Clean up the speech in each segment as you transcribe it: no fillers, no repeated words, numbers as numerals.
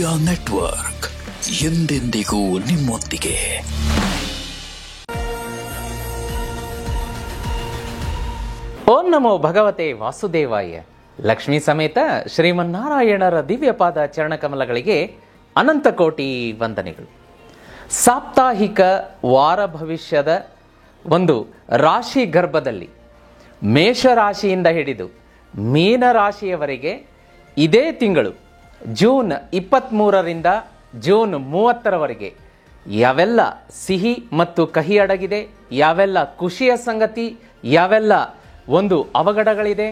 Media network ಎಂದೆಂದಿಗೂ ನಿಮ್ಮೊಂದಿಗೆ. ಓಂ ನಮೋ ಭಗವತೆ ವಾಸುದೇವಾಯ. ಲಕ್ಷ್ಮೀ ಸಮೇತ ಶ್ರೀಮನ್ನಾರಾಯಣರ ದಿವ್ಯಪಾದ ಚರಣಕಮಲಗಳಿಗೆ ಅನಂತ ಕೋಟಿ ವಂದನೆಗಳು. ಸಾಪ್ತಾಹಿಕ ವಾರ ಭವಿಷ್ಯದ ಒಂದು ರಾಶಿ ಗರ್ಭದಲ್ಲಿ ಮೇಷರಾಶಿಯಿಂದ ಹಿಡಿದು ಮೀನರಾಶಿಯವರೆಗೆ ಇದೇ ತಿಂಗಳು ಜೂನ್ 23ರಿಂದ ಜೂನ್ 30ರವರೆಗೆ ಯಾವೆಲ್ಲ ಸಿಹಿ ಮತ್ತು ಕಹಿ ಅಡಗಿದೆ, ಯಾವೆಲ್ಲ ಖುಷಿಯ ಸಂಗತಿ, ಯಾವೆಲ್ಲ ಒಂದು ಅವಘಡಗಳಿದೆ,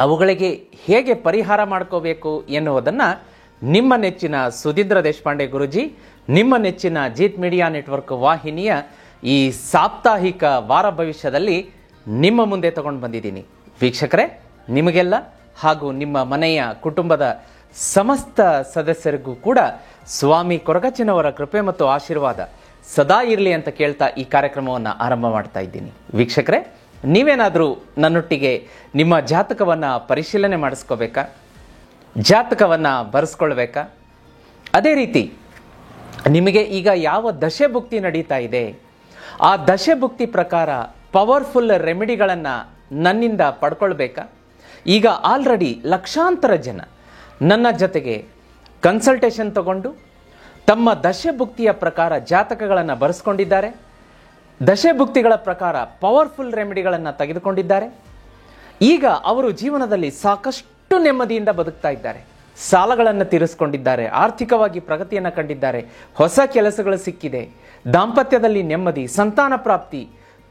ಅವುಗಳಿಗೆ ಹೇಗೆ ಪರಿಹಾರ ಮಾಡ್ಕೋಬೇಕು ಎನ್ನುವುದನ್ನು ನಿಮ್ಮ ನೆಚ್ಚಿನ ಸುಧೀಂದ್ರ ದೇಶಪಾಂಡೆ ಗುರುಜಿ, ನಿಮ್ಮ ನೆಚ್ಚಿನ ಜೀತ್ ಮೀಡಿಯಾ ನೆಟ್ವರ್ಕ್ ವಾಹಿನಿಯ ಈ ಸಾಪ್ತಾಹಿಕ ವಾರ ಭವಿಷ್ಯದಲ್ಲಿ ನಿಮ್ಮ ಮುಂದೆ ತಗೊಂಡು ಬಂದಿದ್ದೀನಿ. ವೀಕ್ಷಕರೇ, ನಿಮಗೆಲ್ಲ ಹಾಗೂ ನಿಮ್ಮ ಮನೆಯ ಕುಟುಂಬದ ಸಮಸ್ತ ಸದಸ್ಯರಿಗೂ ಕೂಡ ಸ್ವಾಮಿ ಕೊರಗಜ್ಜನವರ ಕೃಪೆ ಮತ್ತು ಆಶೀರ್ವಾದ ಸದಾ ಇರಲಿ ಅಂತ ಕೇಳ್ತಾ ಈ ಕಾರ್ಯಕ್ರಮವನ್ನು ಆರಂಭ ಮಾಡ್ತಾ ಇದ್ದೀನಿ. ವೀಕ್ಷಕರೇ, ನೀವೇನಾದರೂ ನನ್ನೊಟ್ಟಿಗೆ ನಿಮ್ಮ ಜಾತಕವನ್ನು ಪರಿಶೀಲನೆ ಮಾಡಿಸ್ಕೋಬೇಕಾ, ಜಾತಕವನ್ನು ಬರೆಸ್ಕೊಳ್ಬೇಕಾ? ಅದೇ ರೀತಿ ನಿಮಗೆ ಈಗ ಯಾವ ದಶೆಭುಕ್ತಿ ನಡೀತಾ ಇದೆ, ಆ ದಶೆಭುಕ್ತಿ ಪ್ರಕಾರ ಪವರ್ಫುಲ್ ರೆಮಿಡಿಗಳನ್ನು ನನ್ನಿಂದ ಪಡ್ಕೊಳ್ಬೇಕಾ? ಈಗ ಆಲ್ರೆಡಿ ಲಕ್ಷಾಂತರ ಜನ ನನ್ನ ಜೊತೆಗೆ ಕನ್ಸಲ್ಟೇಷನ್ ತಗೊಂಡು ತಮ್ಮ ದಶೆಭುಕ್ತಿಯ ಪ್ರಕಾರ ಜಾತಕಗಳನ್ನು ಬರೆಸ್ಕೊಂಡಿದ್ದಾರೆ, ದಶೆಭುಕ್ತಿಗಳ ಪ್ರಕಾರ ಪವರ್ಫುಲ್ ರೆಮಿಡಿಗಳನ್ನು ತೆಗೆದುಕೊಂಡಿದ್ದಾರೆ. ಈಗ ಅವರು ಜೀವನದಲ್ಲಿ ಸಾಕಷ್ಟು ನೆಮ್ಮದಿಯಿಂದ ಬದುಕ್ತಾ ಇದ್ದಾರೆ, ಸಾಲಗಳನ್ನು ತೀರಿಸ್ಕೊಂಡಿದ್ದಾರೆ, ಆರ್ಥಿಕವಾಗಿ ಪ್ರಗತಿಯನ್ನು ಕಂಡಿದ್ದಾರೆ, ಹೊಸ ಕೆಲಸಗಳು ಸಿಕ್ಕಿದೆ, ದಾಂಪತ್ಯದಲ್ಲಿ ನೆಮ್ಮದಿ, ಸಂತಾನ ಪ್ರಾಪ್ತಿ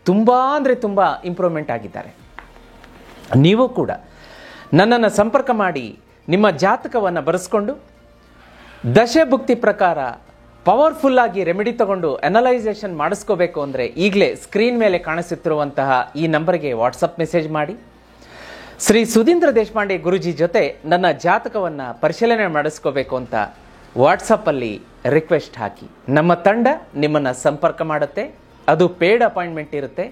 ತುಂಬ ಅಂದರೆ ತುಂಬ ಇಂಪ್ರೂವ್ಮೆಂಟ್ ಆಗಿದ್ದಾರೆ. ನೀವು ಕೂಡ ನನ್ನನ್ನು ಸಂಪರ್ಕ ಮಾಡಿ ನಿಮ್ಮ ಜಾತಕವನ್ನು ಬರೆಸ್ಕೊಂಡು ದಶೆಭುಕ್ತಿ ಪ್ರಕಾರ ಪವರ್ಫುಲ್ಲಾಗಿ ರೆಮಿಡಿ ತಗೊಂಡು ಅನಲೈಸೇಷನ್ ಮಾಡಿಸ್ಕೋಬೇಕು ಅಂದರೆ ಈಗಲೇ ಸ್ಕ್ರೀನ್ ಮೇಲೆ ಕಾಣಿಸುತ್ತಿರುವಂತಹ ಈ ನಂಬರ್ಗೆ ವಾಟ್ಸಪ್ ಮೆಸೇಜ್ ಮಾಡಿ. ಶ್ರೀ ಸುಧೀಂದ್ರ ದೇಶಪಾಂಡೆ ಗುರುಜಿ ಜೊತೆ ನನ್ನ ಜಾತಕವನ್ನು ಪರಿಶೀಲನೆ ಮಾಡಿಸ್ಕೋಬೇಕು ಅಂತ ವಾಟ್ಸಪ್ಪಲ್ಲಿ ರಿಕ್ವೆಸ್ಟ್ ಹಾಕಿ. ನಮ್ಮ ತಂಡ ನಿಮ್ಮನ್ನು ಸಂಪರ್ಕ ಮಾಡುತ್ತೆ. ಅದು ಪೇಯ್ಡ್ ಅಪಾಯಿಂಟ್ಮೆಂಟ್ ಇರುತ್ತೆ.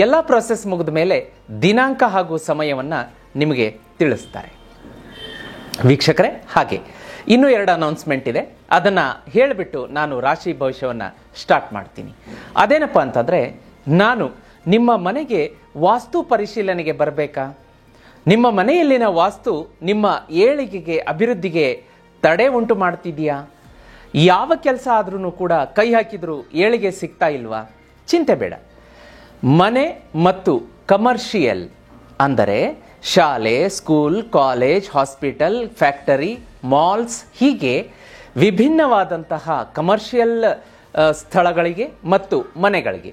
ಎಲ್ಲ ಪ್ರೊಸೆಸ್ ಮುಗಿದ ಮೇಲೆ ದಿನಾಂಕ ಹಾಗೂ ಸಮಯವನ್ನು ನಿಮಗೆ ತಿಳಿಸ್ತಾರೆ. ವೀಕ್ಷಕರೇ, ಹಾಗೆ ಇನ್ನೂ 2 ಅನೌನ್ಸ್ಮೆಂಟ್ ಇದೆ, ಅದನ್ನು ಹೇಳಿಬಿಟ್ಟು ನಾನು ರಾಶಿ ಭವಿಷ್ಯವನ್ನು ಸ್ಟಾರ್ಟ್ ಮಾಡ್ತೀನಿ. ಅದೇನಪ್ಪ ಅಂತಂದರೆ, ನಾನು ನಿಮ್ಮ ಮನೆಗೆ ವಾಸ್ತು ಪರಿಶೀಲನೆಗೆ ಬರಬೇಕಾ? ನಿಮ್ಮ ಮನೆಯಲ್ಲಿನ ವಾಸ್ತು ನಿಮ್ಮ ಏಳಿಗೆಗೆ, ಅಭಿವೃದ್ಧಿಗೆ ತಡೆ ಉಂಟು ಮಾಡ್ತಿದೆಯಾ? ಯಾವ ಕೆಲಸ ಆದ್ರೂ ಕೂಡ ಕೈ ಹಾಕಿದರೂ ಏಳಿಗೆ ಸಿಗ್ತಾ ಇಲ್ವಾ? ಚಿಂತೆ ಬೇಡ. ಮನೆ ಮತ್ತು ಕಮರ್ಷಿಯಲ್ ಅಂದರೆ ಶಾಲೆ, school, college, hospital, factory, malls, ಹೀಗೆ ವಿಭಿನ್ನವಾದಂತಹ ಕಮರ್ಷಿಯಲ್ ಸ್ಥಳಗಳಿಗೆ ಮತ್ತು ಮನೆಗಳಿಗೆ,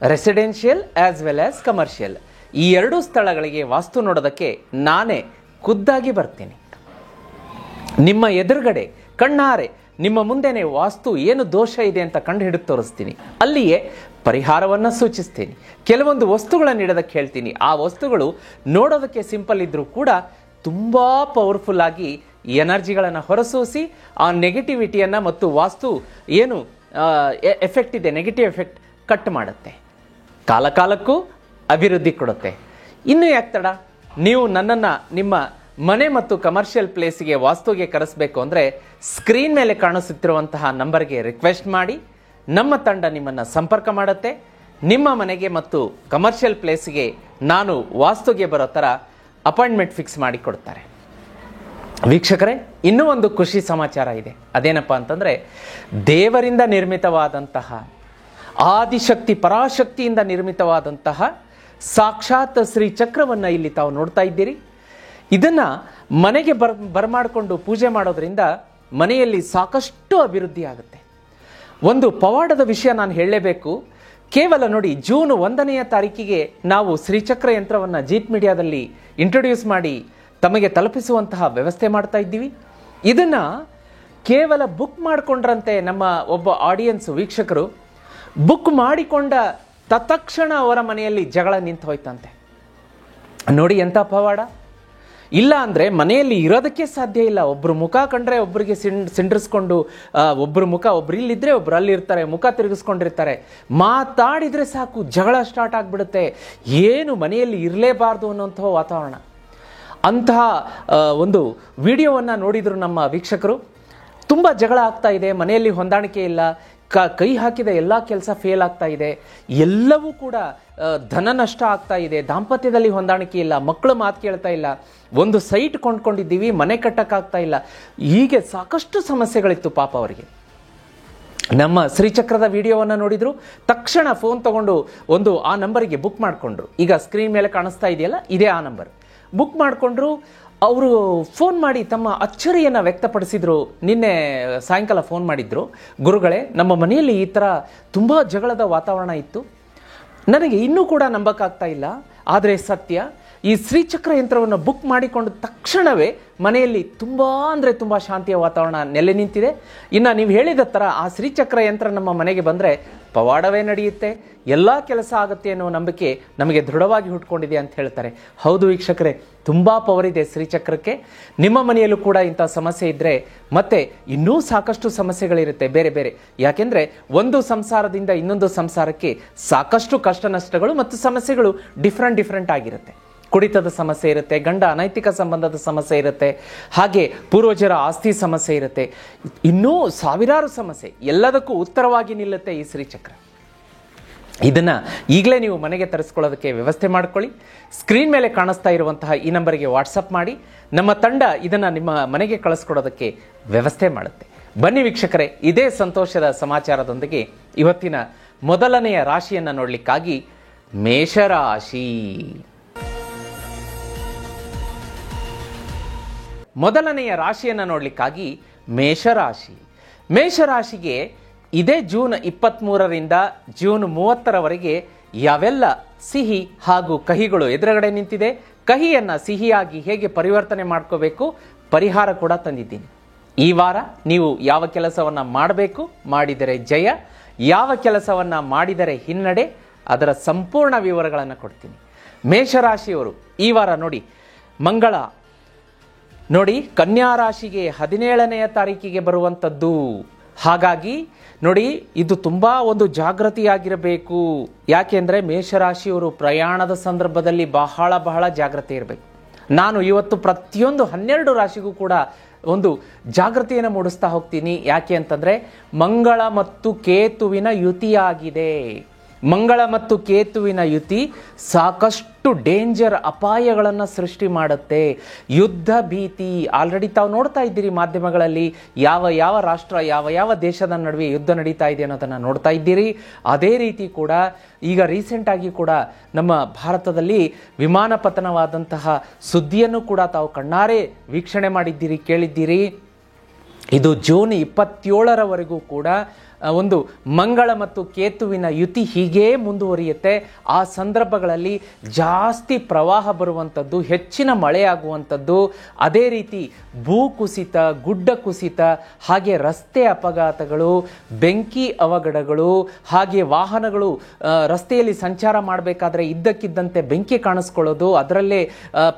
residential as well as commercial, ಈ 2 ಸ್ಥಳಗಳಿಗೆ ವಾಸ್ತು ನೋಡೋದಕ್ಕೆ ನಾನೇ ಖುದ್ದಾಗಿ ಬರ್ತೀನಿ. ನಿಮ್ಮ ಎದುರುಗಡೆ ಕಣ್ಣಾರೆ ನಿಮ್ಮ ಮುಂದೆನೆ ವಾಸ್ತು ಏನು ದೋಷ ಇದೆ ಅಂತ ಕಂಡು ಹಿಡಿದು ತೋರಿಸ್ತೀನಿ. ಅಲ್ಲಿಯೇ ಪರಿಹಾರವನ್ನು ಸೂಚಿಸ್ತೀನಿ. ಕೆಲವೊಂದು ವಸ್ತುಗಳನ್ನು ಇಡೋದಕ್ಕೆ ಹೇಳ್ತೀನಿ. ಆ ವಸ್ತುಗಳು ನೋಡೋದಕ್ಕೆ ಸಿಂಪಲ್ ಇದ್ರೂ ಕೂಡ ತುಂಬ ಪವರ್ಫುಲ್ ಆಗಿ ಎನರ್ಜಿಗಳನ್ನು ಹೊರಸೂಸಿ ಆ ನೆಗೆಟಿವಿಟಿಯನ್ನು ಮತ್ತು ವಾಸ್ತು ಏನು ಎಫೆಕ್ಟ್ ಇದೆ, ನೆಗೆಟಿವ್ ಎಫೆಕ್ಟ್ ಕಟ್ ಮಾಡುತ್ತೆ, ಕಾಲಕ್ಕೂ ಅಭಿವೃದ್ಧಿ ಕೊಡುತ್ತೆ. ಇನ್ನೂ ಯಾಕೆ ತಡ? ನೀವು ನನ್ನನ್ನು ನಿಮ್ಮ ಮನೆ ಮತ್ತು ಕಮರ್ಷಿಯಲ್ ಪ್ಲೇಸಿಗೆ ವಾಸ್ತುಗೆ ಕರೆಸಬೇಕು ಅಂದರೆ ಸ್ಕ್ರೀನ್ ಮೇಲೆ ಕಾಣಿಸುತ್ತಿರುವಂತಹ ನಂಬರ್ಗೆ ರಿಕ್ವೆಸ್ಟ್ ಮಾಡಿ. ನಮ್ಮ ತಂಡ ನಿಮ್ಮನ್ನು ಸಂಪರ್ಕ ಮಾಡುತ್ತೆ. ನಿಮ್ಮ ಮನೆಗೆ ಮತ್ತು ಕಮರ್ಷಿಯಲ್ ಪ್ಲೇಸಿಗೆ ನಾನು ವಾಸ್ತುಗೆ ಬರೋ ಥರ ಅಪಾಯಿಂಟ್ಮೆಂಟ್ ಫಿಕ್ಸ್ ಮಾಡಿ ಕೊಡ್ತಾರೆ. ವೀಕ್ಷಕರೇ, ಇನ್ನೂ ಒಂದು ಖುಷಿ ಸಮಾಚಾರ ಇದೆ. ಅದೇನಪ್ಪ ಅಂತಂದರೆ, ದೇವರಿಂದ ನಿರ್ಮಿತವಾದಂತಹ, ಆದಿಶಕ್ತಿ ಪರಾಶಕ್ತಿಯಿಂದ ನಿರ್ಮಿತವಾದಂತಹ ಸಾಕ್ಷಾತ್ ಶ್ರೀ ಚಕ್ರವನ್ನು ಇಲ್ಲಿ ತಾವು ನೋಡ್ತಾ ಇದ್ದೀರಿ. ಇದನ್ನು ಮನೆಗೆ ಬರಮಾಡಿಕೊಂಡು ಪೂಜೆ ಮಾಡೋದ್ರಿಂದ ಮನೆಯಲ್ಲಿ ಸಾಕಷ್ಟು ಅಭಿವೃದ್ಧಿ ಆಗುತ್ತೆ. ಒಂದು ಪವಾಡದ ವಿಷಯ ನಾನು ಹೇಳಲೇಬೇಕು. ಕೇವಲ ನೋಡಿ, ಜೂನ್ 1ನೇ ತಾರೀಕಿಗೆ ನಾವು ಶ್ರೀಚಕ್ರ ಯಂತ್ರವನ್ನು ಜೀತ್ ಮೀಡಿಯಾದಲ್ಲಿ ಇಂಟ್ರೊಡ್ಯೂಸ್ ಮಾಡಿ ತಮಗೆ ತಲುಪಿಸುವಂತಹ ವ್ಯವಸ್ಥೆ ಮಾಡ್ತಾ ಇದ್ದೀವಿ. ಇದನ್ನು ಕೇವಲ ಬುಕ್ ಮಾಡಿಕೊಂಡ್ರಂತೆ ನಮ್ಮ ಒಬ್ಬ ಆಡಿಯನ್ಸ್ ವೀಕ್ಷಕರು ಬುಕ್ ಮಾಡಿಕೊಂಡ ತತ್ಕ್ಷಣ ಅವರ ಮನೆಯಲ್ಲಿ ಜಗಳ ನಿಂತು ಹೋಯ್ತಂತೆ. ನೋಡಿ ಎಂಥ ಪವಾಡ! ಇಲ್ಲ ಅಂದರೆ ಮನೆಯಲ್ಲಿ ಇರೋದಕ್ಕೆ ಸಾಧ್ಯ ಇಲ್ಲ. ಒಬ್ಬರು ಮುಖ ಕಂಡ್ರೆ ಒಬ್ಬರಿಗೆ ಸಿಂಡ್ರಿಸ್ಕೊಂಡು, ಒಬ್ಬರು ಮುಖ ಒಬ್ರು ಇಲ್ಲಿದ್ದರೆ ಒಬ್ರು ಅಲ್ಲಿರ್ತಾರೆ, ಮುಖ ತಿರುಗಿಸ್ಕೊಂಡಿರ್ತಾರೆ. ಮಾತಾಡಿದರೆ ಸಾಕು ಜಗಳ ಸ್ಟಾರ್ಟ್ ಆಗಿಬಿಡುತ್ತೆ. ಏನು ಮನೆಯಲ್ಲಿ ಇರಲೇಬಾರ್ದು ಅನ್ನೋಂಥ ವಾತಾವರಣ. ಅಂತಹ ಒಂದು ವಿಡಿಯೋವನ್ನು ನೋಡಿದರು ನಮ್ಮ ವೀಕ್ಷಕರು. ತುಂಬ ಜಗಳ ಆಗ್ತಾ ಇದೆ, ಮನೆಯಲ್ಲಿ ಹೊಂದಾಣಿಕೆ ಇಲ್ಲ, ಕೈ ಹಾಕಿದ ಎಲ್ಲ ಕೆಲಸ ಫೇಲ್ ಆಗ್ತಾ ಇದೆ, ಎಲ್ಲವೂ ಕೂಡ ಧನ ನಷ್ಟ ಆಗ್ತಾ ಇದೆ, ದಾಂಪತ್ಯದಲ್ಲಿ ಹೊಂದಾಣಿಕೆ ಇಲ್ಲ, ಮಕ್ಕಳು ಮಾತು ಕೇಳ್ತಾ ಇಲ್ಲ, ಒಂದು ಸೈಟ್ ಕೊಂಡ್ಕೊಂಡಿದ್ದೀವಿ, ಮನೆ ಕಟ್ಟಕ್ಕಾಗ್ತಾ ಇಲ್ಲ, ಹೀಗೆ ಸಾಕಷ್ಟು ಸಮಸ್ಯೆಗಳಿತ್ತು ಪಾಪ ಅವರಿಗೆ. ನಮ್ಮ ಶ್ರೀಚಕ್ರದ ವಿಡಿಯೋವನ್ನು ನೋಡಿದ್ರು, ತಕ್ಷಣ ಫೋನ್ ತಗೊಂಡು ಆ ನಂಬರಿಗೆ ಬುಕ್ ಮಾಡಿಕೊಂಡ್ರು. ಈಗ ಸ್ಕ್ರೀನ್ ಮೇಲೆ ಕಾಣಿಸ್ತಾ ಇದೆಯಲ್ಲ, ಇದೇ ಆ ನಂಬರ್. ಬುಕ್ ಮಾಡಿಕೊಂಡ್ರು. ಅವರು ಫೋನ್ ಮಾಡಿ ತಮ್ಮ ಅಚ್ಚರಿಯನ್ನು ವ್ಯಕ್ತಪಡಿಸಿದ್ರು. ನಿನ್ನೆ ಸಾಯಂಕಾಲ ಫೋನ್ ಮಾಡಿದ್ರು, ಗುರುಗಳೇ ನಮ್ಮ ಮನೆಯಲ್ಲಿ ಈ ಥರ ತುಂಬ ಜಗಳದ ವಾತಾವರಣ ಇತ್ತು, ನನಗೆ ಇನ್ನೂ ಕೂಡ ನಂಬಕ್ಕಾಗ್ತಾ ಇಲ್ಲ, ಆದರೆ ಸತ್ಯ ಈ ಶ್ರೀಚಕ್ರ ಯಂತ್ರವನ್ನು ಬುಕ್ ಮಾಡಿಕೊಂಡ ತಕ್ಷಣವೇ ಮನೆಯಲ್ಲಿ ತುಂಬ ಅಂದರೆ ತುಂಬ ಶಾಂತಿಯ ವಾತಾವರಣ ನೆಲೆ ನಿಂತಿದೆ. ಇನ್ನು ನೀವು ಹೇಳಿದ ಥರ ಆ ಶ್ರೀಚಕ್ರ ಯಂತ್ರ ನಮ್ಮ ಮನೆಗೆ ಬಂದರೆ ಪವಾಡವೇ ನಡೆಯುತ್ತೆ, ಎಲ್ಲ ಕೆಲಸ ಆಗುತ್ತೆ ಅನ್ನೋ ನಂಬಿಕೆ ನಮಗೆ ದೃಢವಾಗಿ ಹುಟ್ಕೊಂಡಿದೆ ಅಂತ ಹೇಳ್ತಾರೆ. ಹೌದು ವೀಕ್ಷಕರೇ, ತುಂಬ ಪವರ್ ಇದೆ ಶ್ರೀಚಕ್ರಕ್ಕೆ. ನಿಮ್ಮ ಮನೆಯಲ್ಲೂ ಕೂಡ ಇಂಥ ಸಮಸ್ಯೆ ಇದ್ದರೆ ಮತ್ತೆ ಇನ್ನೂ ಸಾಕಷ್ಟು ಸಮಸ್ಯೆಗಳಿರುತ್ತೆ ಬೇರೆ ಬೇರೆ. ಯಾಕೆಂದರೆ ಒಂದು ಸಂಸಾರದಿಂದ ಇನ್ನೊಂದು ಸಂಸಾರಕ್ಕೆ ಸಾಕಷ್ಟು ಕಷ್ಟ ನಷ್ಟಗಳು ಮತ್ತು ಸಮಸ್ಯೆಗಳು ಡಿಫ್ರೆಂಟ್ ಆಗಿರುತ್ತೆ. ಕುಡಿತದ ಸಮಸ್ಯೆ ಇರುತ್ತೆ, ಗಂಡ ಅನೈತಿಕ ಸಂಬಂಧದ ಸಮಸ್ಯೆ ಇರುತ್ತೆ, ಹಾಗೆ ಪೂರ್ವಜರ ಆಸ್ತಿ ಸಮಸ್ಯೆ ಇರುತ್ತೆ, ಇನ್ನೂ ಸಾವಿರಾರು ಸಮಸ್ಯೆ. ಎಲ್ಲದಕ್ಕೂ ಉತ್ತರವಾಗಿ ನಿಲ್ಲುತ್ತೆ ಈ ಶ್ರೀಚಕ್ರ. ಇದನ್ನು ಈಗಲೇ ನೀವು ಮನೆಗೆ ತರಿಸ್ಕೊಳ್ಳೋದಕ್ಕೆ ವ್ಯವಸ್ಥೆ ಮಾಡ್ಕೊಳ್ಳಿ. ಸ್ಕ್ರೀನ್ ಮೇಲೆ ಕಾಣಿಸ್ತಾ ಇರುವಂತಹ ಈ ನಂಬರಿಗೆ ವಾಟ್ಸಪ್ ಮಾಡಿ, ನಮ್ಮ ತಂಡ ಇದನ್ನು ನಿಮ್ಮ ಮನೆಗೆ ಕಳಿಸ್ಕೊಡೋದಕ್ಕೆ ವ್ಯವಸ್ಥೆ ಮಾಡುತ್ತೆ. ಬನ್ನಿ ವೀಕ್ಷಕರೇ, ಇದೇ ಸಂತೋಷದ ಸಮಾಚಾರದೊಂದಿಗೆ ಇವತ್ತಿನ ಮೊದಲನೆಯ ರಾಶಿಯನ್ನು ನೋಡಲಿಕ್ಕಾಗಿ ಮೇಷರಾಶಿ. ಮೊದಲನೆಯ ರಾಶಿಯನ್ನು ನೋಡಲಿಕ್ಕಾಗಿ ಮೇಷರಾಶಿ. ಮೇಷರಾಶಿಗೆ ಇದೇ ಜೂನ್ 23ರಿಂದ ಜೂನ್ 30ರವರೆಗೆ ಯಾವೆಲ್ಲ ಸಿಹಿ ಹಾಗೂ ಕಹಿಗಳು ಎದುರುಗಡೆ ನಿಂತಿದೆ, ಕಹಿಯನ್ನು ಸಿಹಿಯಾಗಿ ಹೇಗೆ ಪರಿವರ್ತನೆ ಮಾಡ್ಕೋಬೇಕು, ಪರಿಹಾರ ಕೂಡ ತಂದಿದ್ದೀನಿ. ಈ ವಾರ ನೀವು ಯಾವ ಕೆಲಸವನ್ನು ಮಾಡಬೇಕು, ಮಾಡಿದರೆ ಜಯ, ಯಾವ ಕೆಲಸವನ್ನು ಮಾಡಿದರೆ ಹಿನ್ನಡೆ, ಅದರ ಸಂಪೂರ್ಣ ವಿವರಗಳನ್ನು ಕೊಡ್ತೀನಿ. ಮೇಷರಾಶಿಯವರು ಈ ವಾರ ನೋಡಿ, ಮಂಗಳ ನೋಡಿ ಕನ್ಯಾ ರಾಶಿಗೆ 17ನೆಯ ತಾರೀಕಿಗೆ ಬರುವಂಥದ್ದು. ಹಾಗಾಗಿ ನೋಡಿ, ಇದು ತುಂಬ ಒಂದು ಜಾಗೃತಿಯಾಗಿರಬೇಕು. ಯಾಕೆಂದರೆ ಮೇಷರಾಶಿಯವರು ಪ್ರಯಾಣದ ಸಂದರ್ಭದಲ್ಲಿ ಬಹಳ ಜಾಗ್ರತೆ ಇರಬೇಕು. ನಾನು ಇವತ್ತು ಪ್ರತಿಯೊಂದು 12 ರಾಶಿಗೂ ಕೂಡ ಒಂದು ಜಾಗೃತಿಯನ್ನು ಮೂಡಿಸ್ತಾ ಹೋಗ್ತೀನಿ. ಯಾಕೆ ಅಂತಂದರೆ ಮಂಗಳ ಮತ್ತು ಕೇತುವಿನ ಯುತಿಯಾಗಿದೆ. ಮಂಗಳ ಮತ್ತು ಕೇತುವಿನ ಯುತಿ ಸಾಕಷ್ಟು ಡೇಂಜರ್, ಅಪಾಯಗಳನ್ನು ಸೃಷ್ಟಿ ಮಾಡುತ್ತೆ. ಯುದ್ಧ ಭೀತಿ ಆಲ್ರೆಡಿ ತಾವು ನೋಡ್ತಾ ಇದ್ದೀರಿ ಮಾಧ್ಯಮಗಳಲ್ಲಿ, ಯಾವ ರಾಷ್ಟ್ರ ಯಾವ ದೇಶದ ನಡುವೆ ಯುದ್ಧ ನಡೀತಾ ಇದೆ ಅನ್ನೋದನ್ನು ನೋಡ್ತಾ ಇದ್ದೀರಿ. ಅದೇ ರೀತಿ ಕೂಡ ಈಗ ರೀಸೆಂಟಾಗಿ ಕೂಡ ನಮ್ಮ ಭಾರತದಲ್ಲಿ ವಿಮಾನ ಪತನವಾದಂತಹ ಸುದ್ದಿಯನ್ನು ಕೂಡ ತಾವು ಕಣ್ಣಾರೆ ವೀಕ್ಷಣೆ ಮಾಡಿದ್ದೀರಿ, ಕೇಳಿದ್ದೀರಿ. ಇದು ಜೂನ್ 27ರವರೆಗೂ ಕೂಡ ಒಂದು ಮಂಗಳ ಮತ್ತು ಕೇತುವಿನ ಯುತಿ ಹೀಗೇ ಮುಂದುವರಿಯುತ್ತೆ. ಆ ಸಂದರ್ಭಗಳಲ್ಲಿ ಜಾಸ್ತಿ ಪ್ರವಾಹ ಬರುವಂಥದ್ದು, ಹೆಚ್ಚಿನ ಮಳೆಯಾಗುವಂಥದ್ದು, ಅದೇ ರೀತಿ ಭೂಕುಸಿತ, ಗುಡ್ಡ ಕುಸಿತ, ಹಾಗೆ ರಸ್ತೆ ಅಪಘಾತಗಳು, ಬೆಂಕಿ ಅವಘಡಗಳು, ಹಾಗೆ ವಾಹನಗಳು ರಸ್ತೆಯಲ್ಲಿ ಸಂಚಾರ ಮಾಡಬೇಕಾದ್ರೆ ಇದ್ದಕ್ಕಿದ್ದಂತೆ ಬೆಂಕಿ ಕಾಣಿಸ್ಕೊಳ್ಳೋದು, ಅದರಲ್ಲೇ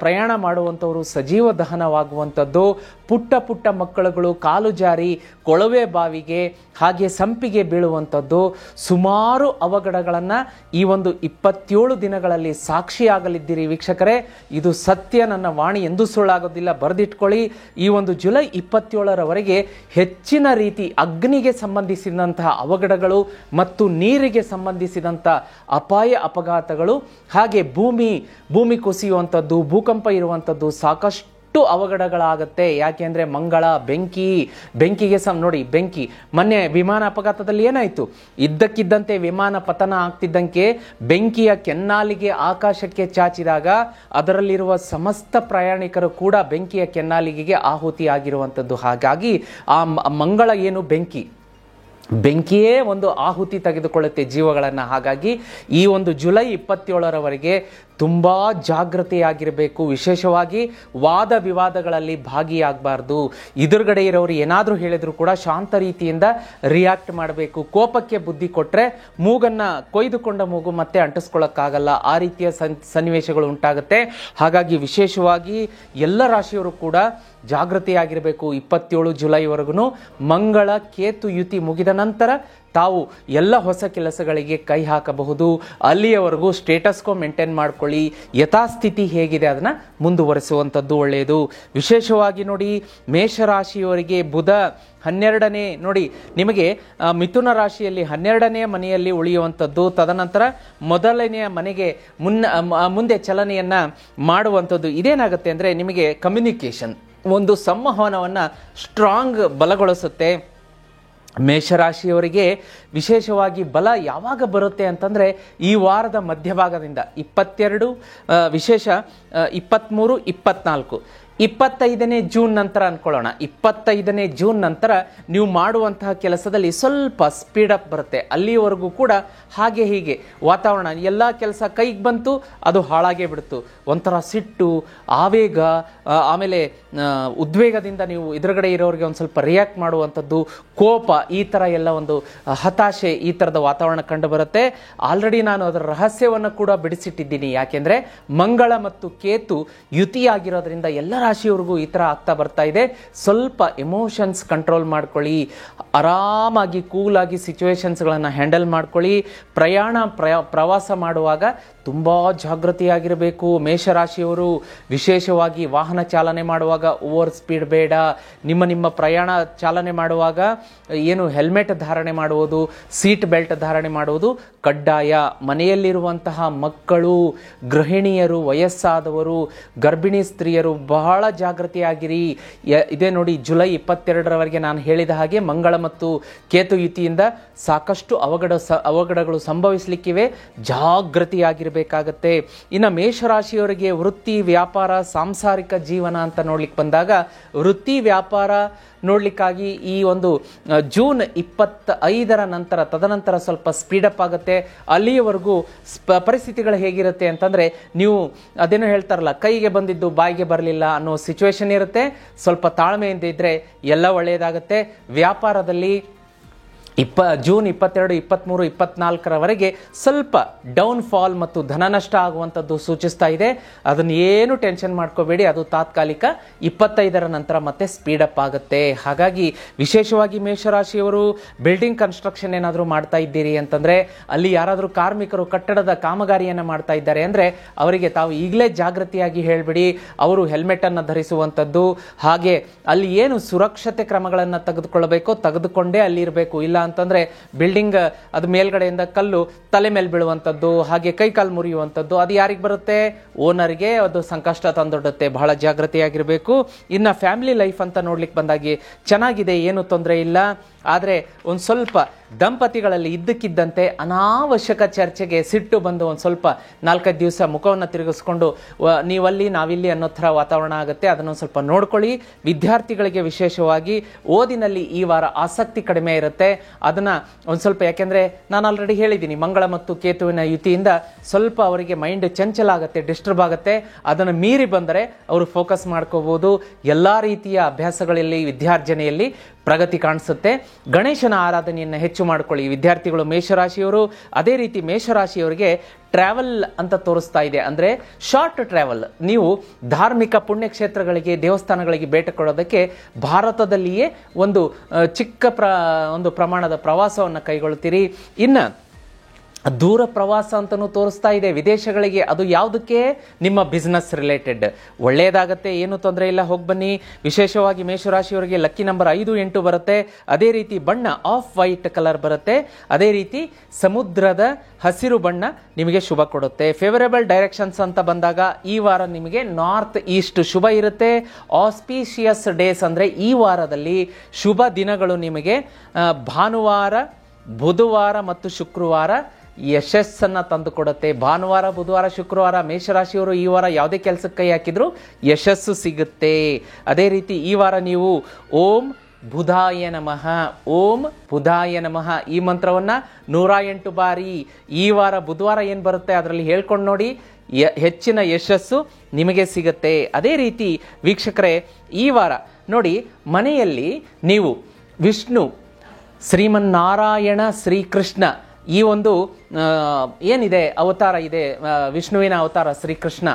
ಪ್ರಯಾಣ ಮಾಡುವಂಥವರು ಸಜೀವ ದಹನವಾಗುವಂಥದ್ದು, ಪುಟ್ಟ ಮಕ್ಕಳುಗಳು ಕಾಲು ಜಾರಿ ಕೊಳವೆ ಬಾವಿಗೆ ಹಾಗೆ ಸಂಪಿಗೆ ಬೀಳುವಂಥದ್ದು, ಸುಮಾರು ಅವಘಡಗಳನ್ನು ಈ ಒಂದು 27 ದಿನಗಳಲ್ಲಿ ಸಾಕ್ಷಿಯಾಗಲಿದ್ದೀರಿ ವೀಕ್ಷಕರೇ. ಇದು ಸತ್ಯ, ನನ್ನ ವಾಣಿ ಎಂದೂ ಸುಳ್ಳಾಗೋದಿಲ್ಲ, ಬರೆದಿಟ್ಕೊಳ್ಳಿ. ಈ ಒಂದು ಜುಲೈ 27ರವರೆಗೆ ಹೆಚ್ಚಿನ ರೀತಿ ಅಗ್ನಿಗೆ ಸಂಬಂಧಿಸಿದಂತಹ ಅವಘಡಗಳು ಮತ್ತು ನೀರಿಗೆ ಸಂಬಂಧಿಸಿದಂಥ ಅಪಘಾತಗಳು, ಹಾಗೆ ಭೂಮಿ ಕುಸಿಯುವಂಥದ್ದು, ಭೂಕಂಪ ಇರುವಂಥದ್ದು, ಸಾಕಷ್ಟು ಅವಘಡಗಳಾಗತ್ತೆ. ಯಾಕೆಂದ್ರೆ ಮಂಗಳ ಬೆಂಕಿಗೆ ನೋಡಿ, ಬೆಂಕಿ ಮೊನ್ನೆ ವಿಮಾನ ಅಪಘಾತದಲ್ಲಿ ಏನಾಯ್ತು, ಇದ್ದಕ್ಕಿದ್ದಂತೆ ವಿಮಾನ ಪತನ ಆಗ್ತಿದ್ದಂತೆ ಬೆಂಕಿಯ ಕೆನ್ನಾಲಿಗೆ ಆಕಾಶಕ್ಕೆ ಚಾಚಿದಾಗ ಅದರಲ್ಲಿರುವ ಸಮಸ್ತ ಪ್ರಯಾಣಿಕರು ಕೂಡ ಬೆಂಕಿಯ ಕೆನ್ನಾಲಿಗೆಗೆ ಆಹುತಿ ಆಗಿರುವಂಥದ್ದು. ಹಾಗಾಗಿ ಆ ಮಂಗಳ ಏನು ಬೆಂಕಿಯೇ ಒಂದು ಆಹುತಿ ತೆಗೆದುಕೊಳ್ಳುತ್ತೆ ಜೀವಗಳನ್ನು. ಹಾಗಾಗಿ ಈ ಒಂದು ಜುಲೈ 27ರವರೆಗೆ ತುಂಬ ಜಾಗೃತೆಯಾಗಿರಬೇಕು. ವಿಶೇಷವಾಗಿ ವಾದ ವಿವಾದಗಳಲ್ಲಿ ಭಾಗಿಯಾಗಬಾರ್ದು. ಎದುರುಗಡೆ ಇರೋರು ಏನಾದರೂ ಹೇಳಿದ್ರು ಕೂಡ ಶಾಂತ ರೀತಿಯಿಂದ ರಿಯಾಕ್ಟ್ ಮಾಡಬೇಕು. ಕೋಪಕ್ಕೆ ಬುದ್ಧಿ ಕೊಟ್ಟರೆ ಮೂಗನ್ನು ಕೊಯ್ದುಕೊಂಡ ಮೂಗು ಮತ್ತೆ ಅಂಟಿಸ್ಕೊಳ್ಳೋಕ್ಕಾಗಲ್ಲ, ಆ ರೀತಿಯ ಸನ್ನಿವೇಶಗಳು ಉಂಟಾಗುತ್ತೆ. ಹಾಗಾಗಿ ವಿಶೇಷವಾಗಿ ಎಲ್ಲ ರಾಶಿಯವರು ಕೂಡ ಜಾಗೃತಿಯಾಗಿರಬೇಕು. 27 ಜುಲೈವರೆಗೂ ಮಂಗಳ ಕೇತು ಯುತಿ ಮುಗಿದ ನಂತರ ತಾವು ಎಲ್ಲ ಹೊಸ ಕೆಲಸಗಳಿಗೆ ಕೈ ಹಾಕಬಹುದು. ಅಲ್ಲಿಯವರೆಗೂ ಸ್ಟೇಟಸ್ಕೋ ಮೇಂಟೈನ್ ಮಾಡ್ಕೊಳ್ಳಿ, ಯಥಾಸ್ಥಿತಿ ಹೇಗಿದೆ ಅದನ್ನು ಮುಂದುವರಿಸುವಂಥದ್ದು ಒಳ್ಳೆಯದು. ವಿಶೇಷವಾಗಿ ನೋಡಿ, ಮೇಷರಾಶಿಯವರಿಗೆ ಬುಧ 12ನೇ ನೋಡಿ, ನಿಮಗೆ ಮಿಥುನ ರಾಶಿಯಲ್ಲಿ 12ನೇ ಮನೆಯಲ್ಲಿ ಉಳಿಯುವಂಥದ್ದು, ತದನಂತರ ಮೊದಲನೆಯ ಮನೆಗೆ ಮುಂದೆ ಚಲನೆಯನ್ನು ಮಾಡುವಂಥದ್ದು. ಇದೇನಾಗುತ್ತೆ ಅಂದರೆ ನಿಮಗೆ ಕಮ್ಯುನಿಕೇಷನ್, ಒಂದು ಸಂವಹನವನ್ನು ಸ್ಟ್ರಾಂಗ್ ಬಲಗೊಳಿಸುತ್ತೆ. ಮೇಷರಾಶಿಯವರಿಗೆ ವಿಶೇಷವಾಗಿ ಬಲ ಯಾವಾಗ ಬರುತ್ತೆ ಅಂತಂದರೆ ಈ ವಾರದ ಮಧ್ಯಭಾಗದಿಂದ 22 ವಿಶೇಷ 23, 24, 25ನೇ ಜೂನ್ ನಂತರ ಅಂದ್ಕೊಳ್ಳೋಣ. 25ನೇ ಜೂನ್ ನಂತರ ನೀವು ಮಾಡುವಂತಹ ಕೆಲಸದಲ್ಲಿ ಸ್ವಲ್ಪ ಸ್ಪೀಡಪ್ ಬರುತ್ತೆ. ಅಲ್ಲಿವರೆಗೂ ಕೂಡ ಹಾಗೆ ಹೀಗೆ ವಾತಾವರಣ, ಎಲ್ಲ ಕೆಲಸ ಕೈಗೆ ಬಂತು ಅದು ಹಾಳಾಗೇ ಬಿಡ್ತು, ಒಂಥರ ಸಿಟ್ಟು, ಆವೇಗ, ಆಮೇಲೆ ಉದ್ವೇಗದಿಂದ ನೀವು ಎದುರುಗಡೆ ಇರೋರಿಗೆ ಒಂದು ಸ್ವಲ್ಪ ರಿಯಾಕ್ಟ್ ಮಾಡುವಂಥದ್ದು, ಕೋಪ, ಈ ಥರ ಎಲ್ಲ ಒಂದು ಹತಾಶೆ, ಈ ಥರದ ವಾತಾವರಣ ಕಂಡು ಬರುತ್ತೆ. ಆಲ್ರೆಡಿ ನಾನು ಅದರ ರಹಸ್ಯವನ್ನು ಕೂಡ ಬಿಡಿಸಿಟ್ಟಿದ್ದೀನಿ. ಯಾಕೆಂದರೆ ಮಂಗಳ ಮತ್ತು ಕೇತು ಯುತಿಯಾಗಿರೋದ್ರಿಂದ ಎಲ್ಲ ರಾಶಿಯವರೆಗೂ ಈ ಥರ ಆಗ್ತಾ ಬರ್ತಾ ಇದೆ. ಸ್ವಲ್ಪ ಎಮೋಷನ್ಸ್ ಕಂಟ್ರೋಲ್ ಮಾಡ್ಕೊಳ್ಳಿ, ಆರಾಮಾಗಿ ಕೂಲಾಗಿ ಸಿಚುವೇಶನ್ಸ್ಗಳನ್ನು ಹ್ಯಾಂಡಲ್ ಮಾಡ್ಕೊಳ್ಳಿ. ಪ್ರವಾಸ ಮಾಡುವಾಗ ತುಂಬ ಜಾಗೃತಿಯಾಗಿರಬೇಕು. ಮೇಷರಾಶಿಯವರು ವಿಶೇಷವಾಗಿ ವಾಹನ ಚಾಲನೆ ಮಾಡುವಾಗ ಓವರ್ ಸ್ಪೀಡ್ ಬೇಡ. ನಿಮ್ಮ ಪ್ರಯಾಣ ಚಾಲನೆ ಮಾಡುವಾಗ ಏನು ಹೆಲ್ಮೆಟ್ ಧಾರಣೆ ಮಾಡುವುದು, ಸೀಟ್ ಬೆಲ್ಟ್ ಧಾರಣೆ ಮಾಡುವುದು ಕಡ್ಡಾಯ. ಮನೆಯಲ್ಲಿರುವಂತಹ ಮಕ್ಕಳು, ಗೃಹಿಣಿಯರು, ವಯಸ್ಸಾದವರು, ಗರ್ಭಿಣಿ ಸ್ತ್ರೀಯರು ಬಹಳ ಜಾಗೃತಿಯಾಗಿರಿ. ಇದೇ ನೋಡಿ, ಜುಲೈ 22ರವರೆಗೆ ನಾನು ಹೇಳಿದ ಹಾಗೆ ಮಂಗಳ ಮತ್ತು ಕೇತು ಯುತಿಯಿಂದ ಸಾಕಷ್ಟು ಅವಘಡಗಳು ಸಂಭವಿಸಲಿಕ್ಕಿವೆ. ಜಾಗೃತಿಯಾಗಿರಬೇಕಾಗತ್ತೆ. ಇನ್ನು ಮೇಷರಾಶಿಯವರಿಗೆ ವೃತ್ತಿ, ವ್ಯಾಪಾರ, ಸಾಂಸಾರಿಕ ಜೀವನ ಅಂತ ನೋಡ್ಲಿಕ್ಕೆ ಬಂದಾಗ, ವೃತ್ತಿ ವ್ಯಾಪಾರ ನೋಡ್ಲಿಕ್ಕಾಗಿ ಈ ಒಂದು ಜೂನ್ 25ರ ನಂತರ ತದನಂತರ ಸ್ವಲ್ಪ ಸ್ಪೀಡಪ್ ಆಗುತ್ತೆ. ಅಲ್ಲಿಯವರೆಗೂ ಪರಿಸ್ಥಿತಿಗಳು ಹೇಗಿರುತ್ತೆ ಅಂತಂದರೆ, ನೀವು ಅದೇನೋ ಹೇಳ್ತಾರಲ್ಲ, ಕೈಗೆ ಬಂದಿದ್ದು ಬಾಯಿಗೆ ಬರಲಿಲ್ಲ ಅನ್ನೋ ಸಿಚುವೇಶನ್ ಇರುತ್ತೆ. ಸ್ವಲ್ಪ ತಾಳ್ಮೆಯಿಂದ ಇದ್ದರೆ ಎಲ್ಲ ಒಳ್ಳೆಯದಾಗುತ್ತೆ. ವ್ಯಾಪಾರದಲ್ಲಿ ಜೂನ್ 22, 23, 24ರವರೆಗೆ ಸ್ವಲ್ಪ ಡೌನ್ ಫಾಲ್ ಮತ್ತು ಧನ ನಷ್ಟ ಆಗುವಂಥದ್ದು ಸೂಚಿಸ್ತಾ ಇದೆ. ಅದನ್ನು ಏನು ಟೆನ್ಷನ್ ಮಾಡ್ಕೋಬೇಡಿ, ಅದು ತಾತ್ಕಾಲಿಕ. 25ರ ನಂತರ ಮತ್ತೆ ಸ್ಪೀಡಪ್ ಆಗುತ್ತೆ. ಹಾಗಾಗಿ ವಿಶೇಷವಾಗಿ ಮೇಷರಾಶಿಯವರು ಬಿಲ್ಡಿಂಗ್ ಕನ್ಸ್ಟ್ರಕ್ಷನ್ ಏನಾದರೂ ಮಾಡ್ತಾ ಇದ್ದೀರಿ ಅಂತಂದರೆ, ಅಲ್ಲಿ ಯಾರಾದರೂ ಕಾರ್ಮಿಕರು ಕಟ್ಟಡದ ಕಾಮಗಾರಿಯನ್ನು ಮಾಡ್ತಾ ಇದ್ದಾರೆ ಅಂದರೆ ಅವರಿಗೆ ತಾವು ಈಗಲೇ ಜಾಗೃತಿಯಾಗಿ ಹೇಳಿಬಿಡಿ. ಅವರು ಹೆಲ್ಮೆಟನ್ನು ಧರಿಸುವಂಥದ್ದು, ಹಾಗೆ ಅಲ್ಲಿ ಏನು ಸುರಕ್ಷತೆ ಕ್ರಮಗಳನ್ನು ತೆಗೆದುಕೊಳ್ಳಬೇಕೋ ತೆಗೆದುಕೊಂಡೇ ಅಲ್ಲಿ ಇರಬೇಕು. ಇಲ್ಲ ಅಂತಂದ್ರೆ ಬಿಲ್ಡಿಂಗ್ ಅದು ಮೇಲ್ಗಡೆಯಿಂದ ಕಲ್ಲು ತಲೆ ಮೇಲೆ ಬೀಳುವಂಥದ್ದು, ಹಾಗೆ ಕೈಕಾಲು ಮುರಿಯುವಂಥದ್ದು, ಅದು ಯಾರಿಗೆ ಬರುತ್ತೆ? ಓನರ್ಗೆ ಅದು ಸಂಕಷ್ಟ ತಂದೊಡ್ಡುತ್ತೆ. ಬಹಳ ಜಾಗೃತಿಯಾಗಿರಬೇಕು. ಇನ್ನು ಫ್ಯಾಮಿಲಿ ಲೈಫ್ ಅಂತ ನೋಡ್ಲಿಕ್ಕೆ ಬಂದಾಗಿ ಚೆನ್ನಾಗಿದೆ, ಏನು ತೊಂದರೆ ಇಲ್ಲ. ಆದರೆ ಒಂದು ಸ್ವಲ್ಪ ದಂಪತಿಗಳಲ್ಲಿ ಇದ್ದಕ್ಕಿದ್ದಂತೆ ಅನಾವಶ್ಯಕ ಚರ್ಚೆಗೆ ಸಿಟ್ಟು ಬಂದು ಒಂದು ಸ್ವಲ್ಪ 4-5 ದಿವಸ ಮುಖವನ್ನು ತಿರುಗಿಸ್ಕೊಂಡು ನೀವಲ್ಲಿ ನಾವಿಲ್ಲಿ ಅನ್ನೋ ಥರ ವಾತಾವರಣ ಆಗುತ್ತೆ. ಅದನ್ನೊಂದು ಸ್ವಲ್ಪ ನೋಡ್ಕೊಳ್ಳಿ. ವಿದ್ಯಾರ್ಥಿಗಳಿಗೆ ವಿಶೇಷವಾಗಿ ಓದಿನಲ್ಲಿ ಈ ವಾರ ಆಸಕ್ತಿ ಕಡಿಮೆ ಇರುತ್ತೆ. ಅದನ್ನು ಒಂದು ಸ್ವಲ್ಪ, ಯಾಕೆಂದರೆ ನಾನು ಆಲ್ರೆಡಿ ಹೇಳಿದ್ದೀನಿ, ಮಂಗಳ ಮತ್ತು ಕೇತುವಿನ ಯುತಿಯಿಂದ ಸ್ವಲ್ಪ ಅವರಿಗೆ ಮೈಂಡ್ ಚಂಚಲ ಆಗುತ್ತೆ, ಡಿಸ್ಟರ್ಬ್ ಆಗುತ್ತೆ. ಅದನ್ನು ಮೀರಿ ಬಂದರೆ ಅವರು ಫೋಕಸ್ ಮಾಡ್ಕೋಬೋದು. ಎಲ್ಲ ರೀತಿಯ ಅಭ್ಯಾಸಗಳಲ್ಲಿ ವಿದ್ಯಾರ್ಜನೆಯಲ್ಲಿ ಪ್ರಗತಿ ಕಾಣಿಸುತ್ತೆ. ಗಣೇಶನ ಆರಾಧನೆಯನ್ನು ಹೆಚ್ಚು ಮಾಡ್ಕೊಳ್ಳಿ ವಿದ್ಯಾರ್ಥಿಗಳು ಮೇಷರಾಶಿಯವರು. ಅದೇ ರೀತಿ ಮೇಷರಾಶಿಯವರಿಗೆ ಟ್ರಾವೆಲ್ ಅಂತ ತೋರಿಸ್ತಾ ಇದೆ, ಅಂದರೆ ಶಾರ್ಟ್ ಟ್ರಾವೆಲ್. ನೀವು ಧಾರ್ಮಿಕ ಪುಣ್ಯಕ್ಷೇತ್ರಗಳಿಗೆ, ದೇವಸ್ಥಾನಗಳಿಗೆ ಭೇಟಿ ಕೊಡೋದಕ್ಕೆ ಭಾರತದಲ್ಲಿಯೇ ಒಂದು ಚಿಕ್ಕ ಒಂದು ಪ್ರಮಾಣದ ಪ್ರವಾಸವನ್ನು ಕೈಗೊಳ್ತೀರಿ. ಇನ್ನು ದೂರ ಪ್ರವಾಸ ಅಂತಲೂ ತೋರಿಸ್ತಾ ಇದೆ ವಿದೇಶಗಳಿಗೆ. ಅದು ಯಾವುದಕ್ಕೆ? ನಿಮ್ಮ ಬಿಸ್ನೆಸ್ ರಿಲೇಟೆಡ್. ಒಳ್ಳೆಯದಾಗತ್ತೆ, ಏನು ತೊಂದರೆ ಇಲ್ಲ, ಹೋಗಿ ಬನ್ನಿ. ವಿಶೇಷವಾಗಿ ಮೇಷರಾಶಿಯವರಿಗೆ ಲಕ್ಕಿ ನಂಬರ್ 5, 8 ಬರುತ್ತೆ. ಅದೇ ರೀತಿ ಬಣ್ಣ ಆಫ್ ವೈಟ್ ಕಲರ್ ಬರುತ್ತೆ. ಅದೇ ರೀತಿ ಸಮುದ್ರದ ಹಸಿರು ಬಣ್ಣ ನಿಮಗೆ ಶುಭ ಕೊಡುತ್ತೆ. ಫೇವರೇಬಲ್ ಡೈರೆಕ್ಷನ್ಸ್ ಅಂತ ಬಂದಾಗ ಈ ವಾರ ನಿಮಗೆ ನಾರ್ತ್ ಈಸ್ಟ್ ಶುಭ ಇರುತ್ತೆ. ಆಸ್ಪೀಷಿಯಸ್ ಡೇಸ್ ಅಂದರೆ ಈ ವಾರದಲ್ಲಿ ಶುಭ ದಿನಗಳು ನಿಮಗೆ ಭಾನುವಾರ, ಬುಧವಾರ ಮತ್ತು ಶುಕ್ರವಾರ ಯಶಸ್ಸನ್ನು ತಂದುಕೊಡುತ್ತೆ. ಭಾನುವಾರ, ಬುಧವಾರ, ಶುಕ್ರವಾರ ಮೇಷರಾಶಿಯವರು ಈ ವಾರ ಯಾವುದೇ ಕೆಲಸಕ್ಕೆ ಕೈ ಹಾಕಿದ್ರು ಯಶಸ್ಸು ಸಿಗುತ್ತೆ. ಅದೇ ರೀತಿ ಈ ವಾರ ನೀವು ಓಂ ಬುಧಾಯ ನಮಃ, ಓಂ ಬುಧಾಯ ನಮಃ ಈ ಮಂತ್ರವನ್ನು 108 ಬಾರಿ ಈ ವಾರ ಬುಧವಾರ ಏನು ಬರುತ್ತೆ ಅದರಲ್ಲಿ ಹೇಳ್ಕೊಂಡು ನೋಡಿ, ಹೆಚ್ಚಿನ ಯಶಸ್ಸು ನಿಮಗೆ ಸಿಗುತ್ತೆ. ಅದೇ ರೀತಿ ವೀಕ್ಷಕರೇ, ಈ ವಾರ ನೋಡಿ, ಮನೆಯಲ್ಲಿ ನೀವು ವಿಷ್ಣು, ಶ್ರೀಮನ್ನಾರಾಯಣ, ಶ್ರೀಕೃಷ್ಣ ಈ ಒಂದು ಏನಿದೆ ಅವತಾರ ಇದೆ, ವಿಷ್ಣುವಿನ ಅವತಾರ ಶ್ರೀಕೃಷ್ಣ,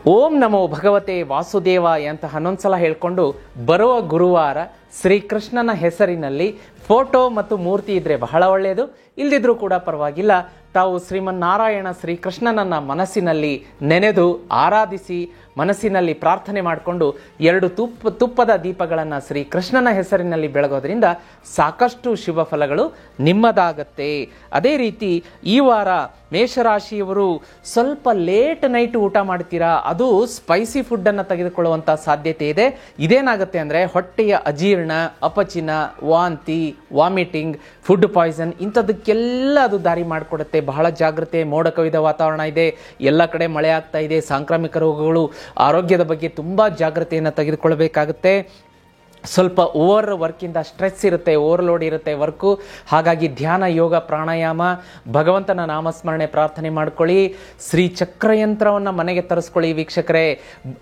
ಓಂ ನಮೋ ಭಗವತೆ ವಾಸುದೇವಾಯ ಅಂತ 11 ಸಲ ಹೇಳ್ಕೊಂಡು ಬರುವ ಗುರುವಾರ ಶ್ರೀಕೃಷ್ಣನ ಹೆಸರಿನಲ್ಲಿ ಫೋಟೋ ಮತ್ತು ಮೂರ್ತಿ ಇದ್ರೆ ಬಹಳ ಒಳ್ಳೆಯದು. ಇಲ್ದಿದ್ರೂ ಕೂಡ ಪರವಾಗಿಲ್ಲ. ತಾವು ಶ್ರೀಮನ್ನಾರಾಯಣ ಶ್ರೀಕೃಷ್ಣನನ್ನ ಮನಸ್ಸಿನಲ್ಲಿ ನೆನೆದು ಆರಾಧಿಸಿ ಮನಸ್ಸಿನಲ್ಲಿ ಪ್ರಾರ್ಥನೆ ಮಾಡಿಕೊಂಡು 2 ತುಪ್ಪದ ದೀಪಗಳನ್ನು ಶ್ರೀಕೃಷ್ಣನ ಹೆಸರಿನಲ್ಲಿ ಬೆಳಗೋದ್ರಿಂದ ಸಾಕಷ್ಟು ಶುಭ ಫಲಗಳು ನಿಮ್ಮದಾಗತ್ತೆ. ಅದೇ ರೀತಿ ಈ ವಾರ ಮೇಷರಾಶಿಯವರು ಸ್ವಲ್ಪ ಲೇಟ್ ನೈಟ್ ಊಟ ಮಾಡ್ತೀರಾ, ಅದು ಸ್ಪೈಸಿ ಫುಡ್ಡನ್ನು ತೆಗೆದುಕೊಳ್ಳುವಂಥ ಸಾಧ್ಯತೆ ಇದೆ. ಇದೇನಾಗುತ್ತೆ ಅಂದರೆ ಹೊಟ್ಟೆಯ ಅಜೀರ್ಣ, ಅಪಚಿನ, ವಾಂತಿ, ವಾಮಿಟಿಂಗ್, ಫುಡ್ ಪಾಯ್ಸನ್ ಇಂಥದಕ್ಕೆಲ್ಲ ಅದು ದಾರಿ ಮಾಡಿಕೊಡುತ್ತೆ. ಬಹಳ ಜಾಗ್ರತೆ. ಮೋಡ ಕವಿದ ವಾತಾವರಣ ಇದೆ, ಎಲ್ಲ ಕಡೆ ಮಳೆ ಆಗ್ತಾ ಇದೆ, ಸಾಂಕ್ರಾಮಿಕ ರೋಗಗಳು, ಆರೋಗ್ಯದ ಬಗ್ಗೆ ತುಂಬ ಜಾಗ್ರತೆಯನ್ನು ತೆಗೆದುಕೊಳ್ಳಬೇಕಾಗುತ್ತೆ. ಸ್ವಲ್ಪ ಓವರ್ ವರ್ಕಿಂದ ಸ್ಟ್ರೆಸ್ ಇರುತ್ತೆ, ಓವರ್ಲೋಡ್ ಇರುತ್ತೆ ವರ್ಕು. ಹಾಗಾಗಿ ಧ್ಯಾನ, ಯೋಗ, ಪ್ರಾಣಾಯಾಮ, ಭಗವಂತನ ನಾಮಸ್ಮರಣೆ, ಪ್ರಾರ್ಥನೆ ಮಾಡ್ಕೊಳ್ಳಿ. ಶ್ರೀ ಚಕ್ರಯಂತ್ರವನ್ನು ಮನೆಗೆ ತರಿಸ್ಕೊಳ್ಳಿ. ವೀಕ್ಷಕರೇ,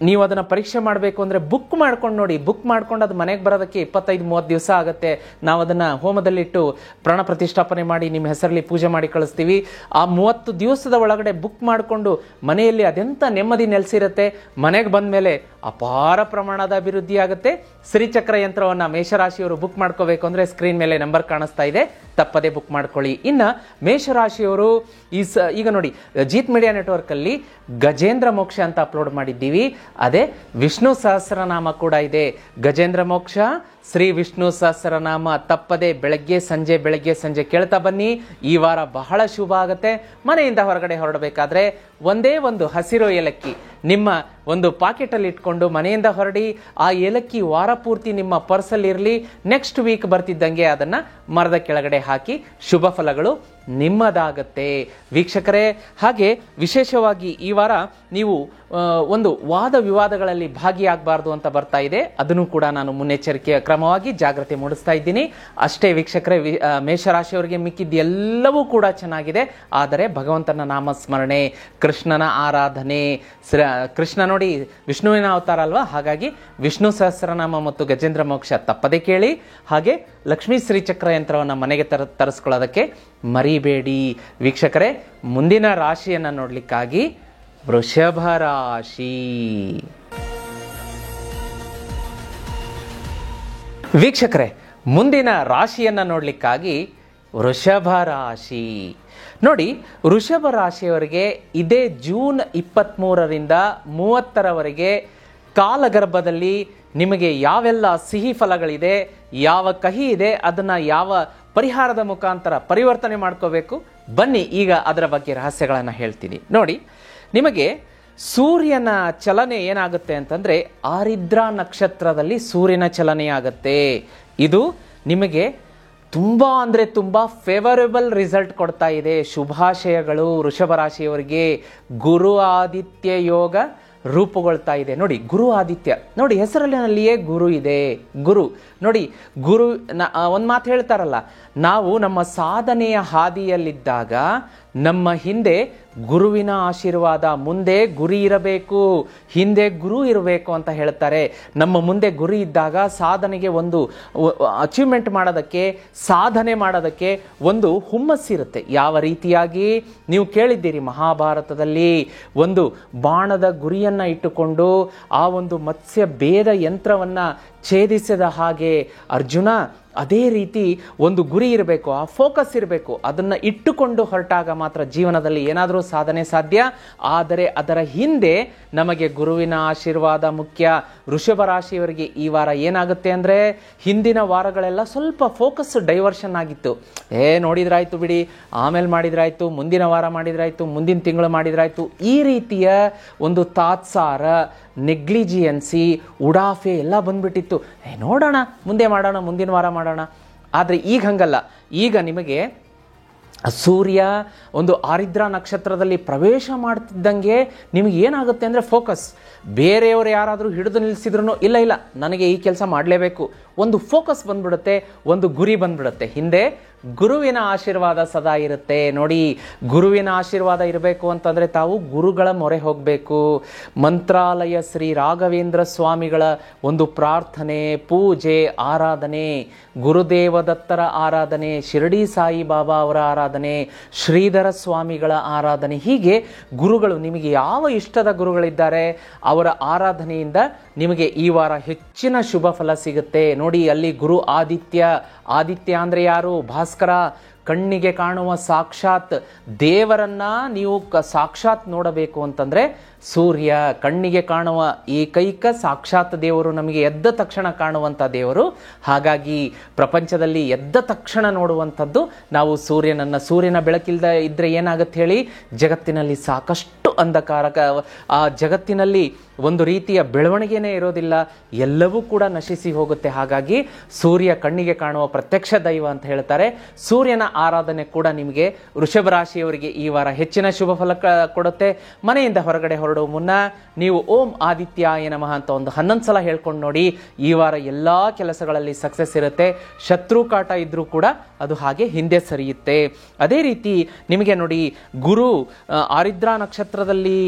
ನೀವು ಅದನ್ನು ಪರೀಕ್ಷೆ ಮಾಡಬೇಕು ಅಂದರೆ ಬುಕ್ ಮಾಡ್ಕೊಂಡು ನೋಡಿ. ಬುಕ್ ಮಾಡ್ಕೊಂಡು ಅದು ಮನೆಗೆ ಬರೋದಕ್ಕೆ 25-30 ದಿವಸ ಆಗುತ್ತೆ. ನಾವು ಅದನ್ನು ಹೋಮದಲ್ಲಿಟ್ಟು ಪ್ರಾಣ ಪ್ರತಿಷ್ಠಾಪನೆ ಮಾಡಿ ನಿಮ್ಮ ಹೆಸರಲ್ಲಿ ಪೂಜೆ ಮಾಡಿ ಕಳಿಸ್ತೀವಿ. ಆ 30 ದಿವಸದ ಒಳಗಡೆ ಬುಕ್ ಮಾಡಿಕೊಂಡು ಮನೆಯಲ್ಲಿ ಅದೆಂಥ ನೆಮ್ಮದಿ ನೆಲೆಸಿರುತ್ತೆ. ಮನೆಗೆ ಬಂದ ಮೇಲೆ ಅಪಾರ ಪ್ರಮಾಣದ ಅಭಿವೃದ್ಧಿ ಆಗುತ್ತೆ. ಶ್ರೀಚಕ್ರ ಯಂತ್ರವನ್ನು ಮೇಷರಾಶಿಯವರು ಬುಕ್ ಮಾಡ್ಕೋಬೇಕು ಅಂದರೆ ಸ್ಕ್ರೀನ್ ಮೇಲೆ ನಂಬರ್ ಕಾಣಿಸ್ತಾ ಇದೆ, ತಪ್ಪದೆ ಬುಕ್ ಮಾಡ್ಕೊಳ್ಳಿ. ಇನ್ನು ಮೇಷರಾಶಿಯವರು ಈಗ ನೋಡಿ, ಜೀತ್ ಮೀಡಿಯಾ ನೆಟ್ವರ್ಕ್ ಅಲ್ಲಿ ಗಜೇಂದ್ರ ಮೋಕ್ಷ ಅಂತ ಅಪ್ಲೋಡ್ ಮಾಡಿದ್ದೀವಿ. ಅದೇ ವಿಷ್ಣು ಸಹಸ್ರನಾಮ ಕೂಡ ಇದೆ. ಗಜೇಂದ್ರ ಮೋಕ್ಷ, ಶ್ರೀ ವಿಷ್ಣು ಸಹಸ್ರನಾಮ ತಪ್ಪದೆ ಬೆಳಗ್ಗೆ ಸಂಜೆ ಕೇಳ್ತಾ ಬನ್ನಿ. ಈ ವಾರ ಬಹಳ ಶುಭ ಆಗುತ್ತೆ. ಮನೆಯಿಂದ ಹೊರಗಡೆ ಹೊರಡಬೇಕಾದ್ರೆ ಒಂದೇ ಒಂದು ಹಸಿರು ಏಲಕ್ಕಿ ನಿಮ್ಮ ಒಂದು ಪಾಕೆಟಲ್ಲಿ ಇಟ್ಕೊಂಡು ಮನೆಯಿಂದ ಹೊರಡಿ. ಆ ಏಲಕ್ಕಿ ವಾರ ಪೂರ್ತಿ ನಿಮ್ಮ ಪರ್ಸಲ್ಲಿ ಇರಲಿ. ನೆಕ್ಸ್ಟ್ ವೀಕ್ ಬರ್ತಿದ್ದಂಗೆ ಅದನ್ನು ಮರದ ಕೆಳಗಡೆ ಹಾಕಿ ಶುಭ ಫಲಗಳು ನಿಮ್ಮದಾಗತ್ತೆ. ವೀಕ್ಷಕರೇ, ಹಾಗೆ ವಿಶೇಷವಾಗಿ ಈ ವಾರ ನೀವು ಒಂದು ವಾದ ವಿವಾದಗಳಲ್ಲಿ ಭಾಗಿಯಾಗಬಾರ್ದು ಅಂತ ಬರ್ತಾ ಇದೆ. ಅದನ್ನು ಕೂಡ ನಾನು ಮುನ್ನೆಚ್ಚರಿಕೆಯ ಕ್ರಮವಾಗಿ ಜಾಗ್ರತೆ ಮೂಡಿಸ್ತಾ ಇದ್ದೀನಿ ಅಷ್ಟೇ. ವೀಕ್ಷಕರೇ, ಮೇಷರಾಶಿಯವರಿಗೆ ಮಿಕ್ಕಿದ್ದು ಎಲ್ಲವೂ ಕೂಡ ಚೆನ್ನಾಗಿದೆ. ಆದರೆ ಭಗವಂತನ ನಾಮಸ್ಮರಣೆ, ಕೃಷ್ಣನ ಆರಾಧನೆ, ಕೃಷ್ಣ ನೋಡಿ ವಿಷ್ಣುವಿನ ಅವತಾರ ಅಲ್ವಾ, ಹಾಗಾಗಿ ವಿಷ್ಣು ಸಹಸ್ರನಾಮ ಮತ್ತು ಗಜೇಂದ್ರ ಮೋಕ್ಷ ತಪ್ಪದೆ ಕೇಳಿ. ಹಾಗೆ ಲಕ್ಷ್ಮೀ ಶ್ರೀಚಕ್ರ ಯಂತ್ರವನ್ನು ಮನೆಗೆ ತರಿಸ್ಕೊಳ್ಳೋದಕ್ಕೆ ಮರಿಬೇಡಿ. ವೀಕ್ಷಕರೇ, ಮುಂದಿನ ರಾಶಿಯನ್ನು ನೋಡ್ಲಿಕ್ಕಾಗಿ ವೃಷಭ ರಾಶಿ. ವೀಕ್ಷಕರೇ, ಮುಂದಿನ ರಾಶಿಯನ್ನು ನೋಡ್ಲಿಕ್ಕಾಗಿ ವೃಷಭ ರಾಶಿ ನೋಡಿ. ವೃಷಭ ರಾಶಿಯವರಿಗೆ ಇದೇ ಜೂನ್ 23ರಿಂದ 30ರವರೆಗೆ ಕಾಲಗರ್ಭದಲ್ಲಿ ನಿಮಗೆ ಯಾವೆಲ್ಲ ಸಿಹಿ ಫಲಗಳಿದೆ, ಯಾವ ಕಹಿ ಇದೆ, ಅದನ್ನು ಯಾವ ಪರಿಹಾರದ ಮುಖಾಂತರ ಪರಿವರ್ತನೆ ಮಾಡ್ಕೋಬೇಕು ಬನ್ನಿ. ಈಗ ಅದರ ಬಗ್ಗೆ ರಹಸ್ಯಗಳನ್ನು ಹೇಳ್ತೀನಿ ನೋಡಿ. ನಿಮಗೆ ಸೂರ್ಯನ ಚಲನೆ ಏನಾಗುತ್ತೆ ಅಂತಂದರೆ ಆರಿದ್ರಾ ನಕ್ಷತ್ರದಲ್ಲಿ ಸೂರ್ಯನ ಚಲನೆ ಆಗುತ್ತೆ. ಇದು ನಿಮಗೆ ತುಂಬ ಅಂದರೆ ತುಂಬ ಫೇವರೇಬಲ್ ರಿಸಲ್ಟ್ ಕೊಡ್ತಾ ಇದೆ. ಶುಭಾಶಯಗಳು ವೃಷಭ ರಾಶಿಯವರಿಗೆ. ಗುರು ಆದಿತ್ಯ ಯೋಗ ರೂಪುಗೊಳ್ತಾ ಇದೆ ನೋಡಿ. ಗುರು ಆದಿತ್ಯ ನೋಡಿ, ಹೆಸರಲ್ಲಿನಲ್ಲಿಯೇ ಗುರು ಇದೆ. ಗುರು ನೋಡಿ, ಗುರು ಒಂದು ಮಾತು ಹೇಳ್ತಾರಲ್ಲ, ನಾವು ನಮ್ಮ ಸಾಧನೆಯ ಹಾದಿಯಲ್ಲಿದ್ದಾಗ ನಮ್ಮ ಹಿಂದೆ ಗುರುವಿನ ಆಶೀರ್ವಾದ, ಮುಂದೆ ಗುರಿ ಇರಬೇಕು, ಹಿಂದೆ ಗುರು ಇರಬೇಕು ಅಂತ ಹೇಳ್ತಾರೆ. ನಮ್ಮ ಮುಂದೆ ಗುರಿ ಇದ್ದಾಗ ಸಾಧನೆಗೆ ಒಂದು ಅಚೀವ್ಮೆಂಟ್ ಮಾಡೋದಕ್ಕೆ, ಸಾಧನೆ ಮಾಡೋದಕ್ಕೆ ಒಂದು ಹುಮ್ಮಸ್ಸಿರುತ್ತೆ. ಯಾವ ರೀತಿಯಾಗಿ ನೀವು ಕೇಳಿದ್ದೀರಿ, ಮಹಾಭಾರತದಲ್ಲಿ ಒಂದು ಬಾಣದ ಗುರಿಯನ್ನು ಇಟ್ಟುಕೊಂಡು ಆ ಒಂದು ಮತ್ಸ್ಯ ಭೇದ ಯಂತ್ರವನ್ನು ಛೇದಿಸಿದ ಹಾಗೆ ಅರ್ಜುನ ಅದೇ ರೀತಿ ಒಂದು ಗುರಿ ಇರಬೇಕು, ಆ ಫೋಕಸ್ ಇರಬೇಕು. ಅದನ್ನು ಇಟ್ಟುಕೊಂಡು ಹೊರಟಾಗ ಮಾತ್ರ ಜೀವನದಲ್ಲಿ ಏನಾದರೂ ಸಾಧನೆ ಸಾಧ್ಯ. ಆದರೆ ಅದರ ಹಿಂದೆ ನಮಗೆ ಗುರುವಿನ ಆಶೀರ್ವಾದ ಮುಖ್ಯ. ವೃಷಭ ರಾಶಿಯವರಿಗೆ ಈ ವಾರ ಏನಾಗುತ್ತೆ ಅಂದರೆ, ಹಿಂದಿನ ವಾರಗಳೆಲ್ಲ ಸ್ವಲ್ಪ ಫೋಕಸ್ ಡೈವರ್ಷನ್ ಆಗಿತ್ತು. ನೋಡಿದ್ರಾಯ್ತು ಬಿಡಿ, ಆಮೇಲೆ ಮಾಡಿದ್ರಾಯ್ತು, ಮುಂದಿನ ವಾರ ಮಾಡಿದ್ರಾಯ್ತು, ಮುಂದಿನ ತಿಂಗಳು ಮಾಡಿದ್ರಾಯ್ತು. ಈ ರೀತಿಯ ಒಂದು ತಾತ್ಸಾರ, ನೆಗ್ಲಿಜಿಯನ್ಸಿ, ಉಡಾಫೆ ಎಲ್ಲ ಬಂದ್ಬಿಟ್ಟಿತ್ತು. ನೋಡೋಣ, ಮುಂದೆ ಮಾಡೋಣ, ಮುಂದಿನ ವಾರ ಮಾಡೋಣ. ಆದರೆ ಈಗ ಹಂಗಲ್ಲ. ಈಗ ನಿಮಗೆ ಸೂರ್ಯ ಒಂದು ಆರಿದ್ರಾ ನಕ್ಷತ್ರದಲ್ಲಿ ಪ್ರವೇಶ ಮಾಡ್ತಿದ್ದಂಗೆ ನಿಮಗೆ ಏನಾಗುತ್ತೆ ಅಂದರೆ ಫೋಕಸ್. ಬೇರೆಯವರು ಯಾರಾದರೂ ಹಿಡಿದು ನಿಲ್ಲಿಸಿದ್ರು ಇಲ್ಲ ನನಗೆ ಈ ಕೆಲಸ ಮಾಡಲೇಬೇಕು, ಒಂದು ಫೋಕಸ್ ಬಂದ್ಬಿಡುತ್ತೆ, ಒಂದು ಗುರಿ ಬಂದ್ಬಿಡುತ್ತೆ. ಹಿಂದೆ ಗುರುವಿನ ಆಶೀರ್ವಾದ ಸದಾ ಇರುತ್ತೆ. ನೋಡಿ, ಗುರುವಿನ ಆಶೀರ್ವಾದ ಇರಬೇಕು ಅಂತಂದರೆ ತಾವು ಗುರುಗಳ ಮೊರೆ ಹೋಗಬೇಕು. ಮಂತ್ರಾಲಯ ಶ್ರೀ ರಾಘವೇಂದ್ರ ಸ್ವಾಮಿಗಳ ಒಂದು ಪ್ರಾರ್ಥನೆ, ಪೂಜೆ, ಆರಾಧನೆ, ಗುರುದೇವ ದತ್ತರ ಆರಾಧನೆ, ಶಿರಡಿ ಸಾಯಿಬಾಬಾ ಅವರ ಆರಾಧನೆ, ಶ್ರೀಧರ ಸ್ವಾಮಿಗಳ ಆರಾಧನೆ, ಹೀಗೆ ಗುರುಗಳು ನಿಮಗೆ ಯಾವ ಇಷ್ಟದ ಗುರುಗಳಿದ್ದಾರೆ ಅವರ ಆರಾಧನೆಯಿಂದ ನಿಮಗೆ ಈ ವಾರ ಹೆಚ್ಚಿನ ಶುಭ ಫಲ ಸಿಗುತ್ತೆ. ನೋಡಿ, ಅಲ್ಲಿ ಗುರು ಆದಿತ್ಯ ಅಂದರೆ ಯಾರು? ಭಾಸ್ಕರ. ಕಣ್ಣಿಗೆ ಕಾಣುವ ಸಾಕ್ಷಾತ್ ದೇವರನ್ನ ನೀವು ಸಾಕ್ಷಾತ್ ನೋಡಬೇಕು ಅಂತಂದ್ರೆ ಸೂರ್ಯ. ಕಣ್ಣಿಗೆ ಕಾಣುವ ಏಕೈಕ ಸಾಕ್ಷಾತ್ ದೇವರು, ನಮಗೆ ಎದ್ದ ತಕ್ಷಣ ಕಾಣುವಂಥ ದೇವರು. ಹಾಗಾಗಿ ಪ್ರಪಂಚದಲ್ಲಿ ಎದ್ದ ತಕ್ಷಣ ನೋಡುವಂಥದ್ದು ನಾವು ಸೂರ್ಯನ ಬೆಳಕಿಲ್ದ ಇದ್ರೆ ಏನಾಗುತ್ತೆ ಹೇಳಿ? ಜಗತ್ತಿನಲ್ಲಿ ಸಾಕಷ್ಟು ಅಂಧಕಾರ, ಆ ಜಗತ್ತಿನಲ್ಲಿ ಒಂದು ರೀತಿಯ ಬೆಳವಣಿಗೆನೇ ಇರೋದಿಲ್ಲ, ಎಲ್ಲವೂ ಕೂಡ ನಶಿಸಿ ಹೋಗುತ್ತೆ. ಹಾಗಾಗಿ ಸೂರ್ಯ ಕಣ್ಣಿಗೆ ಕಾಣುವ ಪ್ರತ್ಯಕ್ಷ ದೈವ ಅಂತ ಹೇಳ್ತಾರೆ. ಸೂರ್ಯನ ಆರಾಧನೆ ಕೂಡ ನಿಮಗೆ ವೃಷಭ ರಾಶಿಯವರಿಗೆ ಈ ವಾರ ಹೆಚ್ಚಿನ ಶುಭ ಫಲ ಕೊಡುತ್ತೆ. ಮನೆಯಿಂದ ಹೊರಗಡೆ ಹೊರಡುವ ಮುನ್ನ ನೀವು ಓಂ ಆದಿತ್ಯಾಯ ನಮಃ ಅಂತ ಒಂದು 11 ಸಲ ಹೇಳ್ಕೊಂಡು ನೋಡಿ. ಈ ವಾರ ಎಲ್ಲ ಕೆಲಸಗಳಲ್ಲಿ ಸಕ್ಸಸ್ ಇರುತ್ತೆ. ಶತ್ರು ಕಾಟ ಇದ್ರೂ ಕೂಡ ಅದು ಹಾಗೆ ಹಿಂದೆ ಸರಿಯುತ್ತೆ. ಅದೇ ರೀತಿ ನಿಮಗೆ ನೋಡಿ, ಗುರು ಆರಿದ್ರಾ ನಕ್ಷತ್ರದಲ್ಲಿ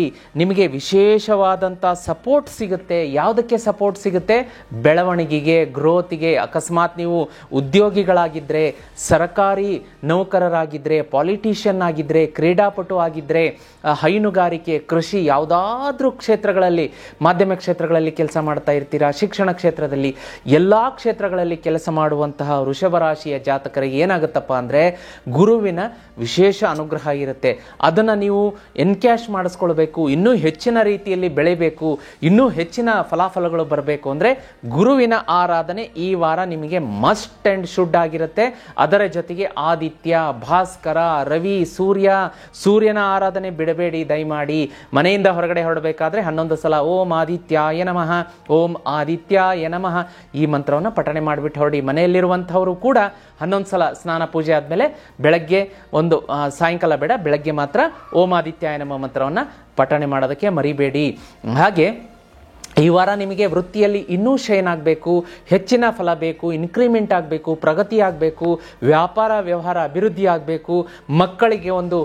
ನಿಮಗೆ ವಿಶೇಷವಾದಂಥ ಸಪೋರ್ಟ್ ಸಿಗುತ್ತೆ. ಯಾವುದಕ್ಕೆ ಸಪೋರ್ಟ್ ಸಿಗುತ್ತೆ? ಬೆಳವಣಿಗೆಗೆ, ಗ್ರೋತಿಗೆ. ಅಕಸ್ಮಾತ್ ನೀವು ಉದ್ಯೋಗಿಗಳಾಗಿದ್ದರೆ, ಸರ್ಕಾರಿ ನೌಕರರಾಗಿದ್ದರೆ, ಪಾಲಿಟಿಷಿಯನ್ ಆಗಿದ್ದರೆ, ಕ್ರೀಡಾಪಟು ಆಗಿದ್ದರೆ, ಹೈನುಗಾರಿಕೆ, ಕೃಷಿ, ಯಾವುದಾದ್ರೂ ಕ್ಷೇತ್ರಗಳಲ್ಲಿ, ಮಾಧ್ಯಮ ಕ್ಷೇತ್ರಗಳಲ್ಲಿ ಕೆಲಸ ಮಾಡ್ತಾ ಇರ್ತೀರಾ, ಶಿಕ್ಷಣ ಕ್ಷೇತ್ರದಲ್ಲಿ, ಎಲ್ಲ ಕ್ಷೇತ್ರಗಳಲ್ಲಿ ಕೆಲಸ ಮಾಡುವಂತಹ ವೃಷಭ ರಾಶಿಯ ಜಾತಕರಿಗೆ ಏನಾಗುತ್ತಪ್ಪ ಅಂದರೆ ಗುರುವಿನ ವಿಶೇಷ ಅನುಗ್ರಹ ಇರುತ್ತೆ. ಅದನ್ನು ನೀವು ಎನ್ಕ್ಯಾಶ್ ಮಾಡಿಸ್ಕೊಳ್ಬೇಕು. ಇನ್ನೂ ಹೆಚ್ಚಿನ ರೀತಿಯಲ್ಲಿ ಬೆಳೆಯಬೇಕು, ಇನ್ನೂ ಹೆಚ್ಚಿನ ಫಲಾಫಲಗಳು ಬರಬೇಕು ಅಂದರೆ ಗುರುವಿನ ಆರಾಧನೆ ಈ ವಾರ ನಿಮಗೆ ಮಸ್ಟ್ ಆ್ಯಂಡ್ ಶುಡ್ ಆಗಿರುತ್ತೆ. ಅದರ ಜೊತೆಗೆ ಆದಿತ್ಯ, ಭಾಸ್ಕರ, ರವಿ, ಸೂರ್ಯನ ಆರಾಧನೆ ಬಿಡಬೇಡಿ ದಯಮಾಡಿ. ಮನೆಯಿಂದ ಹೊರಗಡೆ ಹೊರಡಬೇಕಾದ್ರೆ 11 ಸಲ ಓಂ ಆದಿತ್ಯಾಯ ನಮಃ, ಓಂ ಆದಿತ್ಯಾಯ ನಮಃ ಈ ಮಂತ್ರವನ್ನು ಪಠಣೆ ಮಾಡಿಬಿಟ್ಟು ಹೊರಡಿ. ಮನೆಯಲ್ಲಿರುವಂಥವರು ಕೂಡ 11 ಸಲ ಸ್ನಾನ ಪೂಜೆ ಆದಮೇಲೆ ಬೆಳಗ್ಗೆ ಒಂದು, ಸಾಯಂಕಾಲ ಬೇಡ, ಬೆಳಗ್ಗೆ ಮಾತ್ರ ಓಂ ಆದಿತ್ಯಾಯ ನಮಃ ಮಂತ್ರವನ್ನು ಪಠಣೆ ಮಾಡೋದಕ್ಕೆ ಮರಿಬೇಡಿ. ಹಾಗೆ ಈ ವಾರ ನಿಮಗೆ ವೃತ್ತಿಯಲ್ಲಿ ಇನ್ನೂ ಶೈನ್ ಆಗಬೇಕು, ಹೆಚ್ಚಿನ ಫಲ ಬೇಕು, ಇನ್ಕ್ರಿಮೆಂಟ್ ಆಗಬೇಕು, ಪ್ರಗತಿ ಆಗಬೇಕು, ವ್ಯಾಪಾರ ವ್ಯವಹಾರ ಅಭಿವೃದ್ಧಿ ಆಗಬೇಕು, ಮಕ್ಕಳಿಗೆ ಒಂದು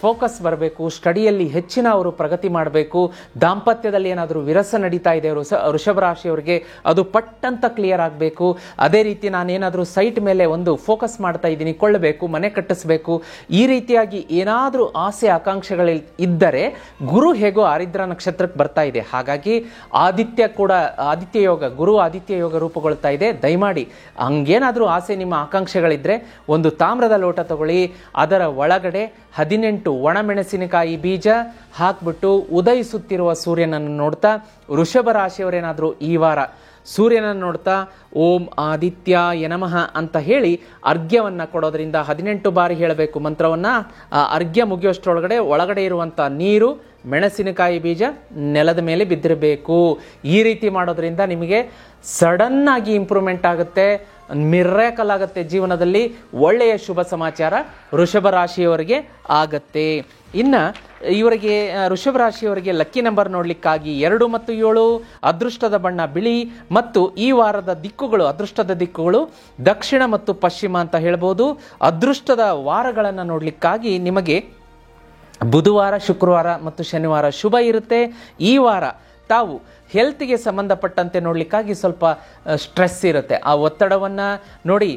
ಫೋಕಸ್ ಬರಬೇಕು, ಸ್ಟಡಿಯಲ್ಲಿ ಹೆಚ್ಚಿನ ಅವರು ಪ್ರಗತಿ ಮಾಡಬೇಕು. ದಾಂಪತ್ಯದಲ್ಲಿ ಏನಾದರೂ ವಿರಸ ನಡೀತಾ ಇದೆ ವೃಷಭ ರಾಶಿಯವರಿಗೆ, ಅದು ಪಟ್ಟಂತ ಕ್ಲಿಯರ್ ಆಗಬೇಕು. ಅದೇ ರೀತಿ ನಾನೇನಾದರೂ ಸೈಟ್ ಮೇಲೆ ಒಂದು ಫೋಕಸ್ ಮಾಡ್ತಾ ಇದ್ದೀನಿ, ಕೊಳ್ಳಬೇಕು, ಮನೆ ಕಟ್ಟಿಸಬೇಕು, ಈ ರೀತಿಯಾಗಿ ಏನಾದರೂ ಆಸೆ ಆಕಾಂಕ್ಷೆಗಳು ಇದ್ದರೆ ಗುರು ಹೇಗೋ ಆರಿದ್ರಾ ನಕ್ಷತ್ರಕ್ಕೆ ಬರ್ತಾ ಇದೆ. ಹಾಗಾಗಿ ಆದಿತ್ಯ ಯೋಗ, ಗುರು ಆದಿತ್ಯ ಯೋಗ ರೂಪುಗೊಳ್ತಾ ಇದೆ. ದಯಮಾಡಿ ಹಂಗೇನಾದರೂ ಆಸೆ, ನಿಮ್ಮ ಆಕಾಂಕ್ಷೆಗಳಿದ್ರೆ ಒಂದು ತಾಮ್ರದ ಲೋಟ ತಗೊಳ್ಳಿ, ಅದರ ಒಳಗಡೆ 18 ಒಣಮೆಣಸಿನಕಾಯಿ ಬೀಜ ಹಾಕ್ಬಿಟ್ಟು ಉದಯಿಸುತ್ತಿರುವ ಸೂರ್ಯನನ್ನು ನೋಡ್ತಾ, ವೃಷಭ ರಾಶಿಯವರೇನಾದರೂ ಈ ವಾರ ಸೂರ್ಯನನ್ನು ನೋಡ್ತಾ ಓಂ ಆದಿತ್ಯಾಯ ನಮಃ ಅಂತ ಹೇಳಿ ಅರ್ಘ್ಯವನ್ನು ಕೊಡೋದ್ರಿಂದ 18 ಬಾರಿ ಹೇಳಬೇಕು ಮಂತ್ರವನ್ನು. ಅರ್ಘ್ಯ ಮುಗಿಯೋಷ್ಟರೊಳಗಡೆ ಒಳಗಡೆ ಇರುವಂಥ ನೀರು, ಮೆಣಸಿನಕಾಯಿ ಬೀಜ ನೆಲದ ಮೇಲೆ ಬಿದ್ದಿರಬೇಕು. ಈ ರೀತಿ ಮಾಡೋದ್ರಿಂದ ನಿಮಗೆ ಸಡನ್ ಆಗಿ ಇಂಪ್ರೂವ್ಮೆಂಟ್ ಆಗುತ್ತೆ, ಮಿರಾಕಲ್ ಆಗುತ್ತೆ. ಜೀವನದಲ್ಲಿ ಒಳ್ಳೆಯ ಶುಭ ಸಮಾಚಾರ ವೃಷಭ ರಾಶಿಯವರಿಗೆ ಆಗತ್ತೆ. ಇನ್ನು ಇವರಿಗೆ ವೃಷಭ ರಾಶಿಯವರಿಗೆ ಲಕ್ಕಿ ನಂಬರ್ ನೋಡಲಿಕ್ಕಾಗಿ 2 ಮತ್ತು 7, ಅದೃಷ್ಟದ ಬಣ್ಣ ಬಿಳಿ, ಮತ್ತು ಈ ವಾರದ ದಿಕ್ಕುಗಳು, ಅದೃಷ್ಟದ ದಿಕ್ಕುಗಳು ದಕ್ಷಿಣ ಮತ್ತು ಪಶ್ಚಿಮ ಅಂತ ಹೇಳ್ಬೋದು. ಅದೃಷ್ಟದ ವಾರಗಳನ್ನು ನೋಡಲಿಕ್ಕಾಗಿ ನಿಮಗೆ ಬುಧವಾರ, ಶುಕ್ರವಾರ ಮತ್ತು ಶನಿವಾರ ಶುಭ ಇರುತ್ತೆ. ಈ ವಾರ ತಾವು ಹೆಲ್ತ್ಗೆ ಸಂಬಂಧಪಟ್ಟಂತೆ ನೋಡಲಿಕ್ಕಾಗಿ ಸ್ವಲ್ಪ ಸ್ಟ್ರೆಸ್ ಇರುತ್ತೆ. ಆ ಒತ್ತಡವನ್ನು ನೋಡಿ,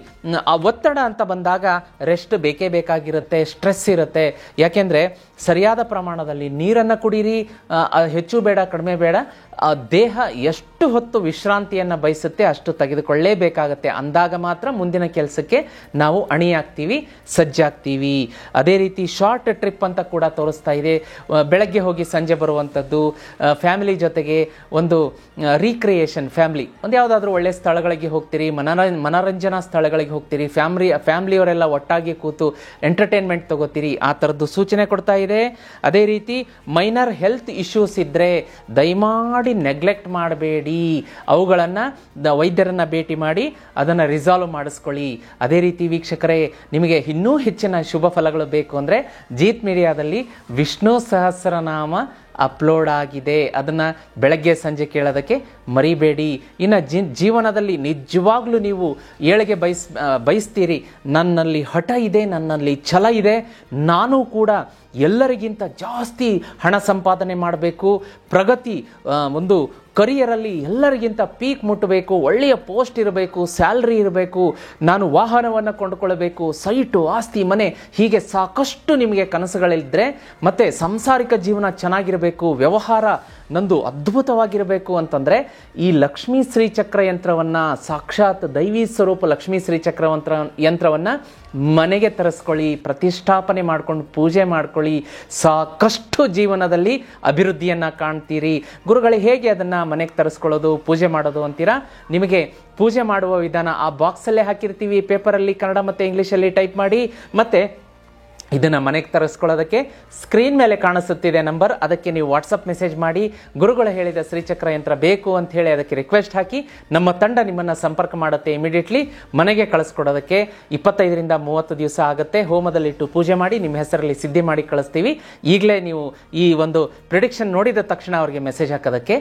ಆ ಒತ್ತಡ ಅಂತ ಬಂದಾಗ ರೆಸ್ಟ್ ಬೇಕೇ ಬೇಕಾಗಿರುತ್ತೆ, ಸ್ಟ್ರೆಸ್ ಇರುತ್ತೆ. ಯಾಕೆಂದರೆ ಸರಿಯಾದ ಪ್ರಮಾಣದಲ್ಲಿ ನೀರನ್ನು ಕುಡೀರಿ, ಹೆಚ್ಚು ಬೇಡ ಕಡಿಮೆ ಬೇಡ. ದೇಹ ಎಷ್ಟು ಹೊತ್ತು ವಿಶ್ರಾಂತಿಯನ್ನು ಬಯಸುತ್ತೆ ಅಷ್ಟು ತೆಗೆದುಕೊಳ್ಳೇಬೇಕಾಗತ್ತೆ. ಅಂದಾಗ ಮಾತ್ರ ಮುಂದಿನ ಕೆಲಸಕ್ಕೆ ನಾವು ಅಣಿಯಾಗ್ತೀವಿ, ಸಜ್ಜಾಗ್ತೀವಿ. ಅದೇ ರೀತಿ ಶಾರ್ಟ್ ಟ್ರಿಪ್ ಅಂತ ಕೂಡ ತೋರಿಸ್ತಾ ಇದೆ. ಬೆಳಗ್ಗೆ ಹೋಗಿ ಸಂಜೆ ಬರುವಂಥದ್ದು, ಫ್ಯಾಮಿಲಿ ಜೊತೆಗೆ ಒಂದು ರೀಕ್ರಿಯೇಷನ್, ಒಂದು ಯಾವುದಾದ್ರೂ ಒಳ್ಳೆ ಸ್ಥಳಗಳಿಗೆ ಹೋಗ್ತೀರಿ, ಮನರಂಜನಾ ಸ್ಥಳಗಳಿಗೆ ಹೋಗ್ತೀರಿ, ಫ್ಯಾಮಿಲಿಯವರೆಲ್ಲ ಒಟ್ಟಾಗಿ ಕೂತು ಎಂಟರ್ಟೈನ್ಮೆಂಟ್ ತಗೋತೀರಿ, ಆ ಥರದ್ದು ಸೂಚನೆ ಕೊಡ್ತಾ ಇದೆ. ಅದೇ ರೀತಿ ಮೈನರ್ ಹೆಲ್ತ್ ಇಶ್ಯೂಸ್ ಇದ್ದರೆ ದಯಮಾಡಿ ನೆಗ್ಲೆಕ್ಟ್ ಮಾಡಬೇಡಿ, ಅವುಗಳನ್ನು ವೈದ್ಯರನ್ನು ಭೇಟಿ ಮಾಡಿ ಅದನ್ನು ರಿಸಾಲ್ವ್ ಮಾಡಿಸ್ಕೊಳ್ಳಿ. ಅದೇ ರೀತಿ ವೀಕ್ಷಕರೇ, ನಿಮಗೆ ಇನ್ನೂ ಹೆಚ್ಚಿನ ಶುಭ ಫಲಗಳು ಬೇಕು ಅಂದರೆ ಜೀತ್ ಮೀಡಿಯಾದಲ್ಲಿ ವಿಷ್ಣು ಸಹಸ್ರನಾಮ ಅಪ್ಲೋಡ್ ಆಗಿದೆ. ಅದನ್ನು ಬೆಳಗ್ಗೆ ಸಂಜೆ ಕೇಳೋದಕ್ಕೆ ಮರಿಬೇಡಿ. ಇನ್ನು ಜೀವನದಲ್ಲಿ ನಿಜವಾಗ್ಲೂ ನೀವು ಏಳಿಗೆ ಬಯಸ್ತೀರಿ, ನನ್ನಲ್ಲಿ ಹಠ ಇದೆ, ನನ್ನಲ್ಲಿ ಛಲ ಇದೆ, ನಾನು ಕೂಡ ಎಲ್ಲರಿಗಿಂತ ಜಾಸ್ತಿ ಹಣ ಸಂಪಾದನೆ ಮಾಡಬೇಕು, ಪ್ರಗತಿ ಒಂದು ಕರಿಯರಲ್ಲಿ ಎಲ್ಲರಿಗಿಂತ ಪೀಕ್ ಮುಟ್ಟಬೇಕು, ಒಳ್ಳೆಯ ಪೋಸ್ಟ್ ಇರಬೇಕು, ಸ್ಯಾಲ್ರಿ ಇರಬೇಕು, ನಾನು ವಾಹನವನ್ನು ಕೊಂಡುಕೊಳ್ಳಬೇಕು, ಸೈಟು, ಆಸ್ತಿ, ಮನೆ, ಹೀಗೆ ಸಾಕಷ್ಟು ನಿಮಗೆ ಕನಸುಗಳಿದ್ದರೆ, ಮತ್ತು ಸಾಂಸಾರಿಕ ಜೀವನ ಚೆನ್ನಾಗಿರಬೇಕು, ವ್ಯವಹಾರ ನಂದು ಅದ್ಭುತವಾಗಿರಬೇಕು ಅಂತಂದರೆ ಈ ಲಕ್ಷ್ಮೀ ಶ್ರೀಚಕ್ರ ಯಂತ್ರವನ್ನು, ಸಾಕ್ಷಾತ್ ದೈವಿ ಸ್ವರೂಪ ಲಕ್ಷ್ಮೀ ಶ್ರೀಚಕ್ರ ಯಂತ್ರವನ್ನು ಮನೆಗೆ ತರಿಸ್ಕೊಳ್ಳಿ, ಪ್ರತಿಷ್ಠಾಪನೆ ಮಾಡ್ಕೊಂಡು ಪೂಜೆ ಮಾಡ್ಕೊಳ್ಳಿ, ಸಾಕಷ್ಟು ಜೀವನದಲ್ಲಿ ಅಭಿವೃದ್ಧಿಯನ್ನು ಕಾಣ್ತೀರಿ. ಗುರುಗಳೇ, ಹೇಗೆ ಅದನ್ನು ಮನೆಗೆ ತರಿಸ್ಕೊಳ್ಳೋದು, ಪೂಜೆ ಮಾಡೋದು ಅಂತೀರಾ? ನಿಮಗೆ ಪೂಜೆ ಮಾಡುವ ವಿಧಾನ ಆ ಬಾಕ್ಸಲ್ಲೇ ಹಾಕಿರ್ತೀವಿ, ಪೇಪರಲ್ಲಿ ಕನ್ನಡ ಮತ್ತು ಇಂಗ್ಲೀಷಲ್ಲಿ ಟೈಪ್ ಮಾಡಿ. ಮತ್ತು ಇದನ್ನು ಮನೆಗೆ ತರಿಸ್ಕೊಳ್ಳೋದಕ್ಕೆ ಸ್ಕ್ರೀನ್ ಮೇಲೆ ಕಾಣಿಸುತ್ತಿದೆ ನಂಬರ್, ಅದಕ್ಕೆ ನೀವು ವಾಟ್ಸಪ್ ಮೆಸೇಜ್ ಮಾಡಿ, ಗುರುಗಳು ಹೇಳಿದ ಶ್ರೀಚಕ್ರ ಯಂತ್ರ ಬೇಕು ಅಂತ ಹೇಳಿ ಅದಕ್ಕೆ ರಿಕ್ವೆಸ್ಟ್ ಹಾಕಿ, ನಮ್ಮ ತಂಡ ನಿಮ್ಮನ್ನು ಸಂಪರ್ಕ ಮಾಡುತ್ತೆ. ಇಮಿಡಿಯೇಟ್ಲಿ ಮನೆಗೆ ಕಳಿಸ್ಕೊಡೋದಕ್ಕೆ 25ರಿಂದ 30 ದಿವಸ ಆಗುತ್ತೆ. ಹೋಮದಲ್ಲಿಟ್ಟು ಪೂಜೆ ಮಾಡಿ ನಿಮ್ಮ ಹೆಸರಲ್ಲಿ ಸಿದ್ಧಿ ಮಾಡಿ ಕಳಿಸ್ತೀವಿ. ಈಗಲೇ ನೀವು ಈ ಒಂದು ಪ್ರಿಡಿಕ್ಷನ್ ನೋಡಿದ ತಕ್ಷಣ ಅವರಿಗೆ ಮೆಸೇಜ್ ಹಾಕೋದಕ್ಕೆ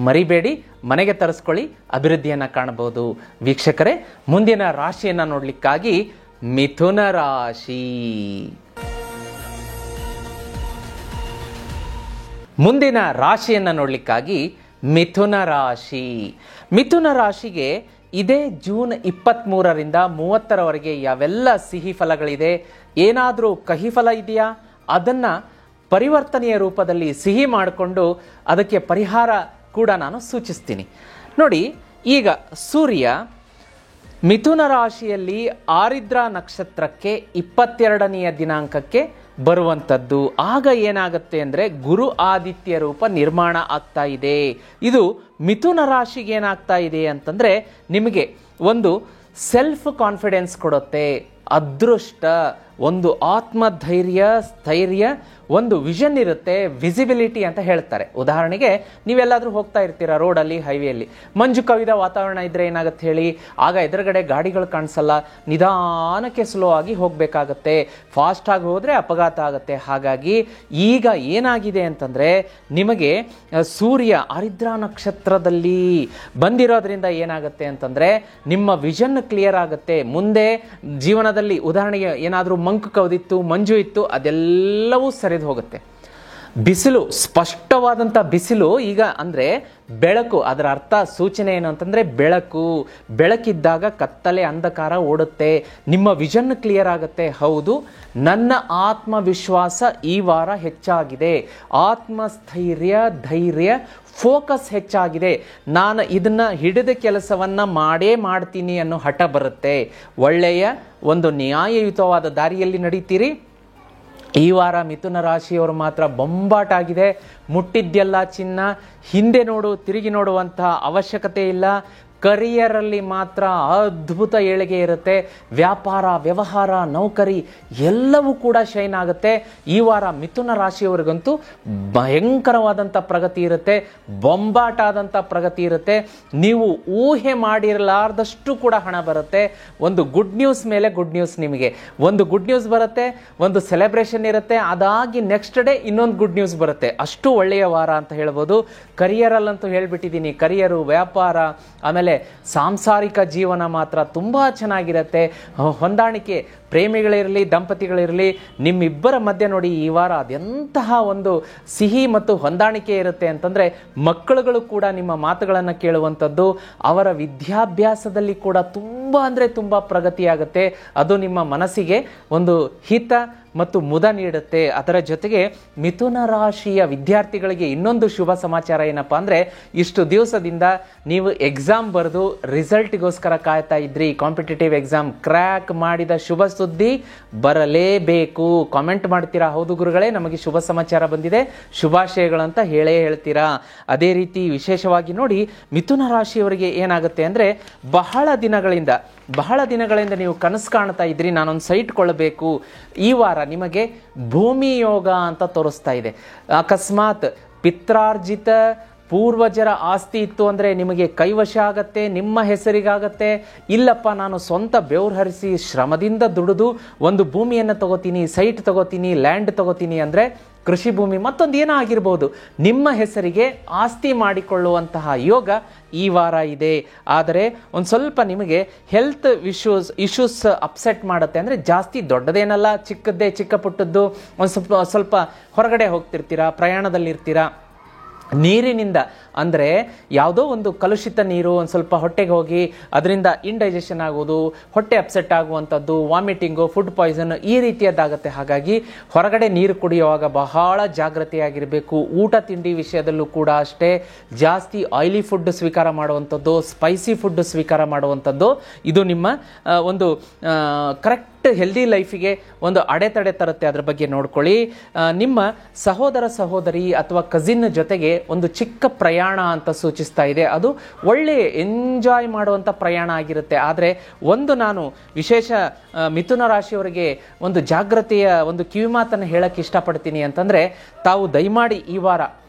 ಮರಿಬೇಡಿ. ಮನೆಗೆ ತರಿಸ್ಕೊಳ್ಳಿ, ಅಭಿವೃದ್ಧಿಯನ್ನು ಕಾಣಬಹುದು. ವೀಕ್ಷಕರೇ, ಮುಂದಿನ ರಾಶಿಯನ್ನು ನೋಡಲಿಕ್ಕಾಗಿ ಮಿಥುನ ರಾಶಿ. ಮುಂದಿನ ರಾಶಿಯನ್ನು ನೋಡಲಿಕ್ಕಾಗಿ ಮಿಥುನ ರಾಶಿ. ಮಿಥುನ ರಾಶಿಗೆ ಇದೇ ಜೂನ್ 23ರಿಂದ 30ರವರೆಗೆ ಯಾವೆಲ್ಲ ಸಿಹಿ ಫಲಗಳಿದೆ, ಏನಾದರೂ ಕಹಿ ಫಲ ಇದೆಯಾ, ಅದನ್ನು ಪರಿವರ್ತನೆಯ ರೂಪದಲ್ಲಿ ಸಿಹಿ ಮಾಡಿಕೊಂಡು ಅದಕ್ಕೆ ಪರಿಹಾರ ಕೂಡ ನಾನು ಸೂಚಿಸ್ತೀನಿ. ನೋಡಿ, ಈಗ ಸೂರ್ಯ ಮಿಥುನ ರಾಶಿಯಲ್ಲಿ ಆರಿದ್ರ ನಕ್ಷತ್ರಕ್ಕೆ 22ನೆಯ ದಿನಾಂಕಕ್ಕೆ ಬರುವಂಥದ್ದು. ಆಗ ಏನಾಗುತ್ತೆ ಅಂದರೆ ಗುರು ಆದಿತ್ಯ ರೂಪ ನಿರ್ಮಾಣ ಆಗ್ತಾ ಇದೆ. ಇದು ಮಿಥುನ ರಾಶಿಗೆ ಏನಾಗ್ತಾ ಇದೆ ಅಂತಂದರೆ ನಿಮಗೆ ಒಂದು ಸೆಲ್ಫ್ ಕಾನ್ಫಿಡೆನ್ಸ್ ಕೊಡುತ್ತೆ, ಅದೃಷ್ಟ, ಒಂದು ಆತ್ಮಧೈರ್ಯ, ಸ್ಥೈರ್ಯ, ಒಂದು ವಿಷನ್ ಇರುತ್ತೆ, ವಿಸಿಬಿಲಿಟಿ ಅಂತ ಹೇಳ್ತಾರೆ. ಉದಾಹರಣೆಗೆ ನೀವೆಲ್ಲಾದರೂ ಹೋಗ್ತಾ ಇರ್ತೀರಾ ರೋಡಲ್ಲಿ, ಹೈವೇಯಲ್ಲಿ, ಮಂಜು ಕವಿದ ವಾತಾವರಣ ಇದ್ದರೆ ಏನಾಗುತ್ತೆ ಹೇಳಿ, ಆಗ ಎದುರುಗಡೆ ಗಾಡಿಗಳು ಕಾಣಿಸಲ್ಲ, ನಿಧಾನಕ್ಕೆ ಸ್ಲೋ ಆಗಿ ಹೋಗಬೇಕಾಗತ್ತೆ, ಫಾಸ್ಟಾಗಿ ಹೋದರೆ ಅಪಘಾತ ಆಗುತ್ತೆ. ಹಾಗಾಗಿ ಈಗ ಏನಾಗಿದೆ ಅಂತಂದರೆ ನಿಮಗೆ ಸೂರ್ಯ ಆರಿದ್ರ ನಕ್ಷತ್ರದಲ್ಲಿ ಬಂದಿರೋದ್ರಿಂದ ಏನಾಗುತ್ತೆ ಅಂತಂದರೆ ನಿಮ್ಮ ವಿಷನ್ ಕ್ಲಿಯರ್ ಆಗುತ್ತೆ. ಮುಂದೆ ಜೀವನದಲ್ಲಿ ಉದಾಹರಣೆಗೆ ಏನಾದರೂ ಮಂಕು ಕವಿದಿತ್ತು, ಮಂಜು ಇತ್ತು, ಅದೆಲ್ಲವೂ ಸರಿದು ಹೋಗುತ್ತೆ. ಬಿಸಿಲು, ಸ್ಪಷ್ಟವಾದಂಥ ಬಿಸಿಲು ಈಗ ಅಂದರೆ ಬೆಳಕು, ಅದರ ಅರ್ಥ ಸೂಚನೆ ಏನು ಅಂತಂದರೆ ಬೆಳಕು. ಬೆಳಕಿದ್ದಾಗ ಕತ್ತಲೆ ಅಂಧಕಾರ ಓಡುತ್ತೆ, ನಿಮ್ಮ ವಿಷನ್ ಕ್ಲಿಯರ್ ಆಗುತ್ತೆ. ಹೌದು, ನನ್ನ ಆತ್ಮವಿಶ್ವಾಸ ಈ ವಾರ ಹೆಚ್ಚಾಗಿದೆ, ಆತ್ಮಸ್ಥೈರ್ಯ, ಧೈರ್ಯ, ಫೋಕಸ್ ಹೆಚ್ಚಾಗಿದೆ, ನಾನು ಇದನ್ನು ಹಿಡಿದ ಕೆಲಸವನ್ನು ಮಾಡೇ ಮಾಡ್ತೀನಿ ಅನ್ನೋ ಹಠ ಬರುತ್ತೆ. ಒಳ್ಳೆಯ ಒಂದು ನ್ಯಾಯಯುತವಾದ ದಾರಿಯಲ್ಲಿ ನಡೀತೀರಿ. ಈ ವಾರ ಮಿಥುನ ರಾಶಿಯವರು ಮಾತ್ರ ಬೊಂಬಾಟಾಗಿದೆ. ಮುಟ್ಟಿದ್ದೆಲ್ಲ ಚಿನ್ನ, ಹಿಂದೆ ನೋಡು ತಿರುಗಿ ನೋಡುವಂತಹ ಅವಶ್ಯಕತೆ ಇಲ್ಲ. ಕರಿಯರಲ್ಲಿ ಮಾತ್ರ ಅದ್ಭುತ ಏಳಿಗೆ ಇರುತ್ತೆ. ವ್ಯಾಪಾರ, ವ್ಯವಹಾರ, ನೌಕರಿ ಎಲ್ಲವೂ ಕೂಡ ಶೈನ್ ಆಗುತ್ತೆ. ಈ ವಾರ ಮಿಥುನ ರಾಶಿಯವರಿಗಂತೂ ಭಯಂಕರವಾದಂಥ ಪ್ರಗತಿ ಇರುತ್ತೆ, ಬೊಂಬಾಟಾದಂಥ ಪ್ರಗತಿ ಇರುತ್ತೆ. ನೀವು ಊಹೆ ಮಾಡಿರಲಾರ್ದಷ್ಟು ಕೂಡ ಹಣ ಬರುತ್ತೆ. ಒಂದು ಗುಡ್ ನ್ಯೂಸ್ ಮೇಲೆ ಗುಡ್ ನ್ಯೂಸ್, ನಿಮಗೆ ಒಂದು ಗುಡ್ ನ್ಯೂಸ್ ಬರುತ್ತೆ, ಒಂದು ಸೆಲೆಬ್ರೇಷನ್ ಇರುತ್ತೆ, ಅದಾಗಿ ನೆಕ್ಸ್ಟ್ ಡೇ ಇನ್ನೊಂದು ಗುಡ್ ನ್ಯೂಸ್ ಬರುತ್ತೆ. ಅಷ್ಟು ಒಳ್ಳೆಯ ವಾರ ಅಂತ ಹೇಳ್ಬೋದು. ಕರಿಯರಲ್ಲಂತೂ ಹೇಳ್ಬಿಟ್ಟಿದ್ದೀನಿ, ಕರಿಯರು, ವ್ಯಾಪಾರ, ಆಮೇಲೆ ಸಾಂಸಾರಿಕ ಜೀವನ ಮಾತ್ರ ತುಂಬ ಚೆನ್ನಾಗಿರುತ್ತೆ. ಹೊಂದಾಣಿಕೆ, ಪ್ರೇಮಿಗಳಿರಲಿ, ದಂಪತಿಗಳಿರಲಿ, ನಿಮ್ಮಿಬ್ಬರ ಮಧ್ಯೆ ನೋಡಿ ಈ ವಾರ ಅದೆಂತಹ ಒಂದು ಸಿಹಿ ಮತ್ತು ಹೊಂದಾಣಿಕೆ ಇರುತ್ತೆ ಅಂತಂದರೆ ಮಕ್ಕಳುಗಳು ಕೂಡ ನಿಮ್ಮ ಮಾತುಗಳನ್ನು ಕೇಳುವಂಥದ್ದು. ಅವರ ವಿದ್ಯಾಭ್ಯಾಸದಲ್ಲಿ ಕೂಡ ತುಂಬ ಅಂದರೆ ತುಂಬ ಪ್ರಗತಿಯಾಗುತ್ತೆ. ಅದು ನಿಮ್ಮ ಮನಸ್ಸಿಗೆ ಒಂದು ಹಿತ ಮತ್ತು ಮುದ ನೀಡುತ್ತೆ. ಅದರ ಜೊತೆಗೆ ಮಿಥುನ ರಾಶಿಯ ವಿದ್ಯಾರ್ಥಿಗಳಿಗೆ ಇನ್ನೊಂದು ಶುಭ ಸಮಾಚಾರ ಏನಪ್ಪ ಅಂದರೆ, ಇಷ್ಟು ದಿವಸದಿಂದ ನೀವು ಎಕ್ಸಾಮ್ ಬರೆದು ರಿಸಲ್ಟ್ಗೋಸ್ಕರ ಕಾಯ್ತಾ ಇದ್ರಿ, ಕಾಂಪಿಟೇಟಿವ್ ಎಕ್ಸಾಮ್ ಕ್ರ್ಯಾಕ್ ಮಾಡಿದ ಶುಭ ಸುದ್ದಿ ಬರಲೇಬೇಕು. ಕಾಮೆಂಟ್ ಮಾಡ್ತೀರಾ, ಹೌದು ಗುರುಗಳೇ ನಮಗೆ ಶುಭ ಸಮಾಚಾರ ಬಂದಿದೆ, ಶುಭಾಶಯಗಳಂತ ಹೇಳ್ತೀರಾ. ಅದೇ ರೀತಿ ವಿಶೇಷವಾಗಿ ನೋಡಿ, ಮಿಥುನ ರಾಶಿಯವರಿಗೆ ಏನಾಗುತ್ತೆ ಅಂದರೆ ಬಹಳ ದಿನಗಳಿಂದ ನೀವು ಕನಸು ಕಾಣ್ತಾ ಇದ್ರಿ, ನಾನೊಂದು ಸೈಟ್ ಕೊಳ್ಳಬೇಕು. ಈ ವಾರ ನಿಮಗೆ ಭೂಮಿ ಯೋಗ ಅಂತ ತೋರಿಸ್ತಾ ಇದೆ. ಅಕಸ್ಮಾತ್ ಪಿತ್ರಾರ್ಜಿತ ಪೂರ್ವಜರ ಆಸ್ತಿ ಇತ್ತು ಅಂದರೆ ನಿಮಗೆ ಕೈವಶ ಆಗತ್ತೆ, ನಿಮ್ಮ ಹೆಸರಿಗಾಗತ್ತೆ. ಇಲ್ಲಪ್ಪ, ನಾನು ಸ್ವಂತ ಬೆವರು ಹರಿಸಿ ಶ್ರಮದಿಂದ ದುಡಿದು ಒಂದು ಭೂಮಿಯನ್ನು ತಗೋತೀನಿ, ಸೈಟ್ ತಗೋತೀನಿ, ಲ್ಯಾಂಡ್ ತಗೋತೀನಿ ಅಂದರೆ ಕೃಷಿ ಭೂಮಿ, ಮತ್ತೊಂದು ಏನೋ ಆಗಿರ್ಬೋದು, ನಿಮ್ಮ ಹೆಸರಿಗೆ ಆಸ್ತಿ ಮಾಡಿಕೊಳ್ಳುವಂತಹ ಯೋಗ ಈ ವಾರ ಇದೆ. ಆದರೆ ಒಂದು ಸ್ವಲ್ಪ ನಿಮಗೆ ಹೆಲ್ತ್ ಇಶ್ಯೂಸ್ ಅಪ್ಸೆಟ್ ಮಾಡುತ್ತೆ. ಅಂದರೆ ಜಾಸ್ತಿ ದೊಡ್ಡದೇನಲ್ಲ, ಚಿಕ್ಕ ಪುಟ್ಟದ್ದು. ಒಂದು ಸ್ವಲ್ಪ ಹೊರಗಡೆ ಹೋಗ್ತಿರ್ತೀರಾ, ಪ್ರಯಾಣದಲ್ಲಿರ್ತೀರಾ, ನೀರಿನಿಂದ ಅಂದರೆ ಯಾವುದೋ ಒಂದು ಕಲುಷಿತ ನೀರು ಒಂದು ಸ್ವಲ್ಪ ಹೊಟ್ಟೆಗೆ ಹೋಗಿ ಅದರಿಂದ ಇಂಡೈಜೆಷನ್ ಆಗೋದು, ಹೊಟ್ಟೆ ಅಪ್ಸೆಟ್ ಆಗುವಂಥದ್ದು, ವಾಮಿಟಿಂಗು, ಫುಡ್ ಪಾಯ್ಸನ್ ಈ ರೀತಿಯದ್ದಾಗುತ್ತೆ. ಹಾಗಾಗಿ ಹೊರಗಡೆ ನೀರು ಕುಡಿಯುವಾಗ ಬಹಳ ಜಾಗೃತೆಯಾಗಿರಬೇಕು. ಊಟ ತಿಂಡಿ ವಿಷಯದಲ್ಲೂ ಕೂಡ ಅಷ್ಟೇ, ಜಾಸ್ತಿ ಆಯಿಲಿ ಫುಡ್ ಸ್ವೀಕಾರ ಮಾಡುವಂಥದ್ದು, ಸ್ಪೈಸಿ ಫುಡ್ ಸ್ವೀಕಾರ ಮಾಡುವಂಥದ್ದು ಇದು ನಿಮ್ಮ ಒಂದು ಕರೆಕ್ಟ್ ಹೆಲ್ದಿ ಲೈಫಿಗೆ ಒಂದು ಅಡೆತಡೆ ತರುತ್ತೆ. ಅದರ ಬಗ್ಗೆ ನೋಡ್ಕೊಳ್ಳಿ. ನಿಮ್ಮ ಸಹೋದರ ಸಹೋದರಿ ಅಥವಾ ಕಸಿನ್ ಜೊತೆಗೆ ಒಂದು ಚಿಕ್ಕ ಪ್ರಯಾಣ ಅಂತ ಸೂಚಿಸ್ತಾ ಇದೆ. ಅದು ಒಳ್ಳೆ ಎಂಜಾಯ್ ಮಾಡುವಂಥ ಪ್ರಯಾಣ ಆಗಿರುತ್ತೆ. ಆದರೆ ಒಂದು ನಾನು ವಿಶೇಷ ಮಿಥುನ ರಾಶಿಯವರಿಗೆ ಒಂದು ಜಾಗೃತಿಯ ಒಂದು ಕಿವಿಮಾತನ್ನು ಹೇಳಕ್ಕೆ ಇಷ್ಟಪಡ್ತೀನಿ ಅಂತಂದರೆ, ತಾವು ದಯಮಾಡಿ ಈ ವಾರ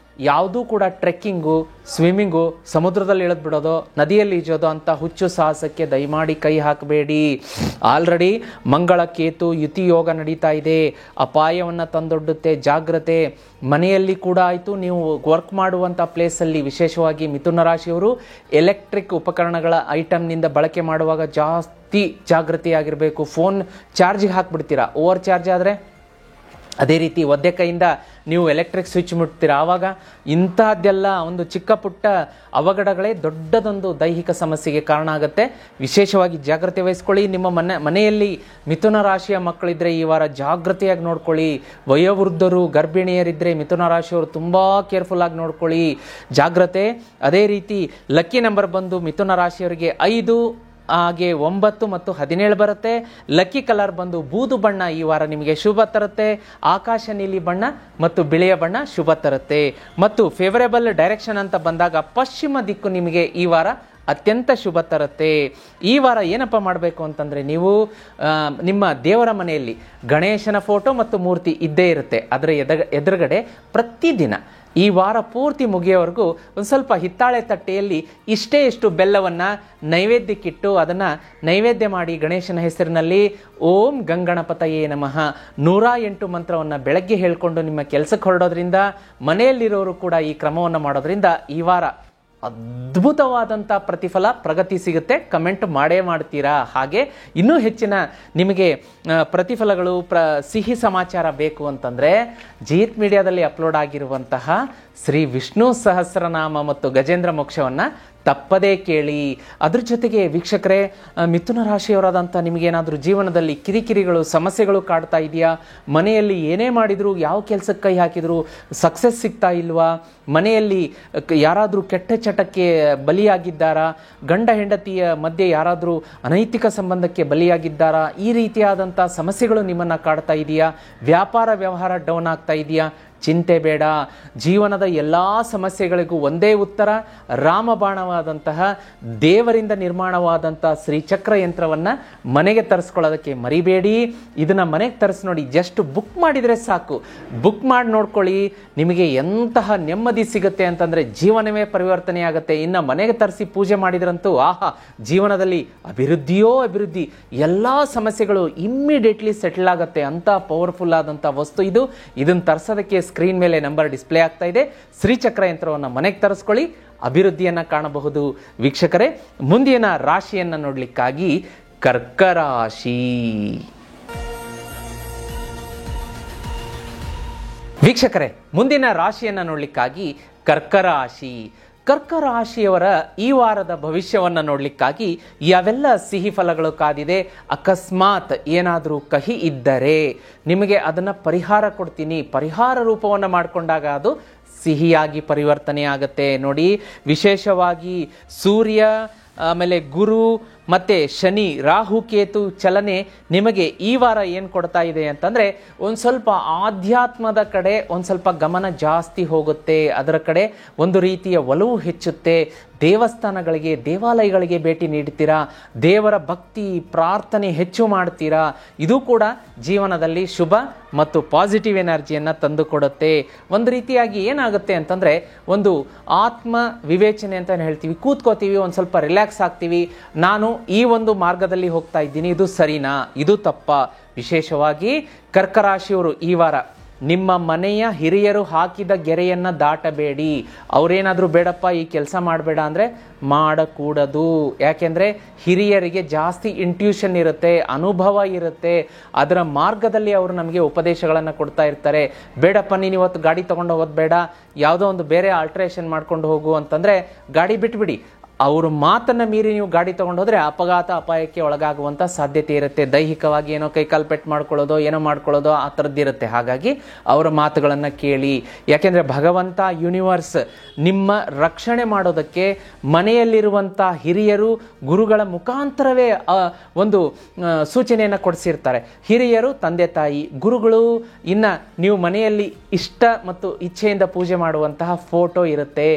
ಯಾವುದೂ ಕೂಡ ಟ್ರೆಕ್ಕಿಂಗು, ಸ್ವಿಮ್ಮಿಂಗು, ಸಮುದ್ರದಲ್ಲಿ ಇಳಿದ್ಬಿಡೋದು, ನದಿಯಲ್ಲಿ ಈಜೋದು ಅಂತ ಹುಚ್ಚು ಸಾಹಸಕ್ಕೆ ದಯಮಾಡಿ ಕೈ ಹಾಕಬೇಡಿ. ಆಲ್ರೆಡಿ ಮಂಗಳ ಕೇತು ಯುತಿ ಯೋಗ ನಡೀತಾ ಇದೆ, ಅಪಾಯವನ್ನು ತಂದೊಡ್ಡುತ್ತೆ. ಜಾಗ್ರತೆ. ಮನೆಯಲ್ಲಿ ಕೂಡ ಆಯಿತು, ನೀವು ವರ್ಕ್ ಮಾಡುವಂಥ ಪ್ಲೇಸಲ್ಲಿ ವಿಶೇಷವಾಗಿ ಮಿಥುನ ರಾಶಿಯವರು ಎಲೆಕ್ಟ್ರಿಕ್ ಉಪಕರಣಗಳ ಐಟಮ್ನಿಂದ ಬಳಕೆ ಮಾಡುವಾಗ ಜಾಸ್ತಿ ಜಾಗೃತಿಯಾಗಿರಬೇಕು. ಫೋನ್ ಚಾರ್ಜಿಗೆ ಹಾಕ್ಬಿಡ್ತೀರಾ, ಓವರ್ ಚಾರ್ಜ್ ಆದರೆ ಅದೇ ರೀತಿ ಒದ್ದೆ ಕೈಯಿಂದ ನೀವು ಎಲೆಕ್ಟ್ರಿಕ್ ಸ್ವಿಚ್ ಮುಟ್ತೀರಾ, ಆವಾಗ ಇಂತಹದ್ದೆಲ್ಲ ಒಂದು ಚಿಕ್ಕ ಪುಟ್ಟ ಅವಘಡಗಳೇ ದೊಡ್ಡದೊಂದು ದೈಹಿಕ ಸಮಸ್ಯೆಗೆ ಕಾರಣ ಆಗುತ್ತೆ. ವಿಶೇಷವಾಗಿ ಜಾಗ್ರತೆ ವಹಿಸ್ಕೊಳ್ಳಿ. ನಿಮ್ಮ ಮನೆಯಲ್ಲಿ ಮಿಥುನ ರಾಶಿಯ ಮಕ್ಕಳಿದ್ರೆ ಈ ವಾರ ಜಾಗೃತಿಯಾಗಿ ನೋಡ್ಕೊಳ್ಳಿ. ವಯೋವೃದ್ಧರು, ಗರ್ಭಿಣಿಯರಿದ್ದರೆ ಮಿಥುನ ರಾಶಿಯವರು ತುಂಬ ಕೇರ್ಫುಲ್ ಆಗಿ ನೋಡ್ಕೊಳ್ಳಿ. ಜಾಗ್ರತೆ. ಅದೇ ರೀತಿ ಲಕ್ಕಿ ನಂಬರ್ ಬಂದು ಮಿಥುನ ರಾಶಿಯವರಿಗೆ 5, ಹಾಗೆ 9 ಮತ್ತು 17 ಬರುತ್ತೆ. ಲಕ್ಕಿ ಕಲರ್ ಬಂದು ಬೂದು ಬಣ್ಣ ಈ ವಾರ ನಿಮಗೆ ಶುಭ ತರುತ್ತೆ. ಆಕಾಶ ನೀಲಿ ಬಣ್ಣ ಮತ್ತು ಬಿಳಿಯ ಬಣ್ಣ ಶುಭ ತರುತ್ತೆ. ಮತ್ತು ಫೇವರೇಬಲ್ ಡೈರೆಕ್ಷನ್ ಅಂತ ಬಂದಾಗ ಪಶ್ಚಿಮ ದಿಕ್ಕು ನಿಮಗೆ ಈ ವಾರ ಅತ್ಯಂತ ಶುಭ ತರುತ್ತೆ. ಈ ವಾರ ಏನಪ್ಪ ಮಾಡಬೇಕು ಅಂತಂದರೆ, ನೀವು ನಿಮ್ಮ ದೇವರ ಮನೆಯಲ್ಲಿ ಗಣೇಶನ ಫೋಟೋ ಮತ್ತು ಮೂರ್ತಿ ಇದ್ದೇ ಇರುತ್ತೆ. ಅದರ ಎದುರುಗಡೆ ಪ್ರತಿದಿನ ಈ ವಾರ ಪೂರ್ತಿ ಮುಗಿಯೋವರೆಗೂ ಒಂದು ಸ್ವಲ್ಪ ಹಿತ್ತಾಳೆ ತಟ್ಟೆಯಲ್ಲಿ ಇಷ್ಟು ಬೆಲ್ಲವನ್ನು ನೈವೇದ್ಯಕ್ಕಿಟ್ಟು ಅದನ್ನು ನೈವೇದ್ಯ ಮಾಡಿ ಗಣೇಶನ ಹೆಸರಿನಲ್ಲಿ ಓಂ ಗಂಗಣಪತಯೇ ನಮಃ 108 ಮಂತ್ರವನ್ನು ಬೆಳಗ್ಗೆ ಹೇಳಿಕೊಂಡು ನಿಮ್ಮ ಕೆಲಸಕ್ಕೆ ಹೊರಡೋದ್ರಿಂದ, ಮನೆಯಲ್ಲಿರೋರು ಕೂಡ ಈ ಕ್ರಮವನ್ನು ಮಾಡೋದ್ರಿಂದ ಈ ವಾರ ಅದ್ಭುತವಾದಂಥ ಪ್ರತಿಫಲ, ಪ್ರಗತಿ ಸಿಗುತ್ತೆ. ಕಮೆಂಟ್ ಮಾಡೇ ಮಾಡ್ತೀರಾ. ಹಾಗೆ ಇನ್ನೂ ಹೆಚ್ಚಿನ ನಿಮಗೆ ಪ್ರತಿಫಲಗಳು, ಸಿಹಿ ಸಮಾಚಾರ ಬೇಕು ಅಂತಂದರೆ ಜೀತ್ ಮೀಡಿಯಾದಲ್ಲಿ ಅಪ್ಲೋಡ್ ಆಗಿರುವಂತಹ ಶ್ರೀ ವಿಷ್ಣು ಸಹಸ್ರನಾಮ ಮತ್ತು ಗಜೇಂದ್ರ ಮೋಕ್ಷವನ್ನು ತಪ್ಪದೇ ಕೇಳಿ. ಅದ್ರ ಜೊತೆಗೆ ವೀಕ್ಷಕರೇ, ಮಿಥುನ ರಾಶಿಯವರಾದಂಥ ನಿಮಗೇನಾದರೂ ಜೀವನದಲ್ಲಿ ಕಿರಿಕಿರಿಗಳು, ಸಮಸ್ಯೆಗಳು ಕಾಡ್ತಾ ಇದೆಯಾ? ಮನೆಯಲ್ಲಿ ಏನೇ ಮಾಡಿದರೂ, ಯಾವ ಕೆಲಸಕ್ಕೆ ಕೈ ಹಾಕಿದರೂ ಸಕ್ಸಸ್ ಸಿಗ್ತಾ ಇಲ್ವಾ? ಮನೆಯಲ್ಲಿ ಯಾರಾದರೂ ಕೆಟ್ಟ ಚಟಕ್ಕೆ ಬಲಿಯಾಗಿದ್ದಾರಾ? ಗಂಡ ಹೆಂಡತಿಯ ಮಧ್ಯೆ ಯಾರಾದರೂ ಅನೈತಿಕ ಸಂಬಂಧಕ್ಕೆ ಬಲಿಯಾಗಿದ್ದಾರಾ? ಈ ರೀತಿಯಾದಂಥ ಸಮಸ್ಯೆಗಳು ನಿಮ್ಮನ್ನು ಕಾಡ್ತಾ ಇದೆಯಾ? ವ್ಯಾಪಾರ ವ್ಯವಹಾರ ಡೌನ್ ಆಗ್ತಾ ಇದೆಯಾ? ಚಿಂತೆ ಬೇಡ. ಜೀವನದ ಎಲ್ಲ ಸಮಸ್ಯೆಗಳಿಗೂ ಒಂದೇ ಉತ್ತರ. ರಾಮಬಾಣವಾದಂತಹ ದೇವರಿಂದ ನಿರ್ಮಾಣವಾದಂಥ ಶ್ರೀಚಕ್ರ ಯಂತ್ರವನ್ನು ಮನೆಗೆ ತರಿಸ್ಕೊಳ್ಳೋದಕ್ಕೆ ಮರಿಬೇಡಿ. ಇದನ್ನು ಮನೆಗೆ ತರಿಸಿ ನೋಡಿ, ಜಸ್ಟ್ ಬುಕ್ ಮಾಡಿದರೆ ಸಾಕು. ಬುಕ್ ಮಾಡಿ ನೋಡ್ಕೊಳ್ಳಿ, ನಿಮಗೆ ಎಂತಹ ನೆಮ್ಮದಿ ಸಿಗುತ್ತೆ ಅಂತಂದರೆ ಜೀವನವೇ ಪರಿವರ್ತನೆ ಆಗುತ್ತೆ. ಇನ್ನು ಮನೆಗೆ ತರಿಸಿ ಪೂಜೆ ಮಾಡಿದ್ರಂತೂ ಆಹಾ, ಜೀವನದಲ್ಲಿ ಅಭಿವೃದ್ಧಿಯೋ ಅಭಿವೃದ್ಧಿ. ಎಲ್ಲ ಸಮಸ್ಯೆಗಳು ಇಮ್ಮಿಡಿಯೇಟ್ಲಿ ಸೆಟಲ್ ಆಗುತ್ತೆ. ಅಂಥ ಪವರ್ಫುಲ್ ಆದಂಥ ವಸ್ತು ಇದು. ಇದನ್ನು ತರಿಸೋದಕ್ಕೆ ಸ್ಕ್ರೀನ್ ಮೇಲೆ ನಂಬರ್ ಡಿಸ್ಪ್ಲೇ ಆಗ್ತಾ ಇದೆ. ಶ್ರೀಚಕ್ರ ಯಂತ್ರವನ್ನು ಮನೆಗೆ ತರಿಸ್ಕೊಳ್ಳಿ, ಅಭಿವೃದ್ಧಿಯನ್ನು ಕಾಣಬಹುದು. ವೀಕ್ಷಕರೇ, ಮುಂದಿನ ರಾಶಿಯನ್ನು ನೋಡಲಿಕ್ಕಾಗಿ ಕರ್ಕರಾಶಿ. ವೀಕ್ಷಕರೇ, ಮುಂದಿನ ರಾಶಿಯನ್ನು ನೋಡಲಿಕ್ಕಾಗಿ ಕರ್ಕರಾಶಿ. ಕರ್ಕರಾಶಿಯವರ ಈ ವಾರದ ಭವಿಷ್ಯವನ್ನು ನೋಡಲಿಕ್ಕಾಗಿ ಯಾವೆಲ್ಲ ಸಿಹಿ ಫಲಗಳು ಕಾದಿದೆ. ಅಕಸ್ಮಾತ್ ಏನಾದರೂ ಕಹಿ ಇದ್ದರೆ ನಿಮಗೆ ಅದನ್ನು ಪರಿಹಾರ ಕೊಡ್ತೀನಿ. ಪರಿಹಾರ ರೂಪವನ್ನು ಮಾಡಿಕೊಂಡಾಗ ಅದು ಸಿಹಿಯಾಗಿ ಪರಿವರ್ತನೆ ಆಗುತ್ತೆ. ನೋಡಿ, ವಿಶೇಷವಾಗಿ ಸೂರ್ಯ, ಆಮೇಲೆ ಗುರು ಮತ್ತು ಶನಿ, ರಾಹು, ಕೇತು ಚಲನೆ ನಿಮಗೆ ಈ ವಾರ ಏನು ಕೊಡ್ತಾ ಇದೆ ಅಂತಂದರೆ, ಒಂದು ಸ್ವಲ್ಪ ಆಧ್ಯಾತ್ಮದ ಕಡೆ ಒಂದು ಸ್ವಲ್ಪ ಗಮನ ಜಾಸ್ತಿ ಹೋಗುತ್ತೆ. ಅದರ ಕಡೆ ಒಂದು ರೀತಿಯ ಒಲವು ಹೆಚ್ಚುತ್ತೆ. ದೇವಸ್ಥಾನಗಳಿಗೆ, ದೇವಾಲಯಗಳಿಗೆ ಭೇಟಿ ನೀಡ್ತೀರಾ. ದೇವರ ಭಕ್ತಿ, ಪ್ರಾರ್ಥನೆ ಹೆಚ್ಚು ಮಾಡ್ತೀರಾ. ಇದು ಕೂಡ ಜೀವನದಲ್ಲಿ ಶುಭ ಮತ್ತು ಪಾಸಿಟಿವ್ ಎನರ್ಜಿಯನ್ನು ತಂದುಕೊಡುತ್ತೆ. ಒಂದು ರೀತಿಯಾಗಿ ಏನಾಗುತ್ತೆ ಅಂತಂದರೆ, ಒಂದು ಆತ್ಮ ವಿವೇಚನೆ ಅಂತ ಹೇಳ್ತೀವಿ. ಕೂತ್ಕೋತೀವಿ, ಒಂದು ಸ್ವಲ್ಪ ರಿಲ್ಯಾಕ್ಸ್ ಆಗ್ತೀವಿ. ನಾನು ಈ ಒಂದು ಮಾರ್ಗದಲ್ಲಿ ಹೋಗ್ತಾ ಇದ್ದೀನಿ, ಇದು ಸರಿನಾ, ಇದು ತಪ್ಪಾ? ವಿಶೇಷವಾಗಿ ಕರ್ಕರಾಶಿಯವರು ಈ ವಾರ ನಿಮ್ಮ ಮನೆಯ ಹಿರಿಯರು ಹಾಕಿದ ಗೆರೆಯನ್ನು ದಾಟಬೇಡಿ. ಅವರೇನಾದರೂ ಬೇಡಪ್ಪ ಈ ಕೆಲಸ ಮಾಡಬೇಡ ಅಂದರೆ ಮಾಡಕೂಡದು. ಯಾಕೆಂದರೆ ಹಿರಿಯರಿಗೆ ಜಾಸ್ತಿ ಇಂಟ್ಯೂಷನ್ ಇರುತ್ತೆ, ಅನುಭವ ಇರುತ್ತೆ, ಅದರ ಮಾರ್ಗದಲ್ಲಿ ಅವರು ನಮಗೆ ಉಪದೇಶಗಳನ್ನು ಕೊಡ್ತಾ ಇರ್ತಾರೆ. ಬೇಡಪ್ಪ ನೀನು ಇವತ್ತು ಗಾಡಿ ತೊಗೊಂಡು ಹೋಗೋದು ಬೇಡ, ಯಾವುದೋ ಒಂದು ಬೇರೆ ಆಲ್ಟ್ರೇಷನ್ ಮಾಡ್ಕೊಂಡು ಹೋಗು ಅಂತಂದರೆ ಗಾಡಿ ಬಿಟ್ಬಿಡಿ. ಅವ್ರ ಮಾತನ್ನು ಮೀರಿ ನೀವು ಗಾಡಿ ತೊಗೊಂಡು ಹೋದರೆ ಅಪಘಾತ ಅಪಾಯಕ್ಕೆ ಒಳಗಾಗುವಂಥ ಸಾಧ್ಯತೆ ಇರುತ್ತೆ. ದೈಹಿಕವಾಗಿ ಏನೋ ಕೈಕಾಲು ಪೆಟ್ಟು ಮಾಡ್ಕೊಳ್ಳೋದು, ಏನೋ ಮಾಡ್ಕೊಳ್ಳೋದು ಆ ಥರದ್ದಿರುತ್ತೆ. ಹಾಗಾಗಿ ಅವರ ಮಾತುಗಳನ್ನು ಕೇಳಿ. ಯಾಕೆಂದರೆ ಭಗವಂತ ಯೂನಿವರ್ಸ್ ನಿಮ್ಮ ರಕ್ಷಣೆ ಮಾಡೋದಕ್ಕೆ ಮನೆಯಲ್ಲಿರುವಂಥ ಹಿರಿಯರು ಗುರುಗಳ ಮುಖಾಂತರವೇ ಒಂದು ಸೂಚನೆಯನ್ನು ಕೊಡಿಸಿರ್ತಾರೆ. ಹಿರಿಯರು ತಂದೆ ತಾಯಿ, ಗುರುಗಳು, ಇನ್ನು ನೀವು ಮನೆಯಲ್ಲಿ ಇಷ್ಟ ಮತ್ತು ಇಚ್ಛೆಯಿಂದ ಪೂಜೆ ಮಾಡುವಂತಹ ಫೋಟೋ ಇರುತ್ತೆ.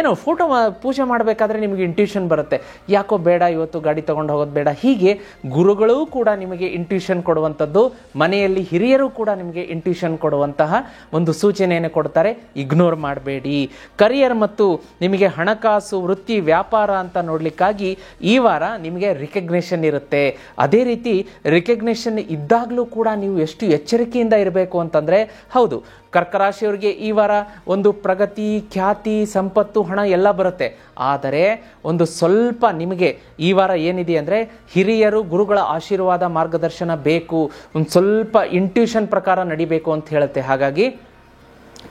ಏನೋ ಫೋಟೋ ಪೂಜೆ ಮಾಡಬೇಕು ನಿಮಗೆ ಇಂಟ್ಯೂಷನ್ ಬರುತ್ತೆ, ಯಾಕೋ ಬೇಡ ಇವತ್ತು ಗಾಡಿ ತಗೊಂಡು ಹೋಗೋದು ಬೇಡ. ಹೀಗೆ ಗುರುಗಳು ಕೂಡ ನಿಮಗೆ ಇಂಟ್ಯೂಷನ್ ಕೊಡುವಂಥದ್ದು, ಮನೆಯಲ್ಲಿ ಹಿರಿಯರು ಕೂಡ ನಿಮಗೆ ಇಂಟ್ಯೂಷನ್ ಕೊಡುವಂತಹ ಒಂದು ಸೂಚನೆಯನ್ನು ಕೊಡ್ತಾರೆ. ಇಗ್ನೋರ್ ಮಾಡಬೇಡಿ. ಕರಿಯರ್ ಮತ್ತು ನಿಮಗೆ ಹಣಕಾಸು, ವೃತ್ತಿ, ವ್ಯಾಪಾರ ಅಂತ ನೋಡ್ಲಿಕ್ಕಾಗಿ ಈ ವಾರ ನಿಮಗೆ ರಿಕಗ್ನಿಷನ್ ಇರುತ್ತೆ. ಅದೇ ರೀತಿ ರಿಕಗ್ನಿಷನ್ ಇದ್ದಾಗಲೂ ಕೂಡ ನೀವು ಎಷ್ಟು ಎಚ್ಚರಿಕೆಯಿಂದ ಇರಬೇಕು ಅಂತಂದ್ರೆ, ಹೌದು, ಕರ್ಕರಾಶಿಯವರಿಗೆ ಈ ವಾರ ಒಂದು ಪ್ರಗತಿ, ಖ್ಯಾತಿ, ಸಂಪತ್ತು, ಹಣ ಎಲ್ಲ ಬರುತ್ತೆ. ಆದರೆ ಒಂದು ಸ್ವಲ್ಪ ನಿಮಗೆ ಈ ವಾರ ಏನಿದೆ ಅಂದರೆ ಹಿರಿಯರು ಗುರುಗಳ ಆಶೀರ್ವಾದ, ಮಾರ್ಗದರ್ಶನ ಬೇಕು. ಒಂದು ಸ್ವಲ್ಪ ಇಂಟ್ಯೂಷನ್ ಪ್ರಕಾರ ನಡಿಬೇಕು ಅಂತ ಹೇಳುತ್ತೆ. ಹಾಗಾಗಿ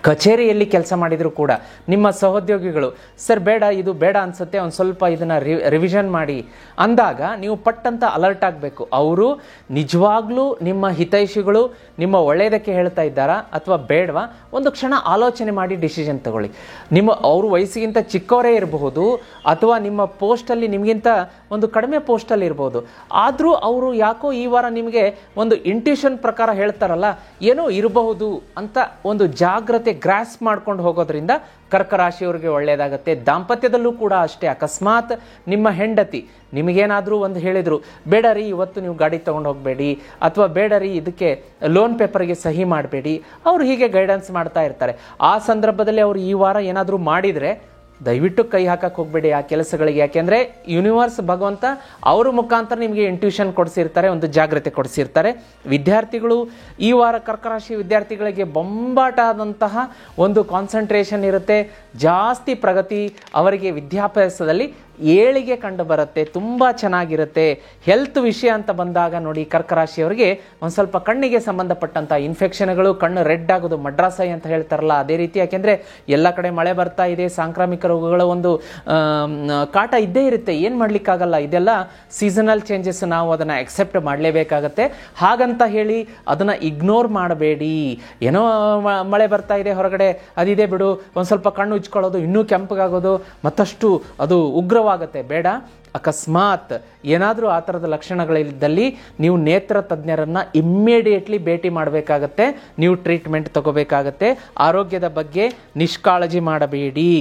ಕಚೇರಿಯಲ್ಲಿ ಕೆಲಸ ಮಾಡಿದರೂ ಕೂಡ ನಿಮ್ಮ ಸಹೋದ್ಯೋಗಿಗಳು ಸರ್ ಬೇಡ, ಇದು ಬೇಡ ಅನ್ಸುತ್ತೆ, ಒಂದು ಸ್ವಲ್ಪ ಇದನ್ನು ರಿವಿಷನ್ ಮಾಡಿ ಅಂದಾಗ ನೀವು ಪಟ್ಟಂತ ಅಲರ್ಟ್ ಆಗಬೇಕು. ಅವರು ನಿಜವಾಗ್ಲೂ ನಿಮ್ಮ ಹಿತೈಷಿಗಳು ನಿಮ್ಮ ಒಳ್ಳೆಯದಕ್ಕೆ ಹೇಳ್ತಾ ಇದ್ದಾರಾ ಅಥವಾ ಬೇಡವಾ, ಒಂದು ಕ್ಷಣ ಆಲೋಚನೆ ಮಾಡಿ ಡಿಸಿಷನ್ ತಗೊಳ್ಳಿ. ಅವರು ವಯಸ್ಸಿಗಿಂತ ಚಿಕ್ಕವರೇ ಇರಬಹುದು ಅಥವಾ ನಿಮ್ಮ ಪೋಸ್ಟಲ್ಲಿ ನಿಮಗಿಂತ ಒಂದು ಕಡಿಮೆ ಪೋಸ್ಟಲ್ಲಿ ಇರಬಹುದು. ಆದರೂ ಅವರು ಯಾಕೋ ಈ ವಾರ ನಿಮಗೆ ಒಂದು ಇಂಟ್ಯೂಷನ್ ಪ್ರಕಾರ ಹೇಳ್ತಾರಲ್ಲ, ಏನೋ ಇರಬಹುದು ಅಂತ ಒಂದು ಜಾಗ್ರತೆ ಗ್ರಾಸ್ ಮಾಡ್ಕೊಂಡು ಹೋಗೋದ್ರಿಂದ ಕರ್ಕರಾಶಿಯವರಿಗೆ ಒಳ್ಳೆಯದಾಗುತ್ತೆ. ದಾಂಪತ್ಯದಲ್ಲೂ ಕೂಡ ಅಷ್ಟೇ. ಅಕಸ್ಮಾತ್ ನಿಮ್ಮ ಹೆಂಡತಿ ನಿಮಗೇನಾದರೂ ಒಂದು ಹೇಳಿದರು, ಬೇಡ ರೀ ಇವತ್ತು ನೀವು ಗಾಡಿ ತೊಗೊಂಡು ಹೋಗಬೇಡಿ, ಅಥವಾ ಬೇಡ ರೀ ಇದಕ್ಕೆ ಲೋನ್ ಪೇಪರ್ಗೆ ಸಹಿ ಮಾಡಬೇಡಿ, ಅವರು ಹೀಗೆ ಗೈಡೆನ್ಸ್ ಮಾಡ್ತಾ ಇರ್ತಾರೆ. ಆ ಸಂದರ್ಭದಲ್ಲಿ ಅವರು ಈ ವಾರ ಏನಾದರೂ ಮಾಡಿದರೆ ದಯವಿಟ್ಟು ಕೈ ಹಾಕಕ್ಕೆ ಹೋಗಬೇಡಿ ಆ ಕೆಲಸಗಳಿಗೆ. ಯಾಕೆಂದರೆ ಯೂನಿವರ್ಸ್ ಭಗವಂತ ಅವರ ಮುಖಾಂತರ ನಿಮಗೆ ಇಂಟ್ಯೂಷನ್ ಕೊಡಿಸಿರ್ತಾರೆ, ಒಂದು ಜಾಗ್ರತೆ ಕೊಡಿಸಿರ್ತಾರೆ. ವಿದ್ಯಾರ್ಥಿಗಳು ಈ ವಾರ ಕರ್ಕರಾಶಿ ವಿದ್ಯಾರ್ಥಿಗಳಿಗೆ ಬೊಂಬಾಟ ಆದಂತಹ ಒಂದು ಕಾನ್ಸಂಟ್ರೇಷನ್ ಇರುತ್ತೆ. ಜಾಸ್ತಿ ಪ್ರಗತಿ ಅವರಿಗೆ ವಿದ್ಯಾಭ್ಯಾಸದಲ್ಲಿ ಏಳಿಗೆ ಕಂಡು ಬರುತ್ತೆ, ತುಂಬ ಚೆನ್ನಾಗಿರುತ್ತೆ. ಹೆಲ್ತ್ ವಿಷಯ ಅಂತ ಬಂದಾಗ ನೋಡಿ, ಕರ್ಕರಾಶಿಯವರಿಗೆ ಒಂದು ಸ್ವಲ್ಪ ಕಣ್ಣಿಗೆ ಸಂಬಂಧಪಟ್ಟಂಥ ಇನ್ಫೆಕ್ಷನ್ಗಳು, ಕಣ್ಣು ರೆಡ್ ಆಗೋದು, ಮಡ್ರಾಸೈ ಅಂತ ಹೇಳ್ತಾರಲ್ಲ ಅದೇ ರೀತಿ. ಯಾಕೆಂದರೆ ಎಲ್ಲ ಕಡೆ ಮಳೆ ಬರ್ತಾ ಇದೆ, ಸಾಂಕ್ರಾಮಿಕ ರೋಗಗಳ ಒಂದು ಕಾಟ ಇದ್ದೇ ಇರುತ್ತೆ, ಏನು ಮಾಡಲಿಕ್ಕಾಗಲ್ಲ. ಇದೆಲ್ಲ ಸೀಸನಲ್ ಚೇಂಜಸ್, ನಾವು ಅದನ್ನು ಅಕ್ಸೆಪ್ಟ್ ಮಾಡಲೇಬೇಕಾಗತ್ತೆ. ಹಾಗಂತ ಹೇಳಿ ಅದನ್ನು ಇಗ್ನೋರ್ ಮಾಡಬೇಡಿ. ಏನೋ ಮಳೆ ಬರ್ತಾ ಇದೆ ಹೊರಗಡೆ, ಅದಿದೆ ಬಿಡು, ಒಂದು ಸ್ವಲ್ಪ ಕಣ್ಣು ಉಜ್ಕೊಳ್ಳೋದು, ಇನ್ನೂ ಕೆಂಪಗಾಗೋದು, ಮತ್ತಷ್ಟು ಅದು ಉಗ್ರವಾಗುತ್ತೆ, ಬೇಡ. ಅಕಸ್ಮಾತ್ ಏನಾದರೂ ಆ ಥರದ ಲಕ್ಷಣಗಳಿದ್ದಲ್ಲಿ ನೀವು ನೇತ್ರ ತಜ್ಞರನ್ನು ಇಮ್ಮಿಡಿಯೇಟ್ಲಿ ಭೇಟಿ ಮಾಡಬೇಕಾಗತ್ತೆ, ನೀವು ಟ್ರೀಟ್ಮೆಂಟ್ ತಗೋಬೇಕಾಗತ್ತೆ. ಆರೋಗ್ಯದ ಬಗ್ಗೆ ನಿಷ್ಕಾಳಜಿ ಮಾಡಬೇಡಿ.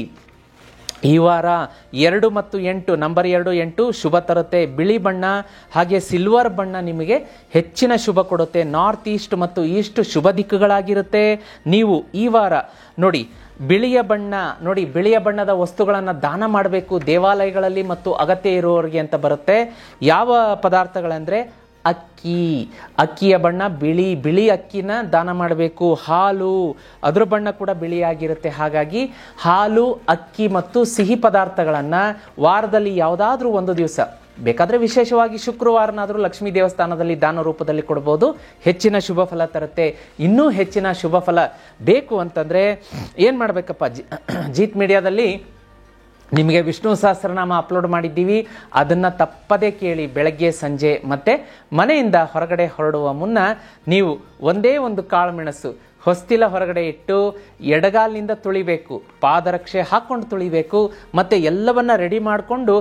ಈ ವಾರ 2 ಮತ್ತು 8, ನಂಬರ್ 2, 8 ಶುಭ ತರುತ್ತೆ. ಬಿಳಿ ಬಣ್ಣ ಹಾಗೆ ಸಿಲ್ವರ್ ಬಣ್ಣ ನಿಮಗೆ ಹೆಚ್ಚಿನ ಶುಭ ಕೊಡುತ್ತೆ. ನಾರ್ತ್ ಈಸ್ಟ್ ಮತ್ತು ಈಸ್ಟ್ ಶುಭ ದಿಕ್ಕುಗಳಾಗಿರುತ್ತೆ. ನೀವು ಈ ವಾರ ನೋಡಿ ಬಿಳಿಯ ಬಣ್ಣದ ವಸ್ತುಗಳನ್ನು ದಾನ ಮಾಡಬೇಕು ದೇವಾಲಯಗಳಲ್ಲಿ ಮತ್ತು ಅಗತ್ಯ ಇರುವವರಿಗೆ ಅಂತ ಬರುತ್ತೆ. ಯಾವ ಪದಾರ್ಥಗಳಂದರೆ ಅಕ್ಕಿಯ ಬಣ್ಣ ಬಿಳಿ ಅಕ್ಕಿನ ದಾನ ಮಾಡಬೇಕು. ಹಾಲು, ಅದರ ಬಣ್ಣ ಕೂಡ ಬಿಳಿಯಾಗಿರುತ್ತೆ. ಹಾಗಾಗಿ ಹಾಲು, ಅಕ್ಕಿ ಮತ್ತು ಸಿಹಿ ಪದಾರ್ಥಗಳನ್ನು ವಾರದಲ್ಲಿ ಯಾವುದಾದ್ರೂ ಒಂದು ದಿವಸ, ಬೇಕಾದರೆ ವಿಶೇಷವಾಗಿ ಶುಕ್ರವಾರನಾದರೂ ಲಕ್ಷ್ಮೀ ದೇವಸ್ಥಾನದಲ್ಲಿ ದಾನ ರೂಪದಲ್ಲಿ ಕೊಡ್ಬೋದು, ಹೆಚ್ಚಿನ ಶುಭ ಫಲ ತರುತ್ತೆ. ಇನ್ನೂ ಹೆಚ್ಚಿನ ಶುಭ ಫಲ ಬೇಕು ಅಂತಂದರೆ ಏನು ಮಾಡಬೇಕಪ್ಪ, ಜೀತ್ ಮೀಡಿಯಾದಲ್ಲಿ ನಿಮಗೆ ವಿಷ್ಣು ಸಹಸ್ರನಾಮ ಅಪ್ಲೋಡ್ ಮಾಡಿದ್ದೀವಿ, ಅದನ್ನು ತಪ್ಪದೇ ಕೇಳಿ. ಬೆಳಗ್ಗೆ ಸಂಜೆ ಮತ್ತು ಮನೆಯಿಂದ ಹೊರಗಡೆ ಹೊರಡುವ ಮುನ್ನ ನೀವು ಒಂದೇ ಒಂದು ಕಾಳುಮೆಣಸು ಹೊಸ್ತಿಲ ಹೊರಗಡೆ ಇಟ್ಟು ಎಡಗಾಲಿನಿಂದ ತುಳಿಬೇಕು, ಪಾದರಕ್ಷೆ ಹಾಕ್ಕೊಂಡು ತುಳಿಬೇಕು, ಮತ್ತು ಎಲ್ಲವನ್ನ ರೆಡಿ ಮಾಡಿಕೊಂಡು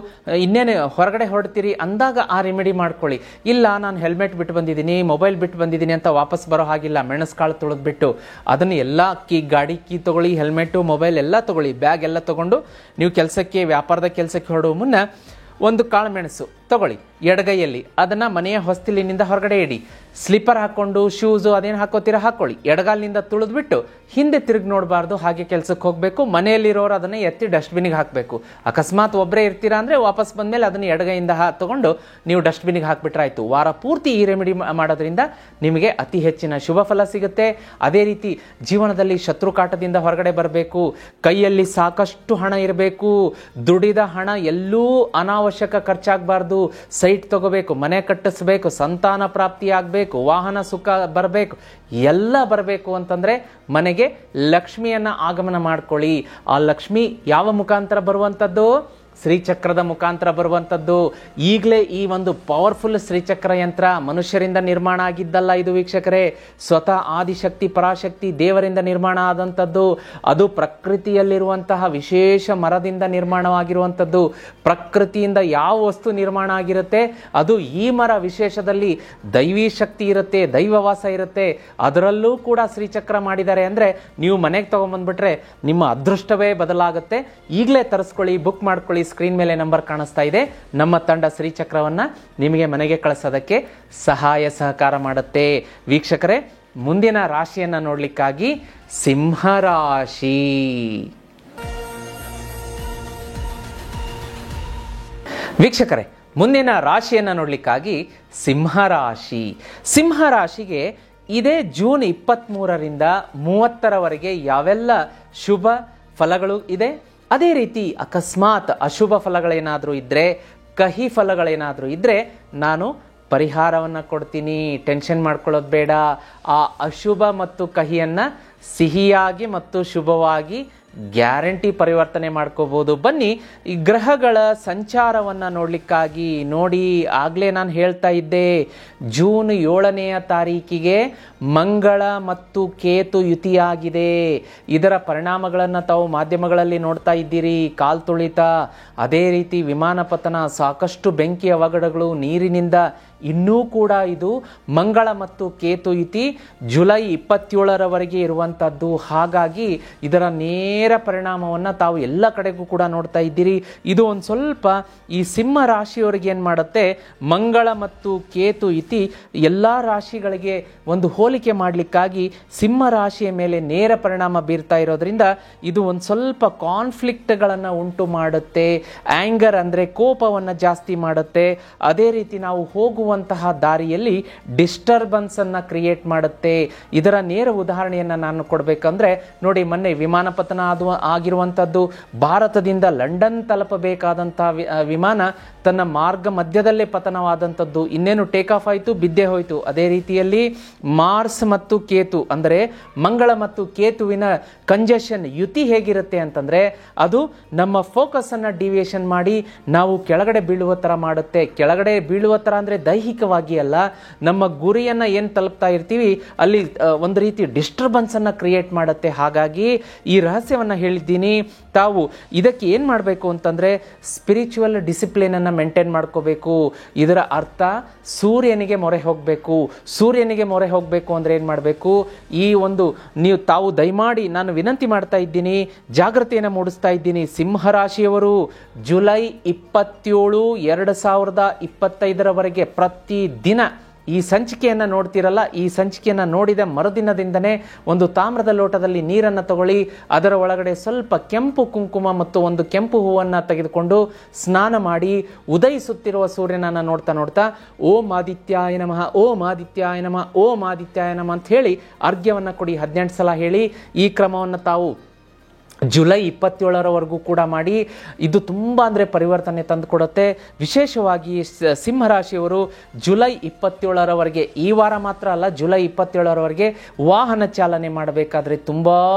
ಇನ್ನೇನು ಹೊರಗಡೆ ಹೊರಡ್ತೀರಿ ಅಂದಾಗ ಆ ರೆಮಿಡಿ ಮಾಡ್ಕೊಳ್ಳಿ. ಇಲ್ಲ ನಾನು ಹೆಲ್ಮೆಟ್ ಬಿಟ್ಟು ಬಂದಿದ್ದೀನಿ, ಮೊಬೈಲ್ ಬಿಟ್ಟು ಬಂದಿದ್ದೀನಿ ಅಂತ ವಾಪಸ್ ಬರೋ ಹಾಗಿಲ್ಲ. ಮೆಣಸುಕಾಳು ತುಳಿದ್ಬಿಟ್ಟು ಅದನ್ನು ಎಲ್ಲ ಗಾಡಿ ಕೀ ತೊಗೊಳ್ಳಿ, ಹೆಲ್ಮೆಟ್ಟು, ಮೊಬೈಲ್ ಎಲ್ಲ ತೊಗೊಳ್ಳಿ, ಬ್ಯಾಗ್ ಎಲ್ಲ ತೊಗೊಂಡು ನೀವು ವ್ಯಾಪಾರದ ಕೆಲಸಕ್ಕೆ ಹೊರಡುವ ಮುನ್ನ ಒಂದು ಕಾಳು ಮೆಣಸು ತಗೊಳ್ಳಿ. ಎಡಗೈಯಲ್ಲಿ ಅದನ್ನು ಮನೆಯ ಹೊಸ್ತಿಲಿನಿಂದ ಹೊರಗಡೆ ಇಡಿ. ಸ್ಲಿಪ್ಪರ್ ಹಾಕ್ಕೊಂಡು ಶೂಸು ಅದೇನು ಹಾಕೋತೀರಾ ಹಾಕೊಳ್ಳಿ. ಎಡಗಾಲಿನಿಂದ ತುಳಿದ್ಬಿಟ್ಟು ಹಿಂದೆ ತಿರುಗಿ ನೋಡಬಾರ್ದು, ಹಾಗೆ ಕೆಲಸಕ್ಕೆ ಹೋಗಬೇಕು. ಮನೆಯಲ್ಲಿರೋರು ಅದನ್ನು ಎತ್ತಿ ಡಸ್ಟ್ಬಿನ್ಗೆ ಹಾಕಬೇಕು. ಅಕಸ್ಮಾತ್ ಒಬ್ಬರೇ ಇರ್ತೀರಾ ಅಂದರೆ ವಾಪಸ್ ಬಂದಮೇಲೆ ಅದನ್ನು ಎಡಗೈಯಿಂದ ತಗೊಂಡು ನೀವು ಡಸ್ಟ್ಬಿನ್ಗೆ ಹಾಕಿಬಿಟ್ರೆ ಆಯಿತು. ವಾರ ಪೂರ್ತಿ ಈ ರೆಮಿಡಿ ಮಾಡೋದ್ರಿಂದ ನಿಮಗೆ ಅತಿ ಹೆಚ್ಚಿನ ಶುಭ ಫಲ ಸಿಗುತ್ತೆ. ಅದೇ ರೀತಿ ಜೀವನದಲ್ಲಿ ಶತ್ರುಕಾಟದಿಂದ ಹೊರಗಡೆ ಬರಬೇಕು, ಕೈಯಲ್ಲಿ ಸಾಕಷ್ಟು ಹಣ ಇರಬೇಕು, ದುಡಿದ ಹಣ ಎಲ್ಲೂ ಅನಾವಶ್ಯಕ ಖರ್ಚಾಗಬಾರ್ದು, ಸೈಟ್ ತಗೋಬೇಕು, ಮನೆ ಕಟ್ಟಿಸ್ಬೇಕು, ಸಂತಾನ ಪ್ರಾಪ್ತಿ ಆಗಬೇಕು, ವಾಹನ ಸುಖ ಬರಬೇಕು, ಎಲ್ಲ ಬರಬೇಕು ಅಂತಂದ್ರೆ ಮನೆಗೆ ಲಕ್ಷ್ಮಿಯನ್ನ ಆಗಮನ ಮಾಡ್ಕೊಳ್ಳಿ. ಆ ಲಕ್ಷ್ಮಿ ಯಾವ ಮುಖಾಂತರ ಬರುವಂಥದ್ದು? ಶ್ರೀಚಕ್ರದ ಮುಖಾಂತರ ಬರುವಂಥದ್ದು. ಈಗಲೇ ಈ ಒಂದು ಪವರ್ಫುಲ್ ಶ್ರೀಚಕ್ರ ಯಂತ್ರ ಮನುಷ್ಯರಿಂದ ನಿರ್ಮಾಣ ಆಗಿದ್ದಲ್ಲ ಇದು ವೀಕ್ಷಕರೇ, ಸ್ವತಃ ಆದಿಶಕ್ತಿ ಪರಾಶಕ್ತಿ ದೇವರಿಂದ ನಿರ್ಮಾಣ ಆದಂಥದ್ದು. ಅದು ಪ್ರಕೃತಿಯಲ್ಲಿರುವಂತಹ ವಿಶೇಷ ಮರದಿಂದ ನಿರ್ಮಾಣವಾಗಿರುವಂಥದ್ದು. ಪ್ರಕೃತಿಯಿಂದ ಯಾವ ವಸ್ತು ನಿರ್ಮಾಣ ಆಗಿರುತ್ತೆ ಅದು ಈ ಮರ ವಿಶೇಷದಲ್ಲಿ ದೈವಿ ಶಕ್ತಿ ಇರುತ್ತೆ, ದೈವವಾಸ ಇರುತ್ತೆ. ಅದರಲ್ಲೂ ಕೂಡ ಶ್ರೀಚಕ್ರ ಮಾಡಿದ್ದಾರೆ ಅಂದರೆ ನೀವು ಮನೆಗೆ ತಗೊಂಡ್ಬಂದ್ಬಿಟ್ರೆ ನಿಮ್ಮ ಅದೃಷ್ಟವೇ ಬದಲಾಗುತ್ತೆ. ಈಗಲೇ ತರಿಸ್ಕೊಳ್ಳಿ, ಬುಕ್ ಮಾಡ್ಕೊಳ್ಳಿ. ಸ್ಕ್ರೀನ್ ಮೇಲೆ ನಂಬರ್ ಕಾಣಿಸ್ತಾ ಇದೆ. ನಮ್ಮ ತಂಡ ಶ್ರೀಚಕ್ರವನ್ನ ನಿಮಗೆ ಮನೆಗೆ ಕಳಿಸೋದಕ್ಕೆ ಸಹಕಾರ ಮಾಡುತ್ತೆ. ವೀಕ್ಷಕರೇ, ಮುಂದಿನ ರಾಶಿಯನ್ನ ನೋಡ್ಲಿಕ್ಕಾಗಿ ಸಿಂಹರಾಶಿ. ವೀಕ್ಷಕರೇ, ಮುಂದಿನ ರಾಶಿಯನ್ನ ನೋಡ್ಲಿಕ್ಕಾಗಿ ಸಿಂಹರಾಶಿ. ಸಿಂಹರಾಶಿಗೆ ಇದೇ ಜೂನ್ 23ರಿಂದ 30ರವರೆಗೆ ಯಾವೆಲ್ಲ ಶುಭ ಫಲಗಳು ಇದೆ, ಅದೇ ರೀತಿ ಅಕಸ್ಮಾತ್ ಅಶುಭ ಫಲಗಳೇನಾದರೂ ಇದ್ದರೆ, ಕಹಿ ಫಲಗಳೇನಾದರೂ ಇದ್ದರೆ ನಾನು ಪರಿಹಾರವನ್ನು ಕೊಡ್ತೀನಿ. ಟೆನ್ಷನ್ ಮಾಡ್ಕೊಳ್ಳೋದು ಬೇಡ. ಆ ಅಶುಭ ಮತ್ತು ಕಹಿಯನ್ನು ಸಿಹಿಯಾಗಿ ಮತ್ತು ಶುಭವಾಗಿ ಗ್ಯಾರಂಟಿ ಪರಿವರ್ತನೆ ಮಾಡ್ಕೋಬಹುದು. ಬನ್ನಿ ಈ ಗ್ರಹಗಳ ಸಂಚಾರವನ್ನು ನೋಡ್ಲಿಕ್ಕಾಗಿ ನೋಡಿ. ಆಗಲೇ ನಾನು ಹೇಳ್ತಾ ಇದ್ದೆ, ಜೂನ್ 7ನೆಯ ತಾರೀಕಿಗೆ ಮಂಗಳ ಮತ್ತು ಕೇತು ಯುತಿಯಾಗಿದೆ. ಇದರ ಪರಿಣಾಮಗಳನ್ನು ತಾವು ಮಾಧ್ಯಮಗಳಲ್ಲಿ ನೋಡ್ತಾ ಇದ್ದೀರಿ. ಕಾಲ್ ತುಳಿತ, ಅದೇ ರೀತಿ ವಿಮಾನ ಪತನ, ಸಾಕಷ್ಟು ಬೆಂಕಿ ಅವಘಡಗಳು, ನೀರಿನಿಂದ ಇನ್ನೂ ಕೂಡ ಇದು ಮಂಗಳ ಮತ್ತು ಕೇತು ಯುತಿ ಜುಲೈ 27ರವರೆಗೆ ಇರುವಂಥದ್ದು. ಹಾಗಾಗಿ ಇದರ ನೇರ ಪರಿಣಾಮವನ್ನು ತಾವು ಎಲ್ಲ ಕಡೆಗೂ ಕೂಡ ನೋಡ್ತಾ ಇದ್ದೀರಿ. ಇದು ಒಂದು ಸ್ವಲ್ಪ ಈ ಸಿಂಹ ರಾಶಿಯವರಿಗೆ ಏನು ಮಾಡುತ್ತೆ, ಮಂಗಳ ಮತ್ತು ಕೇತು ಯುತಿ ಎಲ್ಲ ರಾಶಿಗಳಿಗೆ ಒಂದು ಹೋಲಿಕೆ ಮಾಡಲಿಕ್ಕಾಗಿ ಸಿಂಹ ರಾಶಿಯ ಮೇಲೆ ನೇರ ಪರಿಣಾಮ ಬೀರ್ತಾ ಇರೋದ್ರಿಂದ ಇದು ಒಂದು ಸ್ವಲ್ಪ ಕಾನ್ಫ್ಲಿಕ್ಟ್ಗಳನ್ನು ಉಂಟು ಮಾಡುತ್ತೆ. ಆ್ಯಂಗರ್ ಅಂದರೆ ಕೋಪವನ್ನು ಜಾಸ್ತಿ ಮಾಡುತ್ತೆ. ಅದೇ ರೀತಿ ನಾವು ಹೋಗುವಂತಹ ದಾರಿಯಲ್ಲಿ ಡಿಸ್ಟರ್ಬೆನ್ಸ್ ಅನ್ನ ಕ್ರಿಯೇಟ್ ಮಾಡುತ್ತೆ. ಇದರ ನೇರ ಉದಾಹರಣೆಯನ್ನು ನಾನು ಕೊಡಬೇಕಂದ್ರೆ ನೋಡಿ, ಮೊನ್ನೆ ವಿಮಾನ ಪತನ ಆಗಿರುವಂಥದ್ದು. ಭಾರತದಿಂದ ಲಂಡನ್ ತಲುಪಬೇಕಾದಂತಹ ವಿಮಾನ ತನ್ನ ಮಾರ್ಗ ಮಧ್ಯದಲ್ಲೇ ಪತನವಾದಂಥದ್ದು. ಇನ್ನೇನು ಟೇಕ್ ಆಫ್ ಆಯಿತು, ಬಿದ್ದೇ ಹೋಯಿತು. ಅದೇ ರೀತಿಯಲ್ಲಿ ಮಾರ್ಸ್ ಮತ್ತು ಕೇತು ಅಂದರೆ ಮಂಗಳ ಮತ್ತು ಕೇತುವಿನ ಕಂಜೆಷನ್ ಯುತಿ ಹೇಗಿರುತ್ತೆ ಅಂತಂದ್ರೆ ಅದು ನಮ್ಮ ಫೋಕಸ್ ಅನ್ನ ಡಿವಿಯೇಷನ್ ಮಾಡಿ ನಾವು ಕೆಳಗಡೆ ಬೀಳುವ ತರ ಮಾಡುತ್ತೆ. ಕೆಳಗಡೆ ಬೀಳುವ ತರ ಅಂದ್ರೆ ದೈಹಿಕವಾಗಿ ಅಲ್ಲ, ನಮ್ಮ ಗುರಿಯನ್ನ ಏನು ತಲುಪ್ತಾ ಇರ್ತೀವಿ ಅಲ್ಲಿ ಒಂದು ರೀತಿ ಡಿಸ್ಟರ್ಬೆನ್ಸ್ ಅನ್ನ ಕ್ರಿಯೇಟ್ ಮಾಡುತ್ತೆ. ಹಾಗಾಗಿ ಈ ರಹಸ್ಯವನ್ನ ಹೇಳಿದ್ದೀನಿ. ತಾವು ಇದಕ್ಕೆ ಏನು ಮಾಡಬೇಕು ಅಂತಂದ್ರೆ ಸ್ಪಿರಿಚುವಲ್ ಡಿಸಿಪ್ಲಿನ್ ಅನ್ನ ಮೇಂಟೈನ್ ಮಾಡ್ಕೋಬೇಕು. ಇದರ ಅರ್ಥ ಸೂರ್ಯನಿಗೆ ಮೊರೆ ಹೋಗಬೇಕು. ಸೂರ್ಯನಿಗೆ ಮೊರೆ ಹೋಗಬೇಕು ಅಂದ್ರೆ ಏನು ಮಾಡಬೇಕು, ಈ ಒಂದು ನೀವು ತಾವು ದಯಮಾಡಿ ನಾನು ವಿನಂತಿ ಮಾಡ್ತಾ ಇದ್ದೀನಿ, ಜಾಗೃತಿಯನ್ನು ಮೂಡಿಸ್ತಾ ಇದ್ದೀನಿ. ಸಿಂಹರಾಶಿಯವರು ಜುಲೈ 27, 2025ರವರೆಗೆ ಪ್ರತಿದಿನ ಈ ಸಂಚಿಕೆಯನ್ನು ನೋಡ್ತಿರಲ್ಲ, ಈ ಸಂಚಿಕೆಯನ್ನು ನೋಡಿದ ಮರುದಿನದಿಂದನೇ ಒಂದು ತಾಮ್ರದ ಲೋಟದಲ್ಲಿ ನೀರನ್ನು ತಗೊಳ್ಳಿ. ಅದರ ಒಳಗಡೆ ಸ್ವಲ್ಪ ಕೆಂಪು ಕುಂಕುಮ ಮತ್ತು ಒಂದು ಕೆಂಪು ಹೂವನ್ನು ತೆಗೆದುಕೊಂಡು ಸ್ನಾನ ಮಾಡಿ ಉದಯಿಸುತ್ತಿರುವ ಸೂರ್ಯನನ್ನು ನೋಡ್ತಾ ನೋಡ್ತಾ ಓಂ ಆದಿತ್ಯಾಯ ನಮಃ, ಓಂ ಆದಿತ್ಯಾಯ ನಮಃ, ಓಂ ಆದಿತ್ಯಾಯ ನಮಃ ಅಂತ ಹೇಳಿ ಅರ್ಘ್ಯವನ್ನು ಕೊಡಿ. 18 ಸಲ ಹೇಳಿ. ಈ ಕ್ರಮವನ್ನು ತಾವು ಜುಲೈ 27ರವರೆಗೂ ಕೂಡ ಮಾಡಿ. ಇದು ತುಂಬ ಅಂದರೆ ಪರಿವರ್ತನೆ ತಂದುಕೊಡುತ್ತೆ. ವಿಶೇಷವಾಗಿ ಸಿಂಹರಾಶಿಯವರು ಜುಲೈ 27ರವರೆಗೆ, ಈ ವಾರ ಮಾತ್ರ ಅಲ್ಲ, ಜುಲೈ 27ರವರೆಗೆ ವಾಹನ ಚಾಲನೆ ಮಾಡಬೇಕಾದ್ರೆ ತುಂಬ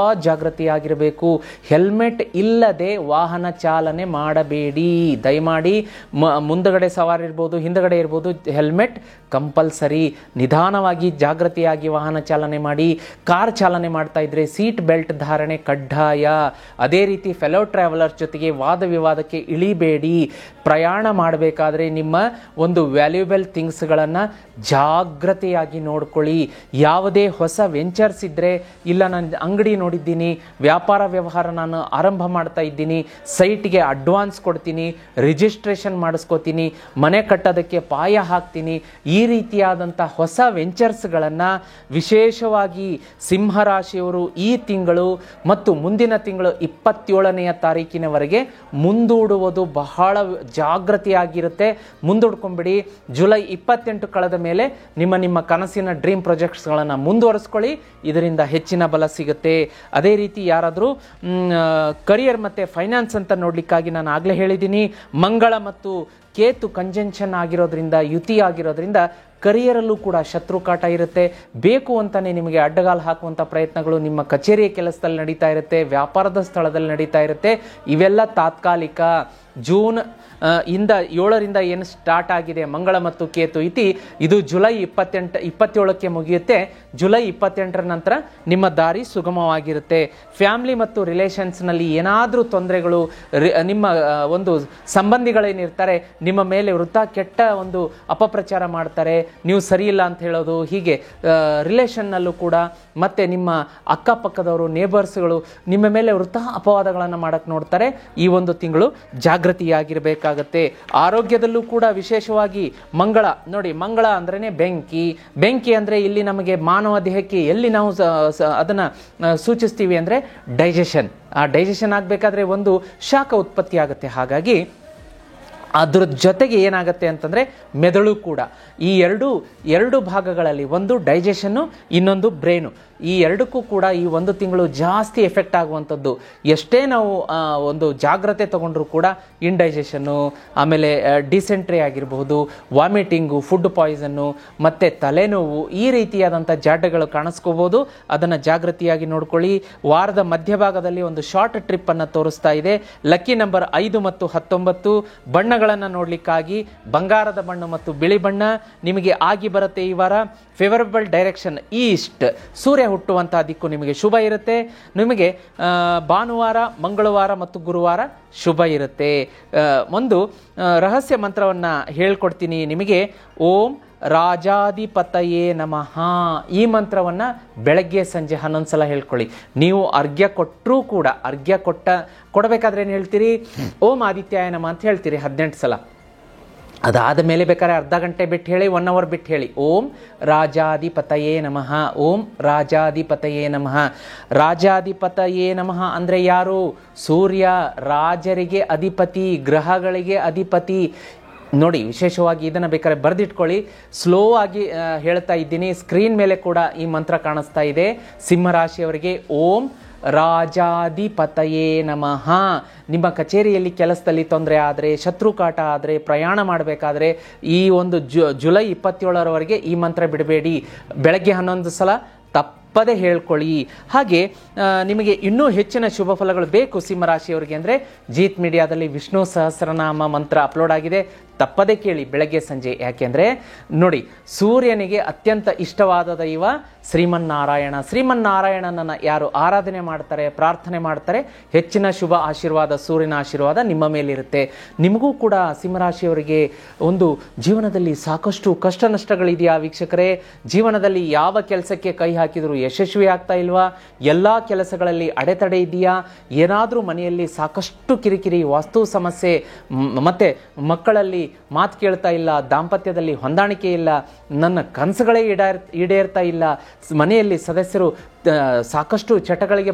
ಜಾಗೃತಿಯಾಗಿರಬೇಕು. ಹೆಲ್ಮೆಟ್ ಇಲ್ಲದೆ ವಾಹನ ಚಾಲನೆ ಮಾಡಬೇಡಿ. ದಯಮಾಡಿ ಮುಂದಗಡೆ ಸವಾರಿ ಇರ್ಬೋದು, ಹಿಂದಗಡೆ ಇರ್ಬೋದು, ಹೆಲ್ಮೆಟ್ ಕಂಪಲ್ಸರಿ. ನಿಧಾನವಾಗಿ ಜಾಗೃತಿಯಾಗಿ ವಾಹನ ಚಾಲನೆ ಮಾಡಿ. ಕಾರ್ ಚಾಲನೆ ಮಾಡ್ತಾ ಇದ್ರೆ ಸೀಟ್ ಬೆಲ್ಟ್ ಧಾರಣೆ ಕಡ್ಡಾಯ. ಅದೇ ರೀತಿ ಫೆಲೋ ಟ್ರಾವೆಲರ್ಸ್ ಜೊತೆಗೆ ವಾದ ವಿವಾದಕ್ಕೆ ಇಳಿಬೇಡಿ. ಪ್ರಯಾಣ ಮಾಡಬೇಕಾದ್ರೆ ನಿಮ್ಮ ಒಂದು ವ್ಯಾಲ್ಯೂಬಲ್ ಥಿಂಗ್ಸ್ಗಳನ್ನು ಜಾಗ್ರತೆಯಾಗಿ ನೋಡ್ಕೊಳ್ಳಿ. ಯಾವುದೇ ಹೊಸ ವೆಂಚರ್ಸ್ ಇದ್ದರೆ, ಇಲ್ಲ ನಾನು ಅಂಗಡಿ ನೋಡಿದ್ದೀನಿ, ವ್ಯಾಪಾರ ವ್ಯವಹಾರ ನಾನು ಆರಂಭ ಮಾಡ್ತಾ ಇದ್ದೀನಿ, ಸೈಟ್ಗೆ ಅಡ್ವಾನ್ಸ್ ಕೊಡ್ತೀನಿ, ರಿಜಿಸ್ಟ್ರೇಷನ್ ಮಾಡಿಸ್ಕೋತೀನಿ, ಮನೆ ಕಟ್ಟೋದಕ್ಕೆ ಪಾಯ ಹಾಕ್ತೀನಿ, ಈ ರೀತಿಯಾದಂಥ ಹೊಸ ವೆಂಚರ್ಸ್ಗಳನ್ನು ವಿಶೇಷವಾಗಿ ಸಿಂಹರಾಶಿಯವರು ಈ ತಿಂಗಳು ಮತ್ತು ಮುಂದಿನ ತಿಂಗಳು 27ನೇ ತಾರೀಕಿನವರೆಗೆ ಮುಂದೂಡುವುದು ಬಹಳ ಜಾಗೃತಿಯಾಗಿರುತ್ತೆ. ಮುಂದೂಡ್ಕೊಂಡ್ಬಿಡಿ. ಜುಲೈ 28 ಕಳೆದ ಮೇಲೆ ನಿಮ್ಮ ಕನಸಿನ ಡ್ರೀಮ್ ಪ್ರಾಜೆಕ್ಟ್ಸ್ಗಳನ್ನು ಮುಂದುವರಿಸ್ಕೊಳ್ಳಿ. ಇದರಿಂದ ಹೆಚ್ಚಿನ ಬಲ ಸಿಗುತ್ತೆ. ಅದೇ ರೀತಿ ಯಾರಾದರೂ ಕರಿಯರ್ ಮತ್ತು ಫೈನಾನ್ಸ್ ಅಂತ ನೋಡ್ಲಿಕ್ಕಾಗಿ ನಾನು ಆಗಲೇ ಹೇಳಿದ್ದೀನಿ, ಮಂಗಳ ಮತ್ತು ಕೇತು ಕಂಜಂಕ್ಷನ್ ಆಗಿರೋದ್ರಿಂದ, ಯುತಿ ಆಗಿರೋದ್ರಿಂದ ಕರಿಯರಲ್ಲೂ ಕೂಡ ಶತ್ರುಕಾಟ ಇರುತ್ತೆ. ಬೇಕು ಅಂತಲೇ ನಿಮಗೆ ಅಡ್ಡಗಾಲು ಹಾಕುವಂಥ ಪ್ರಯತ್ನಗಳು ನಿಮ್ಮ ಕಚೇರಿಯ ಕೆಲಸದಲ್ಲಿ ನಡೀತಾ ಇರುತ್ತೆ, ವ್ಯಾಪಾರದ ಸ್ಥಳದಲ್ಲಿ ನಡೀತಾ ಇರುತ್ತೆ. ಇವೆಲ್ಲ ತಾತ್ಕಾಲಿಕ. ಜೂನ್ 7ರಿಂದ ಏನು ಸ್ಟಾರ್ಟ್ ಆಗಿದೆ ಮಂಗಳ ಮತ್ತು ಕೇತು ಇತಿ, ಇದು ಜುಲೈ 27ಕ್ಕೆ ಮುಗಿಯುತ್ತೆ. ಜುಲೈ 28ರ ನಂತರ ನಿಮ್ಮ ದಾರಿ ಸುಗಮವಾಗಿರುತ್ತೆ. ಫ್ಯಾಮಿಲಿ ಮತ್ತು ರಿಲೇಷನ್ಸ್ನಲ್ಲಿ ಏನಾದರೂ ತೊಂದರೆಗಳು, ನಿಮ್ಮ ಒಂದು ಸಂಬಂಧಿಗಳೇನಿರ್ತಾರೆ ನಿಮ್ಮ ಮೇಲೆ ಕೆಟ್ಟ ಒಂದು ಅಪಪ್ರಚಾರ ಮಾಡ್ತಾರೆ, ನೀವು ಸರಿಯಿಲ್ಲ ಅಂತ ಹೇಳೋದು, ಹೀಗೆ ರಿಲೇಷನ್ನಲ್ಲೂ ಕೂಡ ಮತ್ತು ನಿಮ್ಮ ಅಕ್ಕಪಕ್ಕದವರು, ನೇಬರ್ಸ್ಗಳು ನಿಮ್ಮ ಮೇಲೆ ಅಪವಾದಗಳನ್ನು ಮಾಡೋಕ್ಕೆ ನೋಡ್ತಾರೆ. ಈ ಒಂದು ತಿಂಗಳು ಜಾಗೃತಿಯಾಗಿರಬೇಕಾಗತ್ತೆ. ಆರೋಗ್ಯದಲ್ಲೂ ಕೂಡ ವಿಶೇಷವಾಗಿ ಮಂಗಳ ನೋಡಿ, ಮಂಗಳ ಅಂದ್ರೇ ಬೆಂಕಿ ಅಂದರೆ ಇಲ್ಲಿ ನಮಗೆ ಮಾನವ ದೇಹಕ್ಕೆ ಎಲ್ಲಿ ನಾವು ಅದನ್ನು ಸೂಚಿಸ್ತೀವಿ ಅಂದರೆ ಡೈಜೆಷನ್. ಆ ಡೈಜೆಷನ್ ಆಗಬೇಕಾದ್ರೆ ಒಂದು ಶಾಖ ಉತ್ಪತ್ತಿ ಆಗುತ್ತೆ. ಹಾಗಾಗಿ ಅದ್ರ ಜೊತೆಗೆ ಏನಾಗುತ್ತೆ ಅಂತಂದರೆ ಮೆದುಳು ಕೂಡ. ಈ ಎರಡು ಭಾಗಗಳಲ್ಲಿ, ಒಂದು ಡೈಜೆಷನ್ನು, ಇನ್ನೊಂದು ಬ್ರೈನು, ಈ ಎರಡಕ್ಕೂ ಕೂಡ ಈ ಒಂದು ತಿಂಗಳು ಜಾಸ್ತಿ ಎಫೆಕ್ಟ್ ಆಗುವಂಥದ್ದು. ಎಷ್ಟೇ ನಾವು ಒಂದು ಜಾಗ್ರತೆ ತಗೊಂಡ್ರೂ ಕೂಡ ಇಂಡೈಜೆಷನ್ನು, ಆಮೇಲೆ ಡಿಸೆಂಟ್ರಿ ಆಗಿರಬಹುದು, ವಾಮಿಟಿಂಗು, ಫುಡ್ ಪಾಯ್ಸನ್ನು ಮತ್ತು ತಲೆನೋವು, ಈ ರೀತಿಯಾದಂಥ ಜಾಡ್ಯಗಳು ಕಾಣಿಸ್ಕೋಬೋದು. ಅದನ್ನು ಜಾಗೃತಿಯಾಗಿ ನೋಡ್ಕೊಳ್ಳಿ. ವಾರದ ಮಧ್ಯಭಾಗದಲ್ಲಿ ಒಂದು ಶಾರ್ಟ್ ಟ್ರಿಪ್ಪನ್ನು ತೋರಿಸ್ತಾ ಇದೆ. ಲಕ್ಕಿ ನಂಬರ್ 5 ಮತ್ತು 19. ಬಣ್ಣಗಳನ್ನು ನೋಡಲಿಕ್ಕಾಗಿ ಬಂಗಾರದ ಬಣ್ಣ ಮತ್ತು ಬಿಳಿ ಬಣ್ಣ ನಿಮಗೆ ಆಗಿ ಬರುತ್ತೆ ಈ ವಾರ. ಫೇವರಬಲ್ ಡೈರೆಕ್ಷನ್ ಈಸ್ಟ್, ಸೂರ್ಯ ಹುಟ್ಟುವಂತಹ ದಿಕ್ಕು ನಿಮಗೆ ಶುಭ ಇರುತ್ತೆ. ನಿಮಗೆ ಭಾನುವಾರ, ಮಂಗಳವಾರ ಮತ್ತು ಗುರುವಾರ ಶುಭ ಇರುತ್ತೆ. ಒಂದು ರಹಸ್ಯ ಮಂತ್ರವನ್ನು ಹೇಳ್ಕೊಡ್ತೀನಿ ನಿಮಗೆ. ಓಂ ರಾಜಾಧಿಪತಯೇ ನಮಃ. ಈ ಮಂತ್ರವನ್ನು ಬೆಳಗ್ಗೆ ಸಂಜೆ 11 ಸಲ ಹೇಳ್ಕೊಳ್ಳಿ. ನೀವು ಅರ್ಘ್ಯ ಕೊಟ್ಟರೂ ಕೂಡ, ಕೊಡಬೇಕಾದ್ರೆ ಏನು ಹೇಳ್ತೀರಿ? ಓಂ ಆದಿತ್ಯಾಯ ನಮಃ ಅಂತ ಹೇಳ್ತೀರಿ 18 ಸಲ. ಅದಾದ ಮೇಲೆ ಬೇಕಾದ್ರೆ ಅರ್ಧ ಗಂಟೆ ಬಿಟ್ಟು ಹೇಳಿ, 1 ಅವರ್ ಬಿಟ್ಟು ಹೇಳಿ. ಓಂ ರಾಜಾಧಿಪತಯೇ ನಮಃ, ಓಂ ರಾಜಾಧಿಪತಯೇ ನಮಃ. ರಾಜಾಧಿಪತಯೇ ನಮಃ ಅಂದರೆ ಯಾರು? ಸೂರ್ಯ, ರಾಜರಿಗೆ ಅಧಿಪತಿ, ಗ್ರಹಗಳಿಗೆ ಅಧಿಪತಿ. ನೋಡಿ, ವಿಶೇಷವಾಗಿ ಇದನ್ನು ಬೇಕಾದ್ರೆ ಬರೆದಿಟ್ಕೊಳ್ಳಿ. ಸ್ಲೋ ಆಗಿ ಹೇಳ್ತಾ ಇದ್ದೀನಿ. ಸ್ಕ್ರೀನ್ ಮೇಲೆ ಕೂಡ ಈ ಮಂತ್ರ ಕಾಣಿಸ್ತಾ ಇದೆ. ಸಿಂಹರಾಶಿಯವರಿಗೆ ಓಂ ರಾಜಾಧಿಪತಯೇ ನಮಃ. ನಿಮ್ಮ ಕಚೇರಿಯಲ್ಲಿ ಕೆಲಸದಲ್ಲಿ ತೊಂದರೆ ಆದರೆ, ಶತ್ರುಕಾಟ ಆದರೆ, ಪ್ರಯಾಣ ಮಾಡಬೇಕಾದ್ರೆ ಈ ಒಂದು ಜುಲೈ 27ರವರೆಗೆ ಈ ಮಂತ್ರ ಬಿಡಬೇಡಿ. ಬೆಳಗ್ಗೆ 11 ಸಲ ತಪ್ಪದೇ ಹೇಳ್ಕೊಳ್ಳಿ. ಹಾಗೆ ನಿಮಗೆ ಇನ್ನೂ ಹೆಚ್ಚಿನ ಶುಭ ಫಲಗಳು ಬೇಕು ಸಿಂಹರಾಶಿಯವರಿಗೆ ಅಂದರೆ ಜೀತ್ ಮೀಡಿಯಾದಲ್ಲಿ ವಿಷ್ಣು ಸಹಸ್ರನಾಮ ಮಂತ್ರ ಅಪ್ಲೋಡ್ ಆಗಿದೆ. ತಪ್ಪದೇ ಕೇಳಿ ಬೆಳಗ್ಗೆ ಸಂಜೆ. ಯಾಕೆಂದರೆ ನೋಡಿ, ಸೂರ್ಯನಿಗೆ ಅತ್ಯಂತ ಇಷ್ಟವಾದ ದೈವ ಶ್ರೀಮನ್ನಾರಾಯಣ. ಶ್ರೀಮನ್ನಾರಾಯಣನನ್ನು ಯಾರು ಆರಾಧನೆ ಮಾಡ್ತಾರೆ, ಪ್ರಾರ್ಥನೆ ಮಾಡ್ತಾರೆ, ಹೆಚ್ಚಿನ ಶುಭ ಆಶೀರ್ವಾದ, ಸೂರ್ಯನ ಆಶೀರ್ವಾದ ನಿಮ್ಮ ಮೇಲಿರುತ್ತೆ. ನಿಮಗೂ ಕೂಡ ಸಿಂಹರಾಶಿಯವರಿಗೆ ಒಂದು ಜೀವನದಲ್ಲಿ ಸಾಕಷ್ಟು ಕಷ್ಟ ನಷ್ಟಗಳಿದೆಯಾ ವೀಕ್ಷಕರೇ? ಜೀವನದಲ್ಲಿ ಯಾವ ಕೆಲಸಕ್ಕೆ ಕೈ ಹಾಕಿದರೂ ಯಶಸ್ವಿ ಆಗ್ತಾ ಇಲ್ವಾ? ಎಲ್ಲ ಕೆಲಸಗಳಲ್ಲಿ ಅಡೆತಡೆ ಇದೆಯಾ? ಏನಾದರೂ ಮನೆಯಲ್ಲಿ ಸಾಕಷ್ಟು ಕಿರಿಕಿರಿ, ವಾಸ್ತು ಸಮಸ್ಯೆ, ಮತ್ತು ಮಕ್ಕಳಲ್ಲಿ ಮಾತು ಕೇಳ್ತಾ ಇಲ್ಲ, ದಾಂಪತ್ಯದಲ್ಲಿ ಹೊಂದಾಣಿಕೆ ಇಲ್ಲ, ನನ್ನ ಕನಸುಗಳೇ ಈಡೇರ್ತಾ ಇಲ್ಲ, ಮನೆಯಲ್ಲಿ ಸದಸ್ಯರು ಸಾಕಷ್ಟು ಚಟಗಳಿಗೆ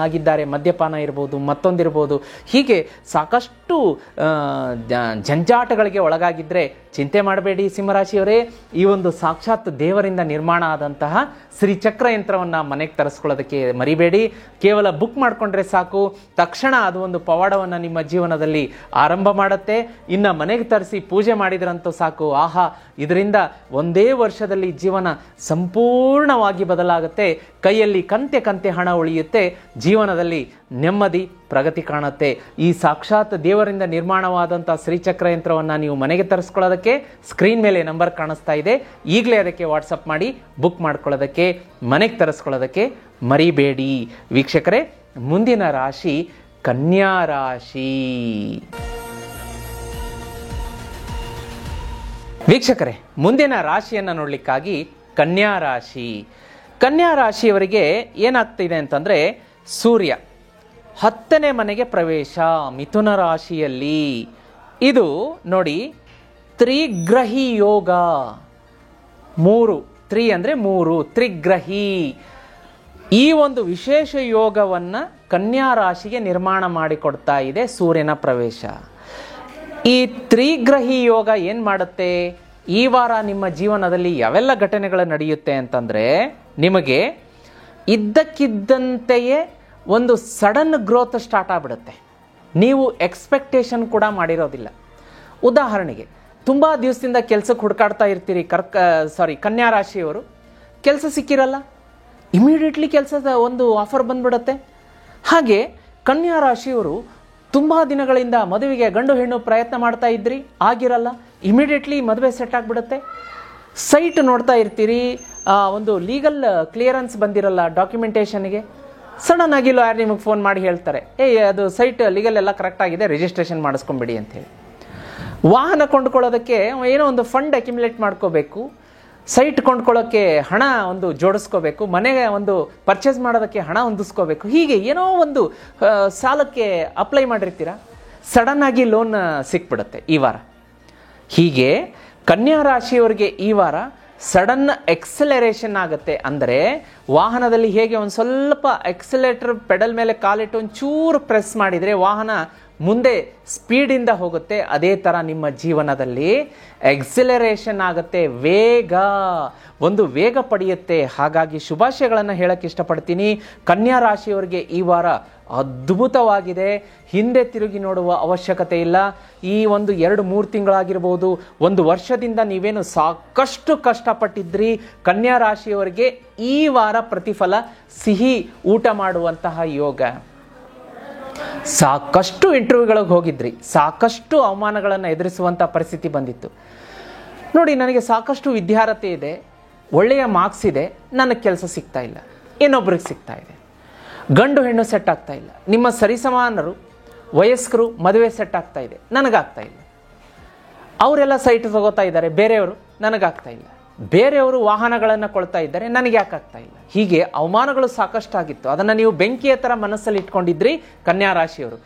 ಆಗಿದ್ದಾರೆ, ಮದ್ಯಪಾನ ಇರ್ಬೋದು, ಮತ್ತೊಂದಿರ್ಬೋದು, ಹೀಗೆ ಸಾಕಷ್ಟು ಜಂಜಾಟಗಳಿಗೆ ಒಳಗಾಗಿದ್ದರೆ ಚಿಂತೆ ಮಾಡಬೇಡಿ ಸಿಂಹರಾಶಿಯವರೇ. ಈ ಒಂದು ಸಾಕ್ಷಾತ್ ದೇವರಿಂದ ನಿರ್ಮಾಣ ಆದಂತಹ ಶ್ರೀಚಕ್ರ ಯಂತ್ರವನ್ನು ಮನೆಗೆ ತರಿಸ್ಕೊಳ್ಳೋದಕ್ಕೆ ಮರಿಬೇಡಿ. ಕೇವಲ ಬುಕ್ ಮಾಡಿಕೊಂಡ್ರೆ ಸಾಕು, ತಕ್ಷಣ ಅದು ಒಂದು ಪವಾಡವನ್ನು ನಿಮ್ಮ ಜೀವನದಲ್ಲಿ ಆರಂಭ ಮಾಡುತ್ತೆ. ಇನ್ನು ಮನೆಗೆ ತರಿಸಿ ಪೂಜೆ ಮಾಡಿದ್ರಂತೂ ಸಾಕು, ಆಹಾ, ಇದರಿಂದ ಒಂದೇ ವರ್ಷದಲ್ಲಿ ಜೀವನ ಸಂಪೂರ್ಣವಾಗಿ ಬದಲಾಗುತ್ತೆ. ಕೈಯಲ್ಲಿ ಕಂತೆ ಹಣ ಉಳಿಯುತ್ತೆ, ಜೀವನದಲ್ಲಿ ನೆಮ್ಮದಿ, ಪ್ರಗತಿ ಕಾಣುತ್ತೆ. ಈ ಸಾಕ್ಷಾತ್ ದೇವರಿಂದ ನಿರ್ಮಾಣವಾದಂಥ ಶ್ರೀಚಕ್ರ ಯಂತ್ರವನ್ನು ನೀವು ಮನೆಗೆ ತರಿಸ್ಕೊಳ್ಳೋದಕ್ಕೆ ಸ್ಕ್ರೀನ್ ಮೇಲೆ ನಂಬರ್ ಕಾಣಿಸ್ತಾ ಇದೆ. ಈಗಲೇ ಅದಕ್ಕೆ ವಾಟ್ಸಪ್ ಮಾಡಿ ಬುಕ್ ಮಾಡ್ಕೊಳ್ಳೋದಕ್ಕೆ, ಮನೆಗೆ ತರಿಸ್ಕೊಳ್ಳೋದಕ್ಕೆ ಮರಿಬೇಡಿ ವೀಕ್ಷಕರೇ. ಮುಂದಿನ ರಾಶಿ ಕನ್ಯಾ ರಾಶಿ. ವೀಕ್ಷಕರೇ, ಮುಂದಿನ ರಾಶಿಯನ್ನು ನೋಡ್ಲಿಕ್ಕಾಗಿ ಕನ್ಯಾ ರಾಶಿ. ಕನ್ಯಾ ರಾಶಿಯವರಿಗೆ ಏನಾಗ್ತಿದೆ ಅಂತಂದ್ರೆ, ಸೂರ್ಯ 10ನೇ ಮನೆಗೆ ಪ್ರವೇಶ ಮಿಥುನ ರಾಶಿಯಲ್ಲಿ. ಇದು ನೋಡಿ ತ್ರಿಗ್ರಹಿ ಯೋಗ. 3 ಅಂದರೆ 3 ತ್ರಿಗ್ರಹಿ. ಈ ಒಂದು ವಿಶೇಷ ಯೋಗವನ್ನ ಕನ್ಯಾ ರಾಶಿಗೆ ನಿರ್ಮಾಣ ಮಾಡಿಕೊಡ್ತಾ ಇದೆ ಸೂರ್ಯನ ಪ್ರವೇಶ. ಈ ತ್ರಿಗ್ರಹಿ ಯೋಗ ಏನ್ ಮಾಡುತ್ತೆ, ಈ ವಾರ ನಿಮ್ಮ ಜೀವನದಲ್ಲಿ ಯಾವೆಲ್ಲ ಘಟನೆಗಳು ನಡೆಯುತ್ತೆ ಅಂತಂದ್ರೆ, ನಿಮಗೆ ಇದ್ದಕ್ಕಿದ್ದಂತೆಯೇ ಒಂದು ಸಡನ್ ಗ್ರೋತ್ ಸ್ಟಾರ್ಟ್ ಆಗ್ಬಿಡುತ್ತೆ. ನೀವು ಎಕ್ಸ್ಪೆಕ್ಟೇಷನ್ ಕೂಡ ಮಾಡಿರೋದಿಲ್ಲ. ಉದಾಹರಣೆಗೆ, ತುಂಬ ದಿವಸದಿಂದ ಕೆಲಸಕ್ಕೆ ಹುಡುಕಾಡ್ತಾ ಇರ್ತೀರಿ ಕನ್ಯಾ ರಾಶಿಯವರು, ಕೆಲಸ ಸಿಕ್ಕಿರಲ್ಲ, ಇಮಿಡಿಯೇಟ್ಲಿ ಕೆಲಸದ ಒಂದು ಆಫರ್ ಬಂದ್ಬಿಡುತ್ತೆ. ಹಾಗೆ ಕನ್ಯಾ ರಾಶಿಯವರು ತುಂಬ ದಿನಗಳಿಂದ ಮದುವೆಗೆ ಗಂಡು ಹೆಣ್ಣು ಪ್ರಯತ್ನ ಮಾಡ್ತಾ ಇದ್ರಿ, ಆಗಿರಲ್ಲ, ಇಮಿಡಿಯೇಟ್ಲಿ ಮದುವೆ ಸೆಟ್ ಆಗಿಬಿಡುತ್ತೆ. ಸೈಟ್ ನೋಡ್ತಾ ಇರ್ತೀರಿ, ಒಂದು ಲೀಗಲ್ ಕ್ಲಿಯರೆನ್ಸ್ ಬಂದಿರಲ್ಲ ಡಾಕ್ಯುಮೆಂಟೇಷನ್ಗೆ, ಸಡನ್ ಆಗಿ ಲಾಯರ್ ನಿಮಗೆ ಫೋನ್ ಮಾಡಿ ಹೇಳ್ತಾರೆ, ಅದು ಸೈಟ್ ಲೀಗಲ್ ಎಲ್ಲ ಕರೆಕ್ಟ್ ಆಗಿದೆ, ರಿಜಿಸ್ಟ್ರೇಷನ್ ಮಾಡಿಸ್ಕೊಂಬಿಡಿ ಅಂತೇಳಿ. ವಾಹನ ಕೊಂಡ್ಕೊಳ್ಳೋದಕ್ಕೆ ಏನೋ ಒಂದು ಫಂಡ್ ಅಕ್ಯುಮುಲೇಟ್ ಮಾಡ್ಕೋಬೇಕು, ಸೈಟ್ ಕೊಂಡ್ಕೊಳ್ಳೋಕ್ಕೆ ಹಣ ಒಂದು ಜೋಡಿಸ್ಕೋಬೇಕು, ಮನೆಗೆ ಒಂದು ಪರ್ಚೇಸ್ ಮಾಡೋದಕ್ಕೆ ಹಣ ಹೊಂದಿಸ್ಕೋಬೇಕು, ಹೀಗೆ ಏನೋ ಒಂದು ಸಾಲಕ್ಕೆ ಅಪ್ಲೈ ಮಾಡಿರ್ತೀರ, ಸಡನ್ ಆಗಿ ಲೋನ್ ಸಿಕ್ಬಿಡುತ್ತೆ ಈ ವಾರ. ಹೀಗೆ ಕನ್ಯಾ ರಾಶಿಯವರಿಗೆ ಈ ವಾರ ಸಡನ್ ಎಕ್ಸಲರೇಷನ್ ಆಗುತ್ತೆ. ಅಂದರೆ ವಾಹನದಲ್ಲಿ ಹೇಗೆ ಒಂದು ಸ್ವಲ್ಪ ಎಕ್ಸಲೇಟರ್ ಪೆಡಲ್ ಮೇಲೆ ಕಾಲಿಟ್ಟು ಒಂಚೂರು ಪ್ರೆಸ್ ಮಾಡಿದರೆ ವಾಹನ ಮುಂದೆ ಸ್ಪೀಡಿಂದ ಹೋಗುತ್ತೆ, ಅದೇ ಥರ ನಿಮ್ಮ ಜೀವನದಲ್ಲಿ ಎಕ್ಸಲರೇಷನ್ ಆಗುತ್ತೆ, ಒಂದು ವೇಗ ಪಡೆಯುತ್ತೆ. ಹಾಗಾಗಿ ಶುಭಾಶಯಗಳನ್ನು ಹೇಳಕ್ಕೆ ಇಷ್ಟಪಡ್ತೀನಿ. ಕನ್ಯಾ ರಾಶಿಯವರಿಗೆ ಈ ವಾರ ಅದ್ಭುತವಾಗಿದೆ. ಹಿಂದೆ ತಿರುಗಿ ನೋಡುವ ಅವಶ್ಯಕತೆ ಇಲ್ಲ. ಈ ಒಂದು 2-3 ತಿಂಗಳಾಗಿರ್ಬೋದು, 1 ವರ್ಷದಿಂದ ನೀವೇನು ಸಾಕಷ್ಟು ಕಷ್ಟಪಟ್ಟಿದ್ರಿ, ಕನ್ಯಾ ರಾಶಿಯವರಿಗೆ ಈ ವಾರ ಪ್ರತಿಫಲ ಸಿಹಿ ಊಟ ಮಾಡುವಂತಹ ಯೋಗ. ಸಾಕಷ್ಟು ಇಂಟರ್ವ್ಯೂಗಳಿಗೆ ಹೋಗಿದ್ರಿ, ಸಾಕಷ್ಟು ಅವಮಾನಗಳನ್ನು ಎದುರಿಸುವಂಥ ಪರಿಸ್ಥಿತಿ ಬಂದಿತ್ತು. ನೋಡಿ, ನನಗೆ ಸಾಕಷ್ಟು ವಿದ್ಯಾರ್ಹತೆ ಇದೆ, ಒಳ್ಳೆಯ ಮಾರ್ಕ್ಸ್ ಇದೆ, ನನಗೆ ಕೆಲಸ ಸಿಗ್ತಾ ಇಲ್ಲ, ಇನ್ನೊಬ್ರಿಗೆ ಸಿಗ್ತಾ ಇದೆ. ಗಂಡು ಹೆಣ್ಣು ಸೆಟ್ ಆಗ್ತಾ ಇಲ್ಲ, ನಿಮ್ಮ ಸರಿಸಮಾನರು ವಯಸ್ಕರು ಮದುವೆ ಸೆಟ್ ಆಗ್ತಾ ಇದೆ, ನನಗಾಗ್ತಾ ಇಲ್ಲ. ಅವರೆಲ್ಲ ಸೈಟ್ ತಗೋತಾ ಇದ್ದಾರೆ, ಬೇರೆಯವರು, ನನಗಾಗ್ತಾ ಇಲ್ಲ. ಬೇರೆಯವರು ವಾಹನಗಳನ್ನು ಕೊಳ್ತಾ ಇದ್ದಾರೆ, ನನಗೆ ಯಾಕಾಗ್ತಾ ಇಲ್ಲ. ಹೀಗೆ ಅವಮಾನಗಳು ಸಾಕಷ್ಟಾಗಿತ್ತು. ಅದನ್ನು ನೀವು ಬೆಂಕಿಯ ಥರ ಮನಸ್ಸಲ್ಲಿ ಇಟ್ಕೊಂಡಿದ್ರಿ ಕನ್ಯಾ ರಾಶಿಯವರು.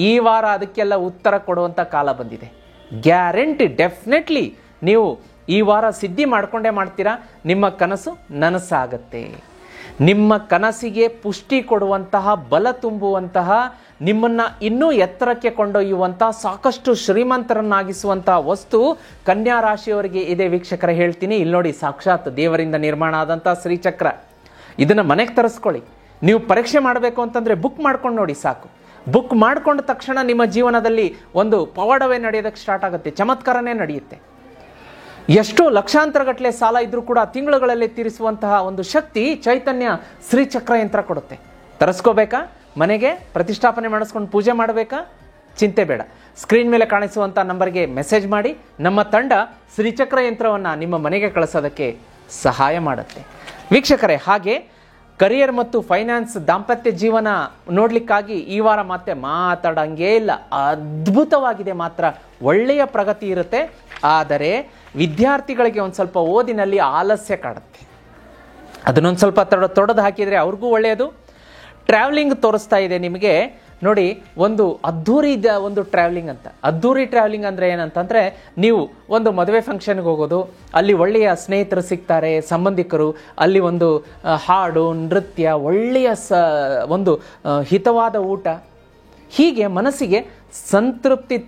ಈ ವಾರ ಅದಕ್ಕೆಲ್ಲ ಉತ್ತರ ಕೊಡುವಂಥ ಕಾಲ ಬಂದಿದೆ. ಗ್ಯಾರಂಟಿ, ಡೆಫಿನೆಟ್ಲಿ ನೀವು ಈ ವಾರ ಸಿದ್ಧಿ ಮಾಡ್ಕೊಂಡೇ ಮಾಡ್ತೀರಾ. ನಿಮ್ಮ ಕನಸು ನನಸಾಗತ್ತೆ. ನಿಮ್ಮ ಕನಸಿಗೆ ಪುಷ್ಟಿ ಕೊಡುವಂತಹ, ಬಲ ತುಂಬುವಂತಹ, ನಿಮ್ಮನ್ನ ಇನ್ನೂ ಎತ್ತರಕ್ಕೆ ಕೊಂಡೊಯ್ಯುವಂತಹ, ಸಾಕಷ್ಟು ಶ್ರೀಮಂತರನ್ನಾಗಿಸುವಂತಹ ವಸ್ತು ಕನ್ಯಾ ರಾಶಿಯವರಿಗೆ ಇದೆ. ವೀಕ್ಷಕರ ಹೇಳ್ತೀನಿ, ಇಲ್ಲಿ ನೋಡಿ, ಸಾಕ್ಷಾತ್ ದೇವರಿಂದ ನಿರ್ಮಾಣ ಆದಂತಹ ಶ್ರೀಚಕ್ರ. ಇದನ್ನ ಮನೆಗೆ ತರಿಸ್ಕೊಳ್ಳಿ. ನೀವು ಪರೀಕ್ಷೆ ಮಾಡಬೇಕು ಅಂತಂದ್ರೆ ಬುಕ್ ಮಾಡ್ಕೊಂಡು ನೋಡಿ ಸಾಕು. ಬುಕ್ ಮಾಡ್ಕೊಂಡ ತಕ್ಷಣ ನಿಮ್ಮ ಜೀವನದಲ್ಲಿ ಒಂದು ಪವಾಡವೇ ನಡೆಯೋದಕ್ಕೆ ಸ್ಟಾರ್ಟ್ ಆಗುತ್ತೆ, ಚಮತ್ಕಾರನೇ ನಡೆಯುತ್ತೆ. ಎಷ್ಟೋ ಲಕ್ಷಾಂತರ ಗಟ್ಟಲೆ ಸಾಲ ಇದ್ರೂ ಕೂಡ ತಿಂಗಳುಗಳಲ್ಲಿ ತೀರಿಸುವಂತಹ ಒಂದು ಶಕ್ತಿ, ಚೈತನ್ಯ ಶ್ರೀಚಕ್ರ ಯಂತ್ರ ಕೊಡುತ್ತೆ. ತರಿಸ್ಕೋಬೇಕಾ? ಮನೆಗೆ ಪ್ರತಿಷ್ಠಾಪನೆ ಮಾಡಿಸ್ಕೊಂಡು ಪೂಜೆ ಮಾಡಬೇಕಾ? ಚಿಂತೆ ಬೇಡ. ಸ್ಕ್ರೀನ್ ಮೇಲೆ ಕಾಣಿಸುವಂಥ ನಂಬರ್ಗೆ ಮೆಸೇಜ್ ಮಾಡಿ, ನಮ್ಮ ತಂಡ ಶ್ರೀಚಕ್ರ ಯಂತ್ರವನ್ನು ನಿಮ್ಮ ಮನೆಗೆ ಕಳಿಸೋದಕ್ಕೆ ಸಹಾಯ ಮಾಡುತ್ತೆ. ವೀಕ್ಷಕರೇ, ಹಾಗೆ ಕರಿಯರ್ ಮತ್ತು ಫೈನಾನ್ಸ್, ದಾಂಪತ್ಯ ಜೀವನ ನೋಡ್ಲಿಕ್ಕಾಗಿ ಈ ವಾರ ಮತ್ತೆ ಮಾತಾಡಂಗೇ ಇಲ್ಲ. ಅದ್ಭುತವಾಗಿದೆ, ಮಾತ್ರ ಒಳ್ಳೆಯ ಪ್ರಗತಿ ಇರುತ್ತೆ. ಆದರೆ ವಿದ್ಯಾರ್ಥಿಗಳಿಗೆ ಒಂದು ಸ್ವಲ್ಪ ಓದಿನಲ್ಲಿ ಆಲಸ್ಯ ಕಾಡುತ್ತೆ. ಅದನ್ನೊಂದು ಸ್ವಲ್ಪ ತೊಡೆದು ಹಾಕಿದರೆ ಅವ್ರಿಗೂ ಒಳ್ಳೆಯದು. ಟ್ರಾವೆಲಿಂಗ್ ತೋರಿಸ್ತಾ ಇದೆ ನಿಮಗೆ ನೋಡಿ, ಒಂದು ಅದ್ಧೂರಿ ಒಂದು ಟ್ರಾವೆಲಿಂಗ್ ಅಂತ. ಅದ್ಧೂರಿ ಟ್ರಾವೆಲಿಂಗ್ ಅಂದರೆ ಏನಂತಂದರೆ, ನೀವು ಒಂದು ಮದುವೆ ಫಂಕ್ಷನ್ಗೆ ಹೋಗೋದು, ಅಲ್ಲಿ ಒಳ್ಳೆಯ ಸ್ನೇಹಿತರು ಸಿಗ್ತಾರೆ, ಸಂಬಂಧಿಕರು, ಅಲ್ಲಿ ಒಂದು ಹಾಡು, ನೃತ್ಯ, ಒಳ್ಳೆಯ ಒಂದು ಹಿತವಾದ ಊಟ, ಹೀಗೆ ಮನಸ್ಸಿಗೆ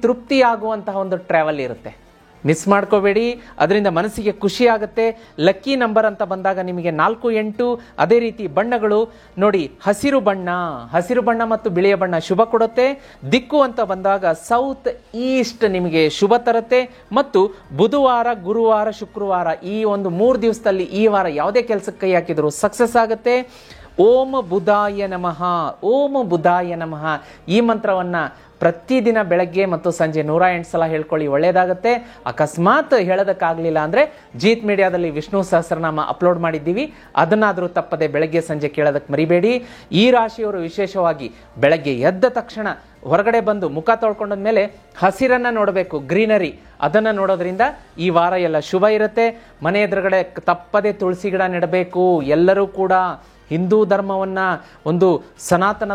ತೃಪ್ತಿಯಾಗುವಂತಹ ಒಂದು ಟ್ರಾವೆಲ್ ಇರುತ್ತೆ. ಮಿಸ್ ಮಾಡ್ಕೋಬೇಡಿ, ಅದರಿಂದ ಮನಸ್ಸಿಗೆ ಖುಷಿ ಆಗುತ್ತೆ. ಲಕ್ಕಿ ನಂಬರ್ ಅಂತ ಬಂದಾಗ ನಿಮಗೆ 4, 8, ಅದೇ ರೀತಿ ಬಣ್ಣಗಳು ನೋಡಿ, ಹಸಿರು ಬಣ್ಣ ಮತ್ತು ಬಿಳಿಯ ಬಣ್ಣ ಶುಭ ಕೊಡುತ್ತೆ. ದಿಕ್ಕು ಅಂತ ಬಂದಾಗ ಸೌತ್ ಈಸ್ಟ್ ನಿಮಗೆ ಶುಭ ತರುತ್ತೆ. ಮತ್ತು ಬುಧವಾರ, ಗುರುವಾರ, ಶುಕ್ರವಾರ ಈ ಒಂದು 3 ದಿವಸದಲ್ಲಿ ಈ ವಾರ ಯಾವುದೇ ಕೆಲಸಕ್ಕೆ ಕೈ ಹಾಕಿದ್ರು ಸಕ್ಸಸ್ ಆಗುತ್ತೆ. ಓಂ ಬುಧಾಯ ನಮಃ, ಓಂ ಬುಧಾಯ ನಮಃ ಈ ಮಂತ್ರವನ್ನು ಪ್ರತಿದಿನ ಬೆಳಗ್ಗೆ ಮತ್ತು ಸಂಜೆ 108 ಸಲ ಹೇಳ್ಕೊಳ್ಳಿ, ಒಳ್ಳೆಯದಾಗುತ್ತೆ. ಅಕಸ್ಮಾತ್ ಹೇಳೋದಕ್ಕಾಗಲಿಲ್ಲ ಅಂದರೆ ಜೀತ್ ಮೀಡಿಯಾದಲ್ಲಿ ವಿಷ್ಣು ಸಹಸ್ರನಾಮ ಅಪ್ಲೋಡ್ ಮಾಡಿದ್ದೀವಿ, ಅದನ್ನಾದರೂ ತಪ್ಪದೆ ಬೆಳಗ್ಗೆ ಸಂಜೆ ಕೇಳೋದಕ್ಕೆ ಮರಿಬೇಡಿ. ಈ ರಾಶಿಯವರು ವಿಶೇಷವಾಗಿ ಬೆಳಗ್ಗೆ ಎದ್ದ ತಕ್ಷಣ ಹೊರಗಡೆ ಬಂದು ಮುಖ ತೊಳ್ಕೊಂಡ ಮೇಲೆ ಹಸಿರನ್ನ ನೋಡಬೇಕು, ಗ್ರೀನರಿ, ಅದನ್ನು ನೋಡೋದ್ರಿಂದ ಈ ವಾರ ಎಲ್ಲ ಶುಭ ಇರುತ್ತೆ. ಮನೆ ಎದುರುಗಡೆ ತಪ್ಪದೆ ತುಳಸಿ ಗಿಡ ನೆಡಬೇಕು. ಎಲ್ಲರೂ ಕೂಡ ಹಿಂದೂ ಧರ್ಮವನ್ನು, ಒಂದು ಸನಾತನ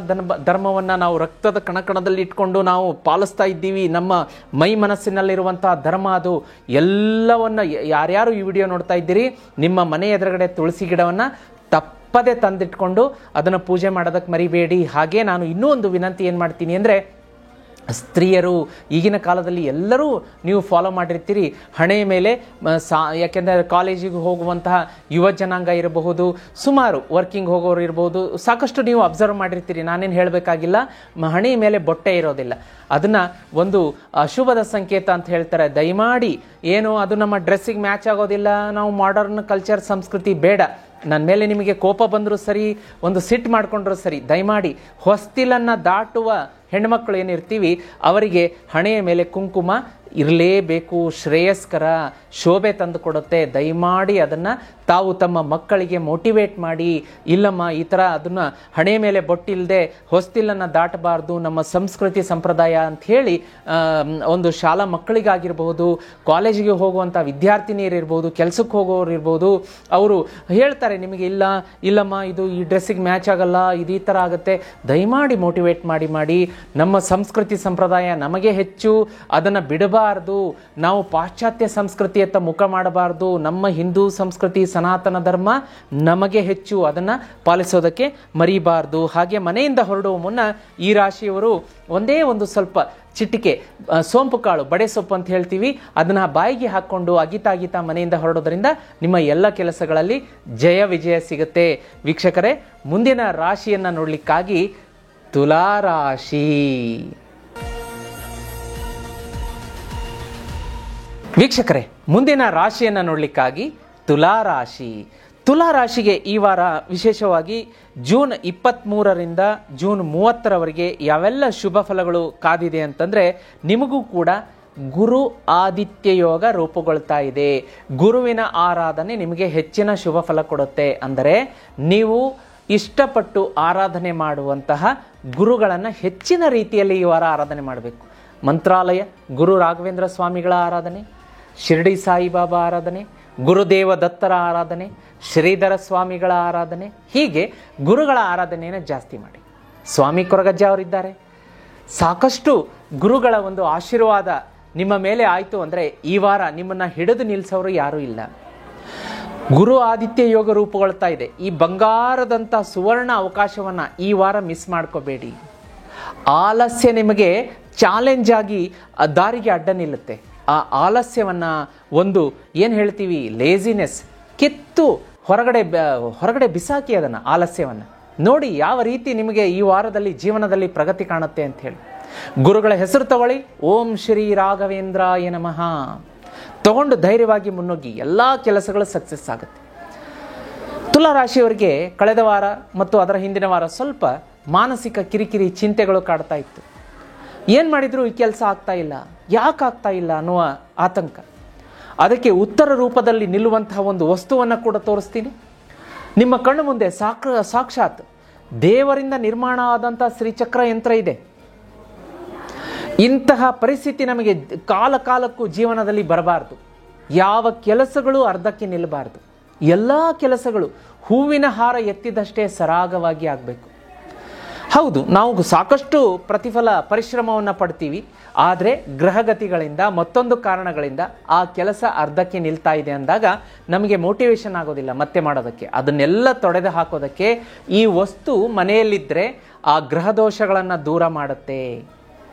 ಧರ್ಮವನ್ನು ನಾವು ರಕ್ತದ ಕಣಕಣದಲ್ಲಿ ಇಟ್ಕೊಂಡು ನಾವು ಪಾಲಿಸ್ತಾ ಇದ್ದೀವಿ. ನಮ್ಮ ಮೈ ಮನಸ್ಸಿನಲ್ಲಿರುವಂತಹ ಧರ್ಮ ಅದು. ಎಲ್ಲವನ್ನು ಯಾರ್ಯಾರು ಈ ವಿಡಿಯೋ ನೋಡ್ತಾ ಇದ್ದೀರಿ, ನಿಮ್ಮ ಮನೆ ಎದುರುಗಡೆ ತುಳಸಿ ಗಿಡವನ್ನು ತಪ್ಪದೆ ತಂದಿಟ್ಕೊಂಡು ಅದನ್ನು ಪೂಜೆ ಮಾಡೋದಕ್ಕೆ ಮರಿಬೇಡಿ. ಹಾಗೆ ನಾನು ಇನ್ನೂ ಒಂದು ವಿನಂತಿ ಏನು ಮಾಡ್ತೀನಿ ಅಂದರೆ, ಸ್ತ್ರೀಯರು ಈಗಿನ ಕಾಲದಲ್ಲಿ ಎಲ್ಲರೂ ನೀವು ಫಾಲೋ ಮಾಡಿರ್ತೀರಿ, ಹಣೆಯ ಮೇಲೆ ಯಾಕೆಂದರೆ ಕಾಲೇಜಿಗೆ ಹೋಗುವಂತಹ ಯುವ ಜನಾಂಗ ಇರಬಹುದು, ಸುಮಾರು ವರ್ಕಿಂಗ್ ಹೋಗೋರು ಇರಬಹುದು, ಸಾಕಷ್ಟು ನೀವು ಅಬ್ಸರ್ವ್ ಮಾಡಿರ್ತೀರಿ, ನಾನೇನು ಹೇಳಬೇಕಾಗಿಲ್ಲ, ಹಣೆಯ ಮೇಲೆ ಬೊಟ್ಟೆ ಇರೋದಿಲ್ಲ. ಅದನ್ನು ಒಂದು ಅಶುಭದ ಸಂಕೇತ ಅಂತ ಹೇಳ್ತಾರೆ. ದಯಮಾಡಿ ಏನು ಅದು ನಮ್ಮ ಡ್ರೆಸ್ಸಿಗೆ ಮ್ಯಾಚ್ ಆಗೋದಿಲ್ಲ, ನಾವು ಮಾಡರ್ನ್ ಕಲ್ಚರ್ ಸಂಸ್ಕೃತಿ ಬೇಡ. ನನ್ನ ಮೇಲೆ ನಿಮಗೆ ಕೋಪ ಬಂದರೂ ಸರಿ, ಒಂದು ಸಿಟ್ಟು ಮಾಡಿಕೊಂಡ್ರೂ ಸರಿ, ದಯಮಾಡಿ ಹೊಸ್ತಿಲನ್ನು ದಾಟುವ ಹೆಣ್ಮಕ್ಳು ಏನಿರ್ತೀವಿ ಅವರಿಗೆ ಹಣೆಯ ಮೇಲೆ ಕುಂಕುಮ ಇರಲೇಬೇಕು. ಶ್ರೇಯಸ್ಕರ, ಶೋಭೆ ತಂದು ಕೊಡುತ್ತೆ. ದಯಮಾಡಿ ಅದನ್ನು ತಾವು ತಮ್ಮ ಮಕ್ಕಳಿಗೆ ಮೋಟಿವೇಟ್ ಮಾಡಿ, ಇಲ್ಲಮ್ಮ ಈ ಥರ ಅದನ್ನು ಹಣೆ ಮೇಲೆ ಬೊಟ್ಟಿಲ್ಲದೆ ಹೊಸ್ತಿಲನ್ನು ದಾಟಬಾರ್ದು, ನಮ್ಮ ಸಂಸ್ಕೃತಿ ಸಂಪ್ರದಾಯ ಅಂತ ಹೇಳಿ ಒಂದು ಶಾಲಾ ಮಕ್ಕಳಿಗಾಗಿರ್ಬೋದು, ಕಾಲೇಜಿಗೆ ಹೋಗುವಂಥ ವಿದ್ಯಾರ್ಥಿನಿಯರಿರ್ಬೋದು, ಕೆಲಸಕ್ಕೆ ಹೋಗೋರು ಇರ್ಬೋದು, ಅವರು ಹೇಳ್ತಾರೆ ನಿಮಗೆ ಇಲ್ಲಮ್ಮ ಇದು ಈ ಡ್ರೆಸ್ಸಿಗೆ ಮ್ಯಾಚ್ ಆಗಲ್ಲ, ಇದು ಈ ಥರ ಆಗುತ್ತೆ. ದಯಮಾಡಿ ಮೋಟಿವೇಟ್ ಮಾಡಿ ನಮ್ಮ ಸಂಸ್ಕೃತಿ ಸಂಪ್ರದಾಯ ನಮಗೆ ಹೆಚ್ಚು, ಅದನ್ನು ಬಿಡಬಾರ್ದು. ನಾವು ಪಾಶ್ಚಾತ್ಯ ಸಂಸ್ಕೃತಿಯತ್ತ ಮುಖ ಮಾಡಬಾರ್ದು. ನಮ್ಮ ಹಿಂದೂ ಸಂಸ್ಕೃತಿ ಸನಾತನ ಧರ್ಮ ನಮಗೆ ಹೆಚ್ಚು, ಅದನ್ನು ಪಾಲಿಸೋದಕ್ಕೆ ಮರಿಬಾರ್ದು. ಹಾಗೆ ಮನೆಯಿಂದ ಹೊರಡುವ ಮುನ್ನ ಈ ರಾಶಿಯವರು ಒಂದೇ ಒಂದು ಸ್ವಲ್ಪ ಚಿಟಿಕೆ ಸೋಂಪು ಕಾಳು, ಬಡೆ ಸೊಪ್ಪು ಅಂತ ಹೇಳ್ತೀವಿ, ಅದನ್ನು ಬಾಯಿಗೆ ಹಾಕ್ಕೊಂಡು ಅಗಿತಾ ಮನೆಯಿಂದ ಹೊರಡೋದ್ರಿಂದ ನಿಮ್ಮ ಎಲ್ಲ ಕೆಲಸಗಳಲ್ಲಿ ಜಯ ವಿಜಯ ಸಿಗುತ್ತೆ. ವೀಕ್ಷಕರೇ, ಮುಂದಿನ ರಾಶಿಯನ್ನು ನೋಡಲಿಕ್ಕಾಗಿ ತುಲಾರಾಶಿ. ವೀಕ್ಷಕರೇ, ಮುಂದಿನ ರಾಶಿಯನ್ನು ನೋಡಲಿಕ್ಕಾಗಿ ತುಲಾರಾಶಿ. ತುಲಾರಾಶಿಗೆ ಈ ವಾರ ವಿಶೇಷವಾಗಿ ಜೂನ್ 23ರಿಂದ ಜೂನ್ 30ರವರೆಗೆ ಯಾವೆಲ್ಲ ಶುಭ ಫಲಗಳು ಕಾದಿದೆ ಅಂತಂದರೆ, ನಿಮಗೂ ಕೂಡ ಗುರು ಆದಿತ್ಯ ಯೋಗ ರೂಪುಗೊಳ್ತಾ ಇದೆ. ಗುರುವಿನ ಆರಾಧನೆ ನಿಮಗೆ ಹೆಚ್ಚಿನ ಶುಭ ಫಲ ಕೊಡುತ್ತೆ. ಅಂದರೆ ನೀವು ಇಷ್ಟಪಟ್ಟು ಆರಾಧನೆ ಮಾಡುವಂತಹ ಗುರುಗಳನ್ನು ಹೆಚ್ಚಿನ ರೀತಿಯಲ್ಲಿ ಈ ವಾರ ಆರಾಧನೆ ಮಾಡಬೇಕು. ಮಂತ್ರಾಲಯ ಗುರು ರಾಘವೇಂದ್ರ ಸ್ವಾಮಿಗಳ ಆರಾಧನೆ, ಶಿರ್ಡಿ ಸಾಯಿಬಾಬಾ ಆರಾಧನೆ, ಗುರುದೇವ ದತ್ತರ ಆರಾಧನೆ, ಶ್ರೀಧರ ಸ್ವಾಮಿಗಳ ಆರಾಧನೆ, ಹೀಗೆ ಗುರುಗಳ ಆರಾಧನೆಯನ್ನು ಜಾಸ್ತಿ ಮಾಡಿ. ಸ್ವಾಮಿ ಕೊರಗಜ್ಜ ಅವರಿದ್ದಾರೆ. ಸಾಕಷ್ಟು ಗುರುಗಳ ಒಂದು ಆಶೀರ್ವಾದ ನಿಮ್ಮ ಮೇಲೆ ಆಯಿತು ಅಂದರೆ ಈ ವಾರ ನಿಮ್ಮನ್ನು ಹಿಡಿದು ನಿಲ್ಲಿಸೋರು ಯಾರೂ ಇಲ್ಲ. ಗುರು ಆದಿತ್ಯ ಯೋಗ ರೂಪುಗೊಳ್ತಾ ಇದೆ. ಈ ಬಂಗಾರದಂಥ ಸುವರ್ಣ ಅವಕಾಶವನ್ನು ಈ ವಾರ ಮಿಸ್ ಮಾಡ್ಕೋಬೇಡಿ. ಆಲಸ್ಯ ನಿಮಗೆ ಚಾಲೆಂಜ್ ಆಗಿ ದಾರಿಗೆ ಅಡ್ಡ ನಿಲ್ಲುತ್ತೆ. ಆ ಆಲಸ್ಯವನ್ನು, ಒಂದು ಏನು ಹೇಳ್ತೀವಿ ಲೇಜಿನೆಸ್, ಕಿತ್ತು ಹೊರಗಡೆ ಬಿಸಾಕಿ ಅದನ್ನು, ಆಲಸ್ಯವನ್ನು ನೋಡಿ ಯಾವ ರೀತಿ ನಿಮಗೆ ಈ ವಾರದಲ್ಲಿ ಜೀವನದಲ್ಲಿ ಪ್ರಗತಿ ಕಾಣುತ್ತೆ ಅಂತ ಹೇಳಿ. ಗುರುಗಳ ಹೆಸರು ತಗೊಳ್ಳಿ, ಓಂ ಶ್ರೀ ರಾಘವೇಂದ್ರಾಯ ನಮಃ, ತಗೊಂಡು ಧೈರ್ಯವಾಗಿ ಮುನ್ನುಗ್ಗಿ ಎಲ್ಲ ಕೆಲಸಗಳು ಸಕ್ಸಸ್ ಆಗುತ್ತೆ. ತುಲಾರಾಶಿಯವರಿಗೆ ಕಳೆದ ವಾರ ಮತ್ತು ಅದರ ಹಿಂದಿನ ವಾರ ಸ್ವಲ್ಪ ಮಾನಸಿಕ ಕಿರಿಕಿರಿ, ಚಿಂತೆಗಳು ಕಾಡ್ತಾ ಇತ್ತು. ಏನು ಮಾಡಿದರೂ ಈ ಕೆಲಸ ಆಗ್ತಾ ಇಲ್ಲ, ಯಾಕೆ ಆಗ್ತಾ ಇಲ್ಲ ಅನ್ನುವ ಆತಂಕ. ಅದಕ್ಕೆ ಉತ್ತರ ರೂಪದಲ್ಲಿ ನಿಲ್ಲುವಂತಹ ಒಂದು ವಸ್ತುವನ್ನು ಕೂಡ ತೋರಿಸ್ತೀನಿ. ನಿಮ್ಮ ಕಣ್ಣು ಮುಂದೆ ಸಾಕ್ಷಾತ್ ದೇವರಿಂದ ನಿರ್ಮಾಣ ಆದಂಥ ಶ್ರೀಚಕ್ರ ಯಂತ್ರ ಇದೆ. ಇಂತಹ ಪರಿಸ್ಥಿತಿ ನಮಗೆ ಕಾಲಕ್ಕೂ ಜೀವನದಲ್ಲಿ ಬರಬಾರ್ದು. ಯಾವ ಕೆಲಸಗಳು ಅರ್ಧಕ್ಕೆ ನಿಲ್ಲಬಾರ್ದು. ಎಲ್ಲ ಕೆಲಸಗಳು ಹೂವಿನ ಹಾರ ಎತ್ತಿದಷ್ಟೇ ಸರಾಗವಾಗಿ ಆಗಬೇಕು. ಹೌದು, ನಾವು ಸಾಕಷ್ಟು ಪ್ರತಿಫಲ ಪರಿಶ್ರಮವನ್ನು ಪಡ್ತೀವಿ, ಆದರೆ ಗ್ರಹಗತಿಗಳಿಂದ ಮತ್ತೊಂದು ಕಾರಣಗಳಿಂದ ಆ ಕೆಲಸ ಅರ್ಧಕ್ಕೆ ನಿಲ್ತಾ ಇದೆ ಅಂದಾಗ ನಮಗೆ ಮೋಟಿವೇಶನ್ ಆಗೋದಿಲ್ಲ ಮತ್ತೆ ಮಾಡೋದಕ್ಕೆ. ಅದನ್ನೆಲ್ಲ ತೊಡೆದು ಹಾಕೋದಕ್ಕೆ ಈ ವಸ್ತು ಮನೆಯಲ್ಲಿದ್ದರೆ ಆ ಗ್ರಹದೋಷಗಳನ್ನು ದೂರ ಮಾಡುತ್ತೆ.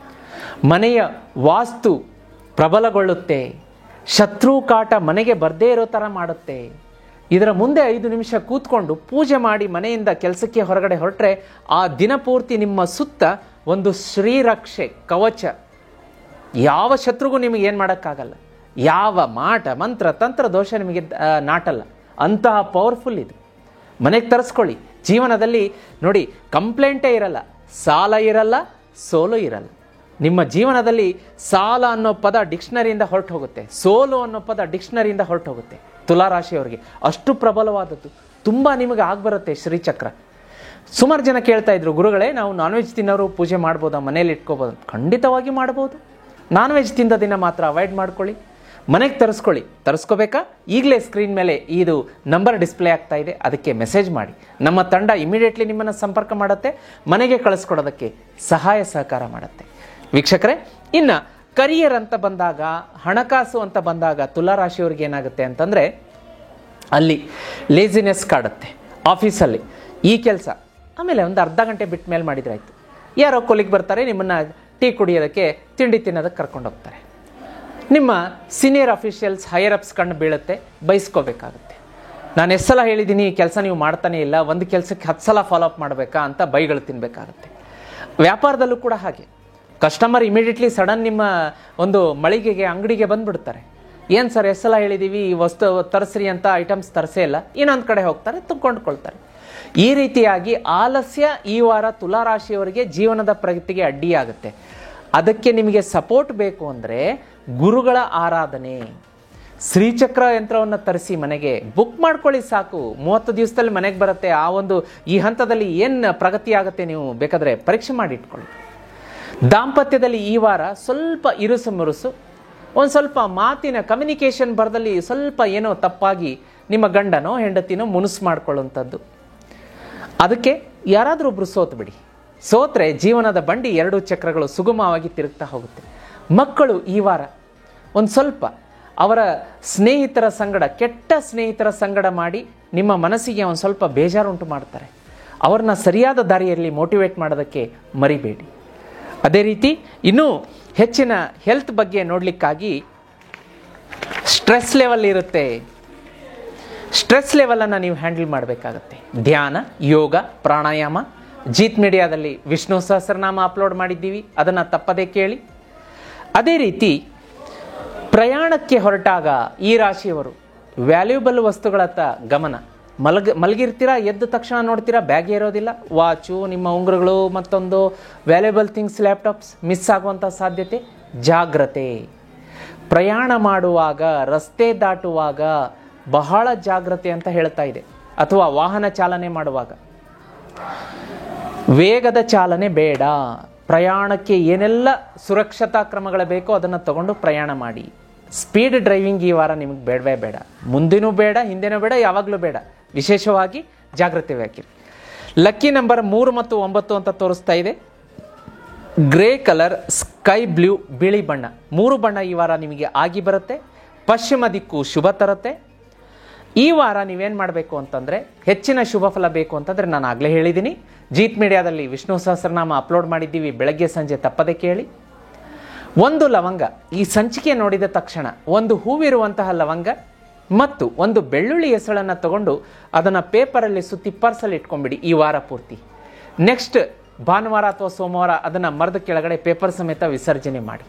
ಮನೆಯ ವಾಸ್ತು ಪ್ರಬಲಗೊಳ್ಳುತ್ತೆ. ಶತ್ರು ಕಾಟ ಮನೆಗೆ ಬರದೇ ಇರೋ ಥರ ಮಾಡುತ್ತೆ. ಇದರ ಮುಂದೆ 5 ನಿಮಿಷ ಕೂತ್ಕೊಂಡು ಪೂಜೆ ಮಾಡಿ ಮನೆಯಿಂದ ಕೆಲಸಕ್ಕೆ ಹೊರಗಡೆ ಹೊರಟ್ರೆ ಆ ದಿನಪೂರ್ತಿ ನಿಮ್ಮ ಸುತ್ತ ಒಂದು ಶ್ರೀರಕ್ಷೆ ಕವಚ. ಯಾವ ಶತ್ರುಗೂ ನಿಮಗೆ ಏನು ಮಾಡೋಕ್ಕಾಗಲ್ಲ. ಯಾವ ಮಾಟ ಮಂತ್ರ ತಂತ್ರ ದೋಷ ನಿಮಗೆ ನಾಟಲ್ಲ. ಅಂತಹ ಪವರ್ಫುಲ್ ಇದು. ಮನೆಗೆ ತರಿಸ್ಕೊಳ್ಳಿ. ಜೀವನದಲ್ಲಿ ನೋಡಿ, ಕಂಪ್ಲೇಂಟೇ ಇರಲ್ಲ, ಸಾಲ ಇರಲ್ಲ, ಸೋಲು ಇರಲ್ಲ. ನಿಮ್ಮ ಜೀವನದಲ್ಲಿ ಸಾಲ ಅನ್ನೋ ಪದ ಡಿಕ್ಷನರಿಯಿಂದ ಹೊರಟು ಹೋಗುತ್ತೆ, ಸೋಲು ಅನ್ನೋ ಪದ ಡಿಕ್ಷನರಿಯಿಂದ ಹೊರಟು ಹೋಗುತ್ತೆ. ತುಲಾರಾಶಿಯವರಿಗೆ ಅಷ್ಟು ಪ್ರಬಲವಾದದ್ದು, ತುಂಬ ನಿಮಗೆ ಆಗ್ಬರುತ್ತೆ ಶ್ರೀಚಕ್ರ. ಸುಮಾರು ಜನ ಕೇಳ್ತಾ ಇದ್ರು, ಗುರುಗಳೇ ನಾವು ನಾನ್ ವೆಜ್ ತಿನ್ನೋರು ಪೂಜೆ ಮಾಡ್ಬೋದಾ, ಮನೇಲಿ ಇಟ್ಕೋಬೋದು? ಖಂಡಿತವಾಗಿ ಮಾಡ್ಬೋದು. ನಾನ್ ವೆಜ್ ತಿಂದ ದಿನ ಮಾತ್ರ ಅವಾಯ್ಡ್ ಮಾಡ್ಕೊಳ್ಳಿ, ಮನೆಗೆ ತರಿಸ್ಕೊಳ್ಳಿ. ತರಿಸ್ಕೋಬೇಕಾ? ಈಗಲೇ ಸ್ಕ್ರೀನ್ ಮೇಲೆ ಇದು ನಂಬರ್ ಡಿಸ್ಪ್ಲೇ ಆಗ್ತಾ ಇದೆ, ಅದಕ್ಕೆ ಮೆಸೇಜ್ ಮಾಡಿ. ನಮ್ಮ ತಂಡ ಇಮಿಡಿಯೇಟ್ಲಿ ನಿಮ್ಮನ್ನು ಸಂಪರ್ಕ ಮಾಡುತ್ತೆ, ಮನೆಗೆ ಕಳಿಸ್ಕೊಡೋದಕ್ಕೆ ಸಹಾಯ ಸಹಕಾರ ಮಾಡುತ್ತೆ. ವೀಕ್ಷಕರೇ, ಇನ್ನು ಕರಿಯರ್ ಅಂತ ಬಂದಾಗ, ಹಣಕಾಸು ಅಂತ ಬಂದಾಗ ತುಲಾರಾಶಿಯವ್ರಿಗೆ ಏನಾಗುತ್ತೆ ಅಂತಂದರೆ, ಅಲ್ಲಿ ಲೇಜಿನೆಸ್ ಕಾಡುತ್ತೆ. ಆಫೀಸಲ್ಲಿ ಈ ಕೆಲಸ ಆಮೇಲೆ ಒಂದು ಅರ್ಧ ಗಂಟೆ ಬಿಟ್ಟ ಮೇಲೆ ಮಾಡಿದ್ರೆ ಆಯಿತು. ಯಾರೋ ಕೊಲಿಗೆ ಬರ್ತಾರೆ, ನಿಮ್ಮನ್ನು ಟೀ ಕುಡಿಯೋದಕ್ಕೆ, ತಿಂಡಿ ತಿನ್ನೋದಕ್ಕೆ ಕರ್ಕೊಂಡು ಹೋಗ್ತಾರೆ. ನಿಮ್ಮ ಸೀನಿಯರ್ ಅಫಿಷಿಯಲ್ಸ್, ಹೈಯರ್ ಅಪ್ಸ್ ಕಣ್ಣು ಬೀಳುತ್ತೆ, ಬೈಸ್ಕೋಬೇಕಾಗುತ್ತೆ. ನಾನು ಎಷ್ಟು ಸಲ ಹೇಳಿದ್ದೀನಿ ಈ ಕೆಲಸ ನೀವು ಮಾಡ್ತಾನೆ ಇಲ್ಲ, ಒಂದು ಕೆಲಸಕ್ಕೆ 10 ಸಲ ಫಾಲೋ ಅಪ್ ಮಾಡಬೇಕಾ ಅಂತ ಬೈಗಳು ತಿನ್ನಬೇಕಾಗುತ್ತೆ. ವ್ಯಾಪಾರದಲ್ಲೂ ಕೂಡ ಹಾಗೆ, ಕಸ್ಟಮರ್ ಇಮಿಡಿಯೇಟ್ಲಿ ಸಡನ್ ನಿಮ್ಮ ಒಂದು ಮಳಿಗೆಗೆ, ಅಂಗಡಿಗೆ ಬಂದುಬಿಡ್ತಾರೆ. ಏನು ಸರ್ ಎಷ್ಟು ಸಲ ಹೇಳಿದ್ದೀವಿ ಈ ವಸ್ತು ತರಿಸ್ರಿ ಅಂತ, ಐಟಮ್ಸ್ ತರಿಸೇ ಇಲ್ಲ, ಇನ್ನೊಂದು ಕಡೆ ಹೋಗ್ತಾರೆ, ಕೊಂಡ್ಕೊಳ್ತಾರೆ. ಈ ರೀತಿಯಾಗಿ ಆಲಸ್ಯ ಈ ವಾರ ತುಲಾರಾಶಿಯವರಿಗೆ ಜೀವನದ ಪ್ರಗತಿಗೆ ಅಡ್ಡಿಯಾಗುತ್ತೆ. ಅದಕ್ಕೆ ನಿಮಗೆ ಸಪೋರ್ಟ್ ಬೇಕು ಅಂದರೆ ಗುರುಗಳ ಆರಾಧನೆ, ಶ್ರೀಚಕ್ರ ಯಂತ್ರವನ್ನು ತರಿಸಿ ಮನೆಗೆ ಬುಕ್ ಮಾಡ್ಕೊಳ್ಳಿ ಸಾಕು. 30 ದಿವಸದಲ್ಲಿ ಮನೆಗೆ ಬರುತ್ತೆ. ಆ ಒಂದು ಈ ಹಂತದಲ್ಲಿ ಏನು ಪ್ರಗತಿ ಆಗುತ್ತೆ ನೀವು ಬೇಕಾದರೆ ಪರೀಕ್ಷೆ ಮಾಡಿ ಇಟ್ಕೊಳ್ಳಿ. ದಾಂಪತ್ಯದಲ್ಲಿ ಈ ವಾರ ಸ್ವಲ್ಪ ಇರುಸು ಮುರುಸು, ಒಂದು ಸ್ವಲ್ಪ ಮಾತಿನ ಕಮ್ಯುನಿಕೇಷನ್ ಬರದಲ್ಲಿ ಸ್ವಲ್ಪ ಏನೋ ತಪ್ಪಾಗಿ ನಿಮ್ಮ ಗಂಡನೋ ಹೆಂಡತಿನೋ ಮುನಿಸು ಮಾಡ್ಕೊಳ್ಳುವಂಥದ್ದು. ಅದಕ್ಕೆ ಯಾರಾದರೂ ಒಬ್ಬರು ಸೋತು ಬಿಡಿ. ಸೋತ್ರೆ ಜೀವನದ ಬಂಡಿ 2 ಚಕ್ರಗಳು ಸುಗಮವಾಗಿ ತಿರುಗ್ತಾ ಹೋಗುತ್ತೆ. ಮಕ್ಕಳು ಈ ವಾರ ಒಂದು ಸ್ವಲ್ಪ ಅವರ ಸ್ನೇಹಿತರ ಸಂಗಡ, ಕೆಟ್ಟ ಸ್ನೇಹಿತರ ಸಂಗಡ ಮಾಡಿ ನಿಮ್ಮ ಮನಸ್ಸಿಗೆ ಒಂದು ಸ್ವಲ್ಪ ಬೇಜಾರುಂಟು ಮಾಡ್ತಾರೆ. ಅವ್ರನ್ನ ಸರಿಯಾದ ದಾರಿಯಲ್ಲಿ ಮೋಟಿವೇಟ್ ಮಾಡೋದಕ್ಕೆ ಮರಿಬೇಡಿ. ಅದೇ ರೀತಿ ಇನ್ನೂ ಹೆಚ್ಚಿನ ಹೆಲ್ತ್ ಬಗ್ಗೆ ನೋಡಲಿಕ್ಕಾಗಿ ಸ್ಟ್ರೆಸ್ ಲೆವೆಲ್ ಇರುತ್ತೆ. ಸ್ಟ್ರೆಸ್ ಲೆವೆಲನ್ನು ನೀವು ಹ್ಯಾಂಡಲ್ ಮಾಡಬೇಕಾಗತ್ತೆ. ಧ್ಯಾನ, ಯೋಗ, ಪ್ರಾಣಾಯಾಮ. ಜೀತ್ ಮೀಡಿಯಾದಲ್ಲಿ ವಿಷ್ಣು ಸಹಸ್ರನಾಮ ಅಪ್ಲೋಡ್ ಮಾಡಿದ್ದೀವಿ, ಅದನ್ನು ತಪ್ಪದೇ ಕೇಳಿ. ಅದೇ ರೀತಿ ಪ್ರಯಾಣಕ್ಕೆ ಹೊರಟಾಗ ಈ ರಾಶಿಯವರು ವ್ಯಾಲ್ಯೂಬಲ್ ವಸ್ತುಗಳತ್ತ ಗಮನ. ಮಲಗಿರ್ತೀರಾ, ಎದ್ದ ತಕ್ಷಣ ನೋಡ್ತೀರಾ ಬ್ಯಾಗೇ ಇರೋದಿಲ್ಲ. ವಾಚು, ನಿಮ್ಮ ಉಂಗುರಗಳು, ಮತ್ತೊಂದು ವ್ಯಾಲ್ಯೂಬಲ್ ಥಿಂಗ್ಸ್, ಲ್ಯಾಪ್ಟಾಪ್ಸ್ ಮಿಸ್ ಆಗುವಂಥ ಸಾಧ್ಯತೆ. ಜಾಗ್ರತೆ. ಪ್ರಯಾಣ ಮಾಡುವಾಗ, ರಸ್ತೆ ದಾಟುವಾಗ ಬಹಳ ಜಾಗ್ರತೆ ಅಂತ ಹೇಳ್ತಾ ಇದೆ. ಅಥವಾ ವಾಹನ ಚಾಲನೆ ಮಾಡುವಾಗ ವೇಗದ ಚಾಲನೆ ಬೇಡ. ಪ್ರಯಾಣಕ್ಕೆ ಏನೆಲ್ಲ ಸುರಕ್ಷತಾ ಕ್ರಮಗಳು ಬೇಕೋ ಅದನ್ನು ತಗೊಂಡು ಪ್ರಯಾಣ ಮಾಡಿ. ಸ್ಪೀಡ್ ಡ್ರೈವಿಂಗ್ ಈ ವಾರ ನಿಮಗೆ ಬೇಡವೇ ಬೇಡ. ಮುಂದಿನೂ ಬೇಡ, ಹಿಂದೆನೂ ಬೇಡ, ಯಾವಾಗಲೂ ಬೇಡ. ವಿಶೇಷವಾಗಿ ಜಾಗ್ರತೆ ವ್ಯಾಕಿರಿ. ಲಕ್ಕಿ ನಂಬರ್ 3 ಮತ್ತು 9 ಅಂತ ತೋರಿಸ್ತಾ ಇದೆ. ಗ್ರೇ ಕಲರ್, ಸ್ಕೈ ಬ್ಲೂ, ಬಿಳಿ ಬಣ್ಣ, 3 ಬಣ್ಣ ಈ ವಾರ ನಿಮಗೆ ಆಗಿ ಬರುತ್ತೆ. ಪಶ್ಚಿಮ ದಿಕ್ಕು ಶುಭ ತರುತ್ತೆ. ಈ ವಾರ ನೀವೇನು ಮಾಡಬೇಕು ಅಂತಂದರೆ, ಹೆಚ್ಚಿನ ಶುಭ ಫಲ ಬೇಕು ಅಂತಂದರೆ ನಾನು ಆಗಲೇ ಹೇಳಿದ್ದೀನಿ, ಜೀತ್ ಮೀಡಿಯಾದಲ್ಲಿ ವಿಷ್ಣು ಸಹಸ್ರನಾಮ ಅಪ್ಲೋಡ್ ಮಾಡಿದ್ದೀವಿ, ಬೆಳಗ್ಗೆ ಸಂಜೆ ತಪ್ಪದೆ ಕೇಳಿ. 1 ಲವಂಗ, ಈ ಸಂಚಿಕೆ ನೋಡಿದ ತಕ್ಷಣ ಒಂದು ಹೂವಿರುವಂತಹ ಲವಂಗ ಮತ್ತು 1 ಬೆಳ್ಳುಳ್ಳಿ ಹೆಸಳನ್ನು ತಗೊಂಡು ಅದನ್ನು ಪೇಪರಲ್ಲಿ ಸುತ್ತಿ ಪರ್ಸಲ್ಲಿ ಇಟ್ಕೊಂಡ್ಬಿಡಿ ಈ ವಾರ ಪೂರ್ತಿ. ನೆಕ್ಸ್ಟ್ ಭಾನುವಾರ ಅಥವಾ ಸೋಮವಾರ ಅದನ್ನು ಮರದ ಕೆಳಗಡೆ ಪೇಪರ್ ಸಮೇತ ವಿಸರ್ಜನೆ ಮಾಡಿ.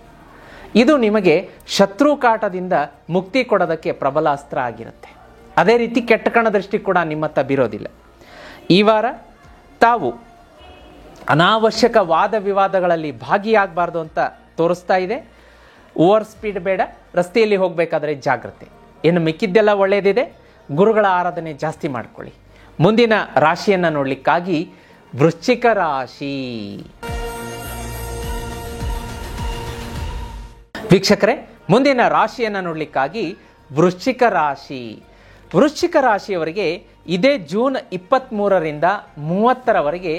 ಇದು ನಿಮಗೆ ಶತ್ರು ಕಾಟದಿಂದ ಮುಕ್ತಿ ಕೊಡೋದಕ್ಕೆ ಪ್ರಬಲ ಅಸ್ತ್ರ ಆಗಿರುತ್ತೆ. ಅದೇ ರೀತಿ ಕೆಟ್ಟ ಕಣ ದೃಷ್ಟಿ ಕೂಡ ನಿಮ್ಮತ್ತ ಬೀರೋದಿಲ್ಲ. ಈ ವಾರ ತಾವು ಅನಾವಶ್ಯಕ ವಾದ ವಿವಾದಗಳಲ್ಲಿ ಭಾಗಿಯಾಗಬಾರ್ದು ಅಂತ ತೋರಿಸ್ತಾ ಇದೆ. ಓವರ್ ಸ್ಪೀಡ್ ಬೇಡ, ರಸ್ತೆಯಲ್ಲಿ ಹೋಗಬೇಕಾದ್ರೆ ಜಾಗ್ರತೆ. ಇನ್ನು ಮಿಕ್ಕಿದ್ದೆಲ್ಲ ಒಳ್ಳೆಯದಿದೆ. ಗುರುಗಳ ಆರಾಧನೆ ಜಾಸ್ತಿ ಮಾಡ್ಕೊಳ್ಳಿ. ಮುಂದಿನ ರಾಶಿಯನ್ನು ನೋಡಲಿಕ್ಕಾಗಿ ವೃಶ್ಚಿಕ ರಾಶಿ. ವೀಕ್ಷಕರೇ, ಮುಂದಿನ ರಾಶಿಯನ್ನು ನೋಡಲಿಕ್ಕಾಗಿ ವೃಶ್ಚಿಕ ರಾಶಿ. ವೃಶ್ಚಿಕ ರಾಶಿಯವರಿಗೆ ಇದೇ ಜೂನ್ 23ರಿಂದ 30ರವರೆಗೆ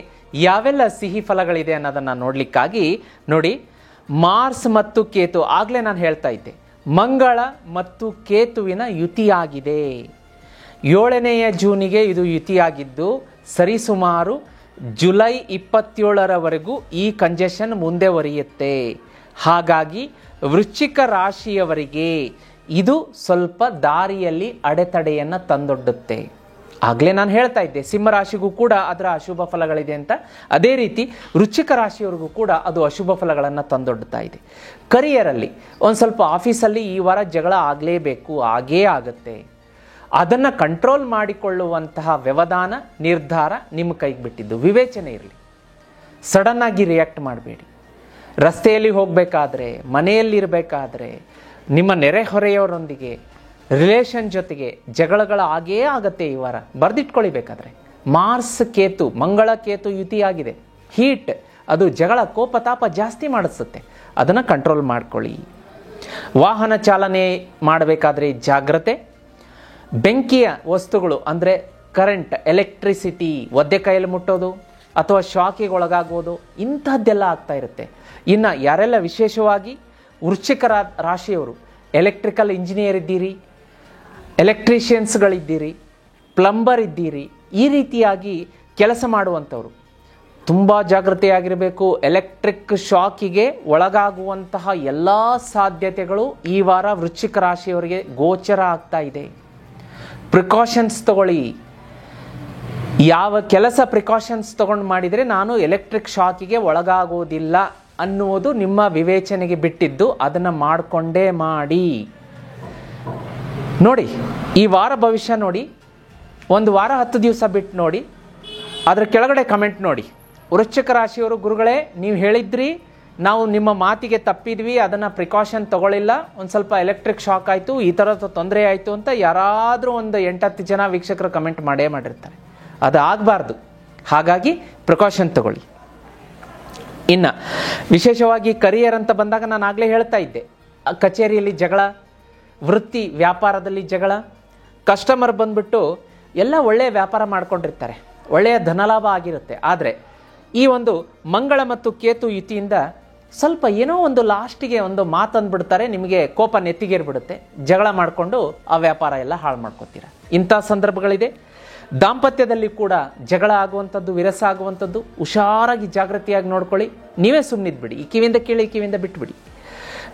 ಯಾವೆಲ್ಲ ಸಿಹಿ ಫಲಗಳಿದೆ ಅನ್ನೋದನ್ನು ನೋಡಲಿಕ್ಕಾಗಿ ನೋಡಿ. ಮಾರ್ಸ್ ಮತ್ತು ಕೇತು, ಆಗಲೇ ನಾನು ಹೇಳ್ತಾ ಇದ್ದೆ, ಮಂಗಳ ಮತ್ತು ಕೇತುವಿನ ಯುತಿಯಾಗಿದೆ. 7ನೆಯ ಜೂನಿಗೆ ಇದು ಯುತಿಯಾಗಿದ್ದು ಸರಿಸುಮಾರು ಜುಲೈ 27ರವರೆಗೂ ಈ ಕಂಜೆಷನ್ ಮುಂದೆವರಿಯುತ್ತೆ. ಹಾಗಾಗಿ ವೃಶ್ಚಿಕ ರಾಶಿಯವರಿಗೆ ಇದು ಸ್ವಲ್ಪ ದಾರಿಯಲ್ಲಿ ಅಡೆತಡೆಯನ್ನು ತಂದೊಡ್ಡುತ್ತೆ. ಆಗಲೇ ನಾನು ಹೇಳ್ತಾ ಇದ್ದೆ, ಸಿಂಹರಾಶಿಗೂ ಕೂಡ ಅದರ ಅಶುಭ ಫಲಗಳಿದೆ ಅಂತ. ಅದೇ ರೀತಿ ವೃಶ್ಚಿಕ ರಾಶಿಯವರಿಗೂ ಕೂಡ ಅದು ಅಶುಭ ಫಲಗಳನ್ನು ತಂದೊಡ್ಡುತ್ತಾ ಇದೆ. ಕರಿಯರಲ್ಲಿ ಒಂದು ಸ್ವಲ್ಪ ಆಫೀಸಲ್ಲಿ ಈ ವಾರ ಜಗಳ ಆಗಲೇಬೇಕು, ಆಗೇ ಆಗುತ್ತೆ. ಅದನ್ನು ಕಂಟ್ರೋಲ್ ಮಾಡಿಕೊಳ್ಳುವಂತಹ ವ್ಯವಧಾನ, ನಿರ್ಧಾರ ನಿಮ್ಮ ಕೈಗೆ ಬಿಟ್ಟಿದ್ದು. ವಿವೇಚನೆ ಇರಲಿ, ಸಡನ್ನಾಗಿ ರಿಯಾಕ್ಟ್ ಮಾಡಬೇಡಿ. ರಸ್ತೆಯಲ್ಲಿ ಹೋಗಬೇಕಾದ್ರೆ, ಮನೆಯಲ್ಲಿರಬೇಕಾದ್ರೆ, ನಿಮ್ಮ ನೆರೆಹೊರೆಯವರೊಂದಿಗೆ, ರಿಲೇಷನ್ ಜೊತೆಗೆ ಜಗಳಗಳು ಆಗೇ ಆಗತ್ತೆ ಈ ವಾರ. ಬರೆದಿಟ್ಕೊಳ್ಳಿ ಬೇಕಾದ್ರೆ. ಮಾರ್ಸ್ ಕೇತು, ಮಂಗಳ ಕೇತು ಯುತಿಯಾಗಿದೆ. ಹೀಟ್, ಅದು ಜಗಳ, ಕೋಪ ತಾಪ ಜಾಸ್ತಿ ಮಾಡಿಸುತ್ತೆ. ಅದನ್ನು ಕಂಟ್ರೋಲ್ ಮಾಡ್ಕೊಳ್ಳಿ. ವಾಹನ ಚಾಲನೆ ಮಾಡಬೇಕಾದ್ರೆ ಜಾಗ್ರತೆ. ಬೆಂಕಿಯ ವಸ್ತುಗಳು ಅಂದರೆ ಕರೆಂಟ್, ಎಲೆಕ್ಟ್ರಿಸಿಟಿ, ಒದ್ದೆ ಕೈಯಲ್ಲಿ ಮುಟ್ಟೋದು ಅಥವಾ ಶಾಕಿಗೆ ಒಳಗಾಗೋದು, ಇಂಥದ್ದೆಲ್ಲ ಆಗ್ತಾ ಇರುತ್ತೆ. ಇನ್ನು ಯಾರೆಲ್ಲ ವಿಶೇಷವಾಗಿ ವೃಶ್ಚಿಕ ರಾಶಿಯವರು ಎಲೆಕ್ಟ್ರಿಕಲ್ ಇಂಜಿನಿಯರ್ ಇದ್ದೀರಿ, ಎಲೆಕ್ಟ್ರಿಷಿಯನ್ಸ್ಗಳಿದ್ದೀರಿ, ಪ್ಲಂಬರ್ ಇದ್ದೀರಿ, ಈ ರೀತಿಯಾಗಿ ಕೆಲಸ ಮಾಡುವಂಥವ್ರು ತುಂಬ ಜಾಗೃತೆಯಾಗಿರಬೇಕು. ಎಲೆಕ್ಟ್ರಿಕ್ ಶಾಕಿಗೆ ಒಳಗಾಗುವಂತಹ ಎಲ್ಲ ಸಾಧ್ಯತೆಗಳು ಈ ವಾರ ವೃಶ್ಚಿಕ ರಾಶಿಯವರಿಗೆ ಗೋಚರ ಆಗ್ತಾ ಇದೆ. ಪ್ರಿಕಾಷನ್ಸ್ ತಗೊಳ್ಳಿ. ಯಾವ ಕೆಲಸ ಪ್ರಿಕಾಷನ್ಸ್ ತಗೊಂಡು ಮಾಡಿದರೆ ನಾನು ಎಲೆಕ್ಟ್ರಿಕ್ ಶಾಕಿಗೆ ಒಳಗಾಗೋದಿಲ್ಲ ಅನ್ನುವುದು ನಿಮ್ಮ ವಿವೇಚನೆಗೆ ಬಿಟ್ಟಿದ್ದು. ಅದನ್ನು ಮಾಡಿಕೊಂಡೇ ಮಾಡಿ. ನೋಡಿ, ಈ ವಾರ ಭವಿಷ್ಯ ನೋಡಿ, ಒಂದು ವಾರ 10 ದಿವಸ ಬಿಟ್ಟು ನೋಡಿ, ಅದರ ಕೆಳಗಡೆ ಕಮೆಂಟ್ ನೋಡಿ. ವೃಶ್ಚಿಕ ರಾಶಿಯವರು, ಗುರುಗಳೇ ನೀವು ಹೇಳಿದ್ರಿ, ನಾವು ನಿಮ್ಮ ಮಾತಿಗೆ ತಪ್ಪಿದ್ವಿ, ಅದನ್ನು ಪ್ರಿಕಾಷನ್ ತಗೊಳ್ಳಿಲ್ಲ, ಒಂದು ಸ್ವಲ್ಪ ಎಲೆಕ್ಟ್ರಿಕ್ ಶಾಕ್ ಆಯಿತು, ಈ ಥರದ ತೊಂದರೆ ಆಯಿತು ಅಂತ ಯಾರಾದರೂ ಒಂದು 8-10 ಜನ ವೀಕ್ಷಕರು ಕಮೆಂಟ್ ಮಾಡೇ ಮಾಡಿರ್ತಾರೆ. ಅದು ಆಗಬಾರ್ದು. ಹಾಗಾಗಿ ಪ್ರಿಕಾಷನ್ ತಗೊಳ್ಳಿ. ಇನ್ನು ವಿಶೇಷವಾಗಿ ಕರಿಯರ್ ಅಂತ ಬಂದಾಗ ನಾನು ಆಗಲೇ ಹೇಳ್ತಾ ಇದ್ದೆ, ಕಚೇರಿಯಲ್ಲಿ ಜಗಳ, ವೃತ್ತಿ ವ್ಯಾಪಾರದಲ್ಲಿ ಜಗಳ, ಕಸ್ಟಮರ್ ಬಂದ್ಬಿಟ್ಟು ಎಲ್ಲ ಒಳ್ಳೆಯ ವ್ಯಾಪಾರ ಮಾಡ್ಕೊಂಡಿರ್ತಾರೆ, ಒಳ್ಳೆಯ ಧನಲಾಭ ಆಗಿರುತ್ತೆ. ಆದರೆ ಈ ಒಂದು ಮಂಗಳ ಮತ್ತು ಕೇತು ಯುತಿಯಿಂದ ಸ್ವಲ್ಪ ಏನೋ ಒಂದು ಲಾಸ್ಟಿಗೆ ಒಂದು ಮಾತಂದ್ಬಿಡ್ತಾರೆ, ನಿಮಗೆ ಕೋಪ ನೆತ್ತಿಗೇರ್ಬಿಡುತ್ತೆ, ಜಗಳ ಮಾಡಿಕೊಂಡು ಆ ವ್ಯಾಪಾರ ಎಲ್ಲ ಹಾಳು ಮಾಡ್ಕೊತೀರ. ಇಂಥ ಸಂದರ್ಭಗಳಿದೆ. ದಾಂಪತ್ಯದಲ್ಲಿ ಕೂಡ ಜಗಳ ಆಗುವಂಥದ್ದು, ವಿರಸ ಆಗುವಂಥದ್ದು, ಹುಷಾರಾಗಿ ಜಾಗೃತಿಯಾಗಿ ನೋಡ್ಕೊಳ್ಳಿ. ನೀವೇ ಸುಮ್ಮನಿದ್ಬಿಡಿ, ಈ ಕಿವಿಯಿಂದ ಕೇಳಿ ಈ ಕಿವಿಯಿಂದ ಬಿಟ್ಬಿಡಿ.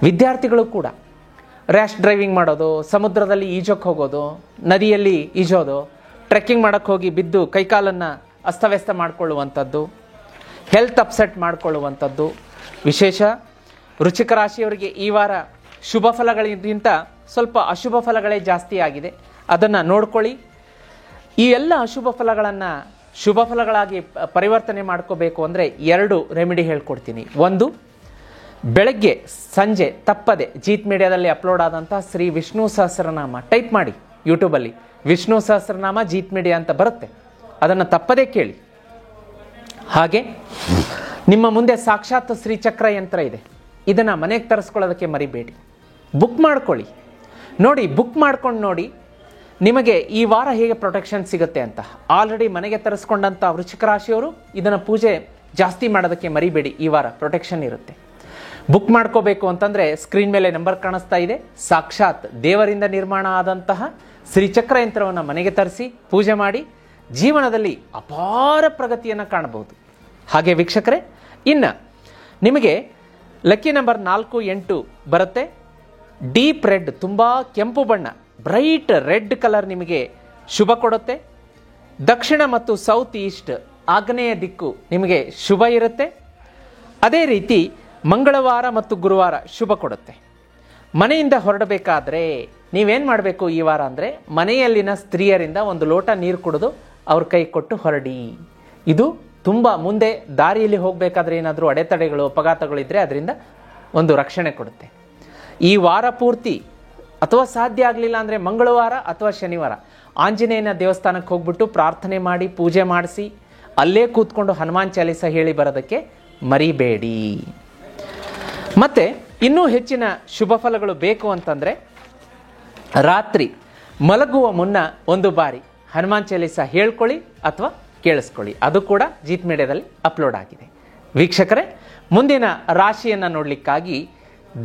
ವಿದ್ಯಾರ್ಥಿಗಳು ಕೂಡ ರ್ಯಾಶ್ ಡ್ರೈವಿಂಗ್ ಮಾಡೋದು, ಸಮುದ್ರದಲ್ಲಿ ಈಜೋಕ್ಕೆ ಹೋಗೋದು, ನದಿಯಲ್ಲಿ ಈಜೋದು, ಟ್ರೆಕ್ಕಿಂಗ್ ಮಾಡೋಕ್ಕೆ ಹೋಗಿ ಬಿದ್ದು ಕೈಕಾಲನ್ನು ಅಸ್ತವ್ಯಸ್ತ ಮಾಡಿಕೊಳ್ಳುವಂಥದ್ದು, ಹೆಲ್ತ್ ಅಪ್ಸೆಟ್ ಮಾಡಿಕೊಳ್ಳುವಂಥದ್ದು ವಿಶೇಷ. ವೃಶ್ಚಿಕ ರಾಶಿಯವರಿಗೆ ಈ ವಾರ ಶುಭ ಫಲಗಳಿಗಿಂತ ಸ್ವಲ್ಪ ಅಶುಭ ಫಲಗಳೇ ಜಾಸ್ತಿ ಆಗಿದೆ. ಅದನ್ನು ನೋಡ್ಕೊಳ್ಳಿ. ಈ ಎಲ್ಲ ಅಶುಭ ಫಲಗಳನ್ನು ಶುಭ ಫಲಗಳಾಗಿ ಪರಿವರ್ತನೆ ಮಾಡ್ಕೋಬೇಕು ಅಂದರೆ 2 ರೆಮಿಡಿ ಹೇಳ್ಕೊಡ್ತೀನಿ. ಒಂದು, ಬೆಳಗ್ಗೆ ಸಂಜೆ ತಪ್ಪದೆ ಜೀತ್ ಮೀಡಿಯಾದಲ್ಲಿ ಅಪ್ಲೋಡ್ ಆದಂಥ ಶ್ರೀ ವಿಷ್ಣು ಸಹಸ್ರನಾಮ ಟೈಪ್ ಮಾಡಿ. ಯೂಟ್ಯೂಬಲ್ಲಿ ವಿಷ್ಣು ಸಹಸ್ರನಾಮ ಜೀತ್ ಮೀಡಿಯಾ ಅಂತ ಬರುತ್ತೆ, ಅದನ್ನು ತಪ್ಪದೇ ಕೇಳಿ. ಹಾಗೆ ನಿಮ್ಮ ಮುಂದೆ ಸಾಕ್ಷಾತ್ ಶ್ರೀಚಕ್ರ ಯಂತ್ರ ಇದೆ, ಇದನ್ನು ಮನೆಗೆ ತರಿಸ್ಕೊಳ್ಳೋದಕ್ಕೆ ಮರಿಬೇಡಿ. ಬುಕ್ ಮಾಡ್ಕೊಳ್ಳಿ. ನೋಡಿ, ಬುಕ್ ಮಾಡ್ಕೊಂಡು ನೋಡಿ ನಿಮಗೆ ಈ ವಾರ ಹೇಗೆ ಪ್ರೊಟೆಕ್ಷನ್ ಸಿಗುತ್ತೆ ಅಂತ. ಆಲ್ರೆಡಿ ಮನೆಗೆ ತರಿಸ್ಕೊಂಡಂಥ ವೃಶ್ಚಿಕ ರಾಶಿಯವರು ಇದನ್ನು ಪೂಜೆ ಜಾಸ್ತಿ ಮಾಡೋದಕ್ಕೆ ಮರಿಬೇಡಿ. ಈ ವಾರ ಪ್ರೊಟೆಕ್ಷನ್ ಇರುತ್ತೆ. ಬುಕ್ ಮಾಡ್ಕೋಬೇಕು ಅಂತಂದರೆ ಸ್ಕ್ರೀನ್ ಮೇಲೆ ನಂಬರ್ ಕಾಣಿಸ್ತಾ ಇದೆ. ಸಾಕ್ಷಾತ್ ದೇವರಿಂದ ನಿರ್ಮಾಣ ಆದಂತಹ ಶ್ರೀಚಕ್ರ ಯಂತ್ರವನ್ನು ಮನೆಗೆ ತರಿಸಿ ಪೂಜೆ ಮಾಡಿ ಜೀವನದಲ್ಲಿ ಅಪಾರ ಪ್ರಗತಿಯನ್ನು ಕಾಣಬಹುದು. ಹಾಗೆ ವೀಕ್ಷಕರೇ, ಇನ್ನು ನಿಮಗೆ ಲಕ್ಕಿ ನಂಬರ್ 4, 8 ಬರುತ್ತೆ. ಡೀಪ್ ರೆಡ್, ತುಂಬ ಕೆಂಪು ಬಣ್ಣ, ಬ್ರೈಟ್ ರೆಡ್ ಕಲರ್ ನಿಮಗೆ ಶುಭ ಕೊಡುತ್ತೆ. ದಕ್ಷಿಣ ಮತ್ತು ಸೌತ್ ಈಸ್ಟ್, ಆಗ್ನೇಯ ದಿಕ್ಕು ನಿಮಗೆ ಶುಭ ಇರುತ್ತೆ. ಅದೇ ರೀತಿ ಮಂಗಳವಾರ ಮತ್ತು ಗುರುವಾರ ಶುಭ ಕೊಡುತ್ತೆ. ಮನೆಯಿಂದ ಹೊರಡಬೇಕಾದ್ರೆ ನೀವೇನು ಮಾಡಬೇಕು ಈ ವಾರ ಅಂದರೆ, ಮನೆಯಲ್ಲಿನ ಸ್ತ್ರೀಯರಿಂದ ಒಂದು ಲೋಟ ನೀರು ಕುಡಿದು ಅವ್ರ ಕೈ ಕೊಟ್ಟು ಹೊರಡಿ. ಇದು ತುಂಬ ಮುಂದೆ ದಾರಿಯಲ್ಲಿ ಹೋಗಬೇಕಾದ್ರೆ ಏನಾದರೂ ಅಡೆತಡೆಗಳು, ಅಪಘಾತಗಳಿದ್ದರೆ ಅದರಿಂದ ಒಂದು ರಕ್ಷಣೆ ಕೊಡುತ್ತೆ. ಈ ವಾರ ಪೂರ್ತಿ ಅಥವಾ ಸಾಧ್ಯ ಆಗಲಿಲ್ಲ ಅಂದರೆ ಮಂಗಳವಾರ ಅಥವಾ ಶನಿವಾರ ಆಂಜನೇಯನ ದೇವಸ್ಥಾನಕ್ಕೆ ಹೋಗ್ಬಿಟ್ಟು ಪ್ರಾರ್ಥನೆ ಮಾಡಿ ಪೂಜೆ ಮಾಡಿಸಿ ಅಲ್ಲೇ ಕೂತ್ಕೊಂಡು ಹನುಮಾನ್ ಚಾಲೀಸ ಹೇಳಿ ಬರೋದಕ್ಕೆ ಮರಿಬೇಡಿ. ಮತ್ತು ಇನ್ನೂ ಹೆಚ್ಚಿನ ಶುಭ ಫಲಗಳು ಬೇಕು ಅಂತಂದರೆ ರಾತ್ರಿ ಮಲಗುವ ಮುನ್ನ ಒಂದು ಬಾರಿ ಹನುಮಾನ್ ಚಾಲೀಸ ಹೇಳ್ಕೊಳ್ಳಿ ಅಥವಾ ಕೇಳಿಸ್ಕೊಳ್ಳಿ. ಅದು ಕೂಡ ಜೀತ್ ಮೀಡಿಯಾದಲ್ಲಿ ಅಪ್ಲೋಡ್ ಆಗಿದೆ. ವೀಕ್ಷಕರೇ, ಮುಂದಿನ ರಾಶಿಯನ್ನು ನೋಡಲಿಕ್ಕಾಗಿ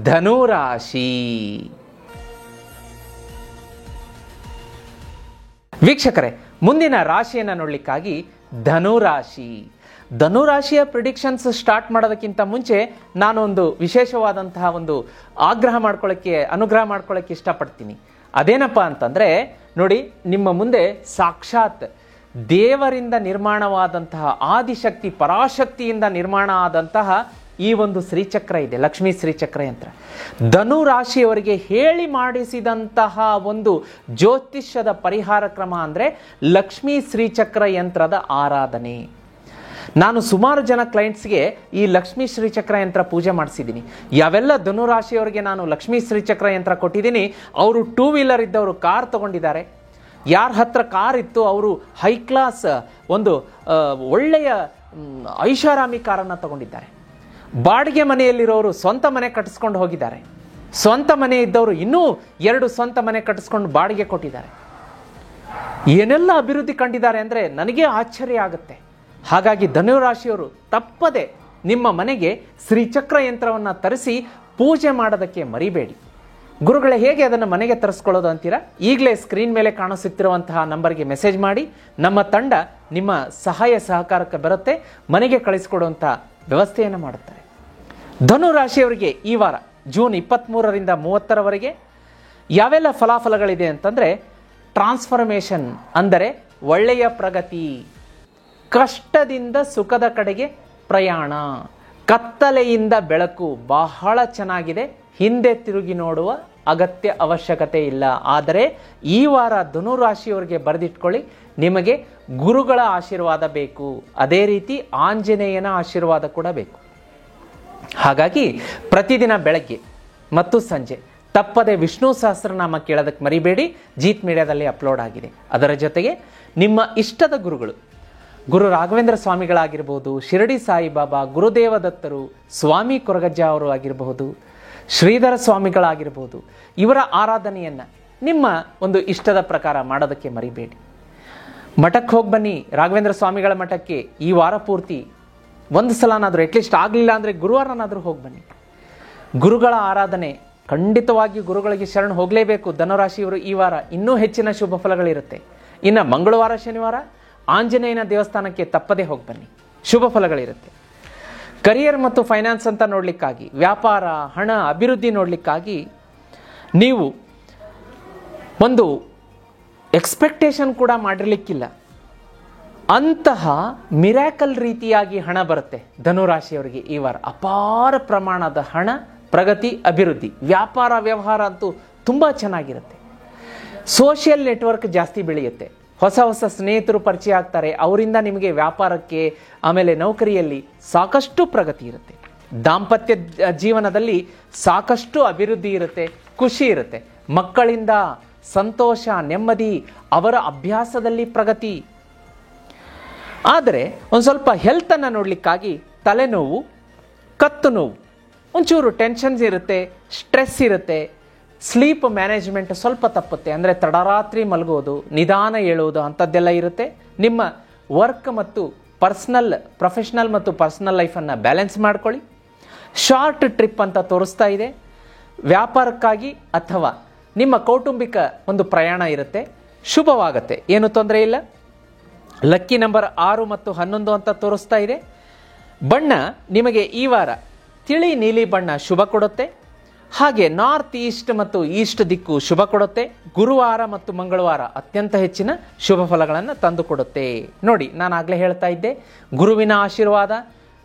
ಧನುರಾಶಿ. ವೀಕ್ಷಕರೇ, ಮುಂದಿನ ರಾಶಿಯನ್ನು ನೋಡಲಿಕ್ಕಾಗಿ ಧನುರಾಶಿ. ಧನುರಾಶಿಯ ಪ್ರಿಡಿಕ್ಷನ್ಸ್ ಸ್ಟಾರ್ಟ್ ಮಾಡೋದಕ್ಕಿಂತ ಮುಂಚೆ ನಾನೊಂದು ವಿಶೇಷವಾದಂತಹ ಒಂದು ಅನುಗ್ರಹ ಮಾಡ್ಕೊಳ್ಳೋಕ್ಕೆ ಇಷ್ಟಪಡ್ತೀನಿ. ಅದೇನಪ್ಪ ಅಂತಂದರೆ, ನೋಡಿ, ನಿಮ್ಮ ಮುಂದೆ ಸಾಕ್ಷಾತ್ ದೇವರಿಂದ ನಿರ್ಮಾಣವಾದಂತಹ ಆದಿಶಕ್ತಿ ಪರಾಶಕ್ತಿಯಿಂದ ನಿರ್ಮಾಣ ಆದಂತಹ ಈ ಒಂದು ಶ್ರೀಚಕ್ರ ಇದೆ, ಲಕ್ಷ್ಮೀ ಶ್ರೀಚಕ್ರ ಯಂತ್ರ. ಧನು ರಾಶಿಯವರಿಗೆ ಹೇಳಿ ಮಾಡಿಸಿದಂತಹ ಒಂದು ಜ್ಯೋತಿಷ್ಯದ ಪರಿಹಾರ ಕ್ರಮ ಅಂದರೆ ಲಕ್ಷ್ಮೀ ಶ್ರೀಚಕ್ರ ಯಂತ್ರದ ಆರಾಧನೆ. ನಾನು ಸುಮಾರು ಜನ ಕ್ಲೈಂಟ್ಸ್ಗೆ ಈ ಲಕ್ಷ್ಮೀ ಶ್ರೀಚಕ್ರ ಯಂತ್ರ ಪೂಜೆ ಮಾಡಿಸಿದ್ದೀನಿ. ಯಾವೆಲ್ಲ ಧನುರಾಶಿಯವರಿಗೆ ನಾನು ಲಕ್ಷ್ಮೀ ಶ್ರೀಚಕ್ರ ಯಂತ್ರ ಕೊಟ್ಟಿದ್ದೀನಿ, ಅವರು 2 ವೀಲರ್ ಇದ್ದವರು ಕಾರ್ ತಗೊಂಡಿದ್ದಾರೆ. ಯಾರ ಹತ್ರ ಕಾರ್ ಇತ್ತು ಅವರು ಹೈ ಕ್ಲಾಸ್ ಒಂದು ಒಳ್ಳೆಯ ಐಷಾರಾಮಿ ಕಾರನ್ನು ತಗೊಂಡಿದ್ದಾರೆ. ಬಾಡಿಗೆ ಮನೆಯಲ್ಲಿರೋರು ಸ್ವಂತ ಮನೆ ಕಟ್ಟಿಸ್ಕೊಂಡು ಹೋಗಿದ್ದಾರೆ. ಸ್ವಂತ ಮನೆ ಇದ್ದವರು ಇನ್ನೂ 2 ಸ್ವಂತ ಮನೆ ಕಟ್ಟಿಸ್ಕೊಂಡು ಬಾಡಿಗೆ ಕೊಟ್ಟಿದ್ದಾರೆ. ಏನೆಲ್ಲ ಅಭಿವೃದ್ಧಿ ಕಂಡಿದ್ದಾರೆ ಅಂದರೆ ನನಗೆ ಆಶ್ಚರ್ಯ ಆಗುತ್ತೆ. ಹಾಗಾಗಿ ಧನುರಾಶಿಯವರು ತಪ್ಪದೆ ನಿಮ್ಮ ಮನೆಗೆ ಶ್ರೀಚಕ್ರ ಯಂತ್ರವನ್ನು ತರಿಸಿ ಪೂಜೆ ಮಾಡೋದಕ್ಕೆ ಮರಿಬೇಡಿ. ಗುರುಗಳೇ, ಹೇಗೆ ಅದನ್ನು ಮನೆಗೆ ತರಿಸ್ಕೊಳ್ಳೋದು ಅಂತೀರಾ? ಈಗಲೇ ಸ್ಕ್ರೀನ್ ಮೇಲೆ ಕಾಣಿಸುತ್ತಿರುವಂತಹ ನಂಬರ್ಗೆ ಮೆಸೇಜ್ ಮಾಡಿ, ನಮ್ಮ ತಂಡ ನಿಮ್ಮ ಸಹಾಯ ಸಹಕಾರಕ್ಕೆ ಬರುತ್ತೆ, ಮನೆಗೆ ಕಳಿಸಿಕೊಡುವಂಥ ವ್ಯವಸ್ಥೆಯನ್ನು ಮಾಡುತ್ತಾರೆ. ಧನುರಾಶಿಯವರಿಗೆ ಈ ವಾರ ಜೂನ್ 23ರಿಂದ 30ರವರೆಗೆ ಯಾವೆಲ್ಲ ಫಲಾಫಲಗಳಿದೆ ಅಂತಂದರೆ, ಟ್ರಾನ್ಸ್ಫಾರ್ಮೇಷನ್ ಅಂದರೆ ಒಳ್ಳೆಯ ಪ್ರಗತಿ, ಕಷ್ಟದಿಂದ ಸುಖದ ಕಡೆಗೆ ಪ್ರಯಾಣ, ಕತ್ತಲೆಯಿಂದ ಬೆಳಕು ಬಹಳ ಚೆನ್ನಾಗಿದೆ. ಹಿಂದೆ ತಿರುಗಿ ನೋಡುವ ಅಗತ್ಯ ಅವಶ್ಯಕತೆ ಇಲ್ಲ. ಆದರೆ ಈ ವಾರ ಧನುರಾಶಿಯವರಿಗೆ ಬರೆದಿಟ್ಕೊಳ್ಳಿ, ನಿಮಗೆ ಗುರುಗಳ ಆಶೀರ್ವಾದ ಬೇಕು, ಅದೇ ರೀತಿ ಆಂಜನೇಯನ ಆಶೀರ್ವಾದ ಕೂಡ ಬೇಕು. ಹಾಗಾಗಿ ಪ್ರತಿದಿನ ಬೆಳಗ್ಗೆ ಮತ್ತು ಸಂಜೆ ತಪ್ಪದೆ ವಿಷ್ಣು ಸಹಸ್ರನಾಮ ಕೇಳೋದಕ್ಕೆ ಮರಿಬೇಡಿ. ಜೀತ್ ಮೀಡಿಯಾದಲ್ಲಿ ಅಪ್ಲೋಡ್ ಆಗಿದೆ. ಅದರ ಜೊತೆಗೆ ನಿಮ್ಮ ಇಷ್ಟದ ಗುರುಗಳು, ಗುರು ರಾಘವೇಂದ್ರ ಸ್ವಾಮಿಗಳಾಗಿರ್ಬೋದು, ಶಿರಡಿ ಸಾಯಿಬಾಬಾ, ಗುರುದೇವ ದತ್ತರು, ಸ್ವಾಮಿ ಕೊರಗಜ್ಜ ಅವರು ಆಗಿರಬಹುದು, ಶ್ರೀಧರ ಸ್ವಾಮಿಗಳಾಗಿರ್ಬೋದು, ಇವರ ಆರಾಧನೆಯನ್ನು ನಿಮ್ಮ ಒಂದು ಇಷ್ಟದ ಪ್ರಕಾರ ಮಾಡೋದಕ್ಕೆ ಮರಿಬೇಡಿ. ಮಠಕ್ಕೆ ಹೋಗಿ ಬನ್ನಿ, ರಾಘವೇಂದ್ರ ಸ್ವಾಮಿಗಳ ಮಠಕ್ಕೆ ಈ ವಾರ ಪೂರ್ತಿ ಒಂದು ಸಲನಾದರೂ, ಅಟ್ಲೀಸ್ಟ್ ಆಗಲಿಲ್ಲ ಅಂದರೆ ಗುರುವಾರನಾದರೂ ಹೋಗಿ ಬನ್ನಿ. ಗುರುಗಳ ಆರಾಧನೆ ಖಂಡಿತವಾಗಿ ಗುರುಗಳಿಗೆ ಶರಣು ಹೋಗಲೇಬೇಕು. ಧನುರಾಶಿಯವರು ಈ ವಾರ ಇನ್ನೂ ಹೆಚ್ಚಿನ ಶುಭ ಫಲಗಳಿರುತ್ತೆ. ಇನ್ನು ಮಂಗಳವಾರ ಶನಿವಾರ ಆಂಜನೇಯನ ದೇವಸ್ಥಾನಕ್ಕೆ ತಪ್ಪದೇ ಹೋಗಿ ಬನ್ನಿ, ಶುಭ ಫಲಗಳಿರುತ್ತೆ. ಕರಿಯರ್ ಮತ್ತು ಫೈನಾನ್ಸ್ ಅಂತ ನೋಡಲಿಕ್ಕಾಗಿ, ವ್ಯಾಪಾರ, ಹಣ, ಅಭಿವೃದ್ಧಿ ನೋಡಲಿಕ್ಕಾಗಿ ನೀವು ಒಂದು ಎಕ್ಸ್ಪೆಕ್ಟೇಷನ್ ಕೂಡ ಮಾಡಿರಲಿಕ್ಕಿಲ್ಲ. ಅಂತಹ ಮಿರಾಕಲ್ ರೀತಿಯಾಗಿ ಹಣ ಬರುತ್ತೆ ಧನುರಾಶಿಯವರಿಗೆ ಈ ವಾರ. ಅಪಾರ ಪ್ರಮಾಣದ ಹಣ, ಪ್ರಗತಿ, ಅಭಿವೃದ್ಧಿ, ವ್ಯಾಪಾರ ವ್ಯವಹಾರ ಅಂತೂ ತುಂಬ ಚೆನ್ನಾಗಿರುತ್ತೆ. ಸೋಷಿಯಲ್ ನೆಟ್ವರ್ಕ್ ಜಾಸ್ತಿ ಬೆಳೆಯುತ್ತೆ. ಹೊಸ ಹೊಸ ಸ್ನೇಹಿತರು ಪರಿಚಯ ಆಗ್ತಾರೆ, ಅವರಿಂದ ನಿಮಗೆ ವ್ಯಾಪಾರಕ್ಕೆ, ಆಮೇಲೆ ನೌಕರಿಯಲ್ಲಿ ಸಾಕಷ್ಟು ಪ್ರಗತಿ ಇರುತ್ತೆ. ದಾಂಪತ್ಯ ಜೀವನದಲ್ಲಿ ಸಾಕಷ್ಟು ಅಭಿವೃದ್ಧಿ ಇರುತ್ತೆ, ಖುಷಿ ಇರುತ್ತೆ. ಮಕ್ಕಳಿಂದ ಸಂತೋಷ, ನೆಮ್ಮದಿ, ಅವರ ಅಭ್ಯಾಸದಲ್ಲಿ ಪ್ರಗತಿ. ಆದರೆ ಒಂದು ಸ್ವಲ್ಪ ಹೆಲ್ತನ್ನು ನೋಡಲಿಕ್ಕಾಗಿ ತಲೆನೋವು, ಕತ್ತು ನೋವು, ಒಂಚೂರು ಟೆನ್ಷನ್ಸ್ ಇರುತ್ತೆ, ಸ್ಟ್ರೆಸ್ ಇರುತ್ತೆ, ಸ್ಲೀಪ್ ಮ್ಯಾನೇಜ್ಮೆಂಟ್ ಸ್ವಲ್ಪ ತಪ್ಪುತ್ತೆ. ಅಂದರೆ ತಡರಾತ್ರಿ ಮಲಗೋದು, ನಿಧಾನ ಏಳುವುದು ಅಂಥದ್ದೆಲ್ಲ ಇರುತ್ತೆ. ನಿಮ್ಮ ವರ್ಕ್ ಮತ್ತು ಪ್ರೊಫೆಷ್ನಲ್ ಮತ್ತು ಪರ್ಸನಲ್ ಲೈಫನ್ನು ಬ್ಯಾಲೆನ್ಸ್ ಮಾಡ್ಕೊಳ್ಳಿ. ಶಾರ್ಟ್ ಟ್ರಿಪ್ ಅಂತ ತೋರಿಸ್ತಾ ಇದೆ. ವ್ಯಾಪಾರಕ್ಕಾಗಿ ಅಥವಾ ನಿಮ್ಮ ಕೌಟುಂಬಿಕ ಒಂದು ಪ್ರಯಾಣ ಇರುತ್ತೆ, ಶುಭವಾಗುತ್ತೆ, ಏನು ತೊಂದರೆ ಇಲ್ಲ. ಲಕ್ಕಿ ನಂಬರ್ 6 ಮತ್ತು 11 ಅಂತ ತೋರಿಸ್ತಾ ಇದೆ. ಬಣ್ಣ ನಿಮಗೆ ಈ ವಾರ ತಿಳಿ ನೀಲಿ ಬಣ್ಣ ಶುಭ ಕೊಡುತ್ತೆ. ಹಾಗೆ ನಾರ್ತ್ ಈಸ್ಟ್ ಮತ್ತು ಈಸ್ಟ್ ದಿಕ್ಕು ಶುಭ ಕೊಡುತ್ತೆ. ಗುರುವಾರ ಮತ್ತು ಮಂಗಳವಾರ ಅತ್ಯಂತ ಹೆಚ್ಚಿನ ಶುಭ ಫಲಗಳನ್ನು ತಂದುಕೊಡುತ್ತೆ. ನೋಡಿ, ನಾನು ಆಗಲೇ ಹೇಳ್ತಾ ಇದ್ದೆ, ಗುರುವಿನ ಆಶೀರ್ವಾದ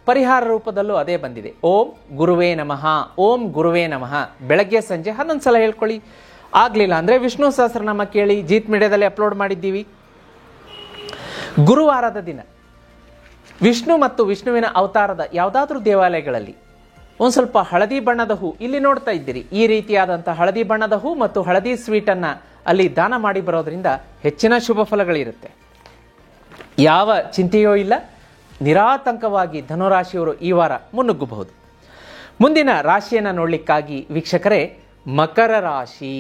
ಪರಿಹಾರ ರೂಪದಲ್ಲೂ ಅದೇ ಬಂದಿದೆ. ಓಂ ಗುರುವೇ ನಮಃ, ಓಂ ಗುರುವೇ ನಮಃ. ಬೆಳಗ್ಗೆ ಸಂಜೆ 11 ಸಲ ಹೇಳ್ಕೊಳ್ಳಿ. ಆಗಲಿಲ್ಲ ಅಂದರೆ ವಿಷ್ಣು ಸಹಸ್ರನಾಮ ಕೇಳಿ, ಜೀತ್ ಮೀಡಿಯಾದಲ್ಲಿ ಅಪ್ಲೋಡ್ ಮಾಡಿದ್ದೀವಿ. ಗುರುವಾರದ ದಿನ ವಿಷ್ಣು ಮತ್ತು ವಿಷ್ಣುವಿನ ಅವತಾರದ ಯಾವುದಾದ್ರೂ ದೇವಾಲಯಗಳಲ್ಲಿ ಒಂದು ಸ್ವಲ್ಪ ಹಳದಿ ಬಣ್ಣದ ಹೂ, ಇಲ್ಲಿ ನೋಡ್ತಾ ಇದ್ದೀರಿ, ಈ ರೀತಿಯಾದಂಥ ಹಳದಿ ಬಣ್ಣದ ಹೂ ಮತ್ತು ಹಳದಿ ಸ್ವೀಟನ್ನು ಅಲ್ಲಿ ದಾನ ಮಾಡಿ ಬರೋದ್ರಿಂದ ಹೆಚ್ಚಿನ ಶುಭ ಫಲಗಳಿರುತ್ತೆ. ಯಾವ ಚಿಂತೆಯೂ ಇಲ್ಲ, ನಿರಾತಂಕವಾಗಿ ಧನುರಾಶಿಯವರು ಈ ವಾರ ಮುನ್ನುಗ್ಗಬಹುದು. ಮುಂದಿನ ರಾಶಿಯನ್ನು ನೋಡಲಿಕ್ಕಾಗಿ ವೀಕ್ಷಕರೇ, ಮಕರ ರಾಶಿ.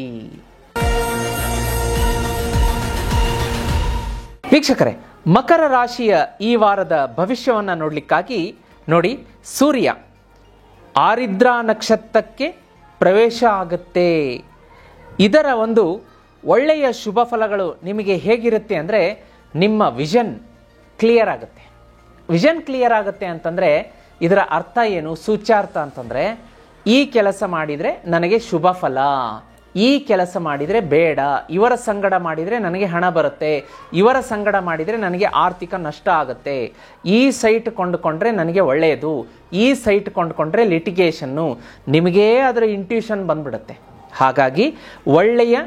ವೀಕ್ಷಕರೇ, ಮಕರ ರಾಶಿಯ ಈ ವಾರದ ಭವಿಷ್ಯವನ್ನು ನೋಡಲಿಕ್ಕಾಗಿ ನೋಡಿ, ಸೂರ್ಯ ಆರಿದ್ರಾ ನಕ್ಷತ್ರಕ್ಕೆ ಪ್ರವೇಶ ಆಗುತ್ತೆ. ಇದರ ಒಂದು ಒಳ್ಳೆಯ ಶುಭ ಫಲಗಳು ನಿಮಗೆ ಹೇಗಿರುತ್ತೆ ಅಂದರೆ, ನಿಮ್ಮ ವಿಷನ್ ಕ್ಲಿಯರ್ ಆಗುತ್ತೆ. ವಿಷನ್ ಕ್ಲಿಯರ್ ಆಗುತ್ತೆ ಅಂತಂದರೆ ಇದರ ಅರ್ಥ ಏನು, ಸೂಚ್ಯಾರ್ಥ ಅಂತಂದರೆ, ಈ ಕೆಲಸ ಮಾಡಿದರೆ ನನಗೆ ಶುಭ ಫಲ, ಈ ಕೆಲಸ ಮಾಡಿದರೆ ಬೇಡ, ಇವರ ಸಂಗಡ ಮಾಡಿದರೆ ನನಗೆ ಹಣ ಬರುತ್ತೆ, ಇವರ ಸಂಗಡ ಮಾಡಿದರೆ ನನಗೆ ಆರ್ಥಿಕ ನಷ್ಟ ಆಗುತ್ತೆ, ಈ ಸೈಟ್ ಕೊಂಡುಕೊಂಡ್ರೆ ನನಗೆ ಒಳ್ಳೆಯದು, ಈ ಸೈಟ್ ಕೊಂಡುಕೊಂಡ್ರೆ ಲಿಟಿಗೇಷನ್ನು, ನಿಮಗೇ ಅದರ ಇಂಟ್ಯೂಷನ್ ಬಂದ್ಬಿಡುತ್ತೆ. ಹಾಗಾಗಿ ಒಳ್ಳೆಯ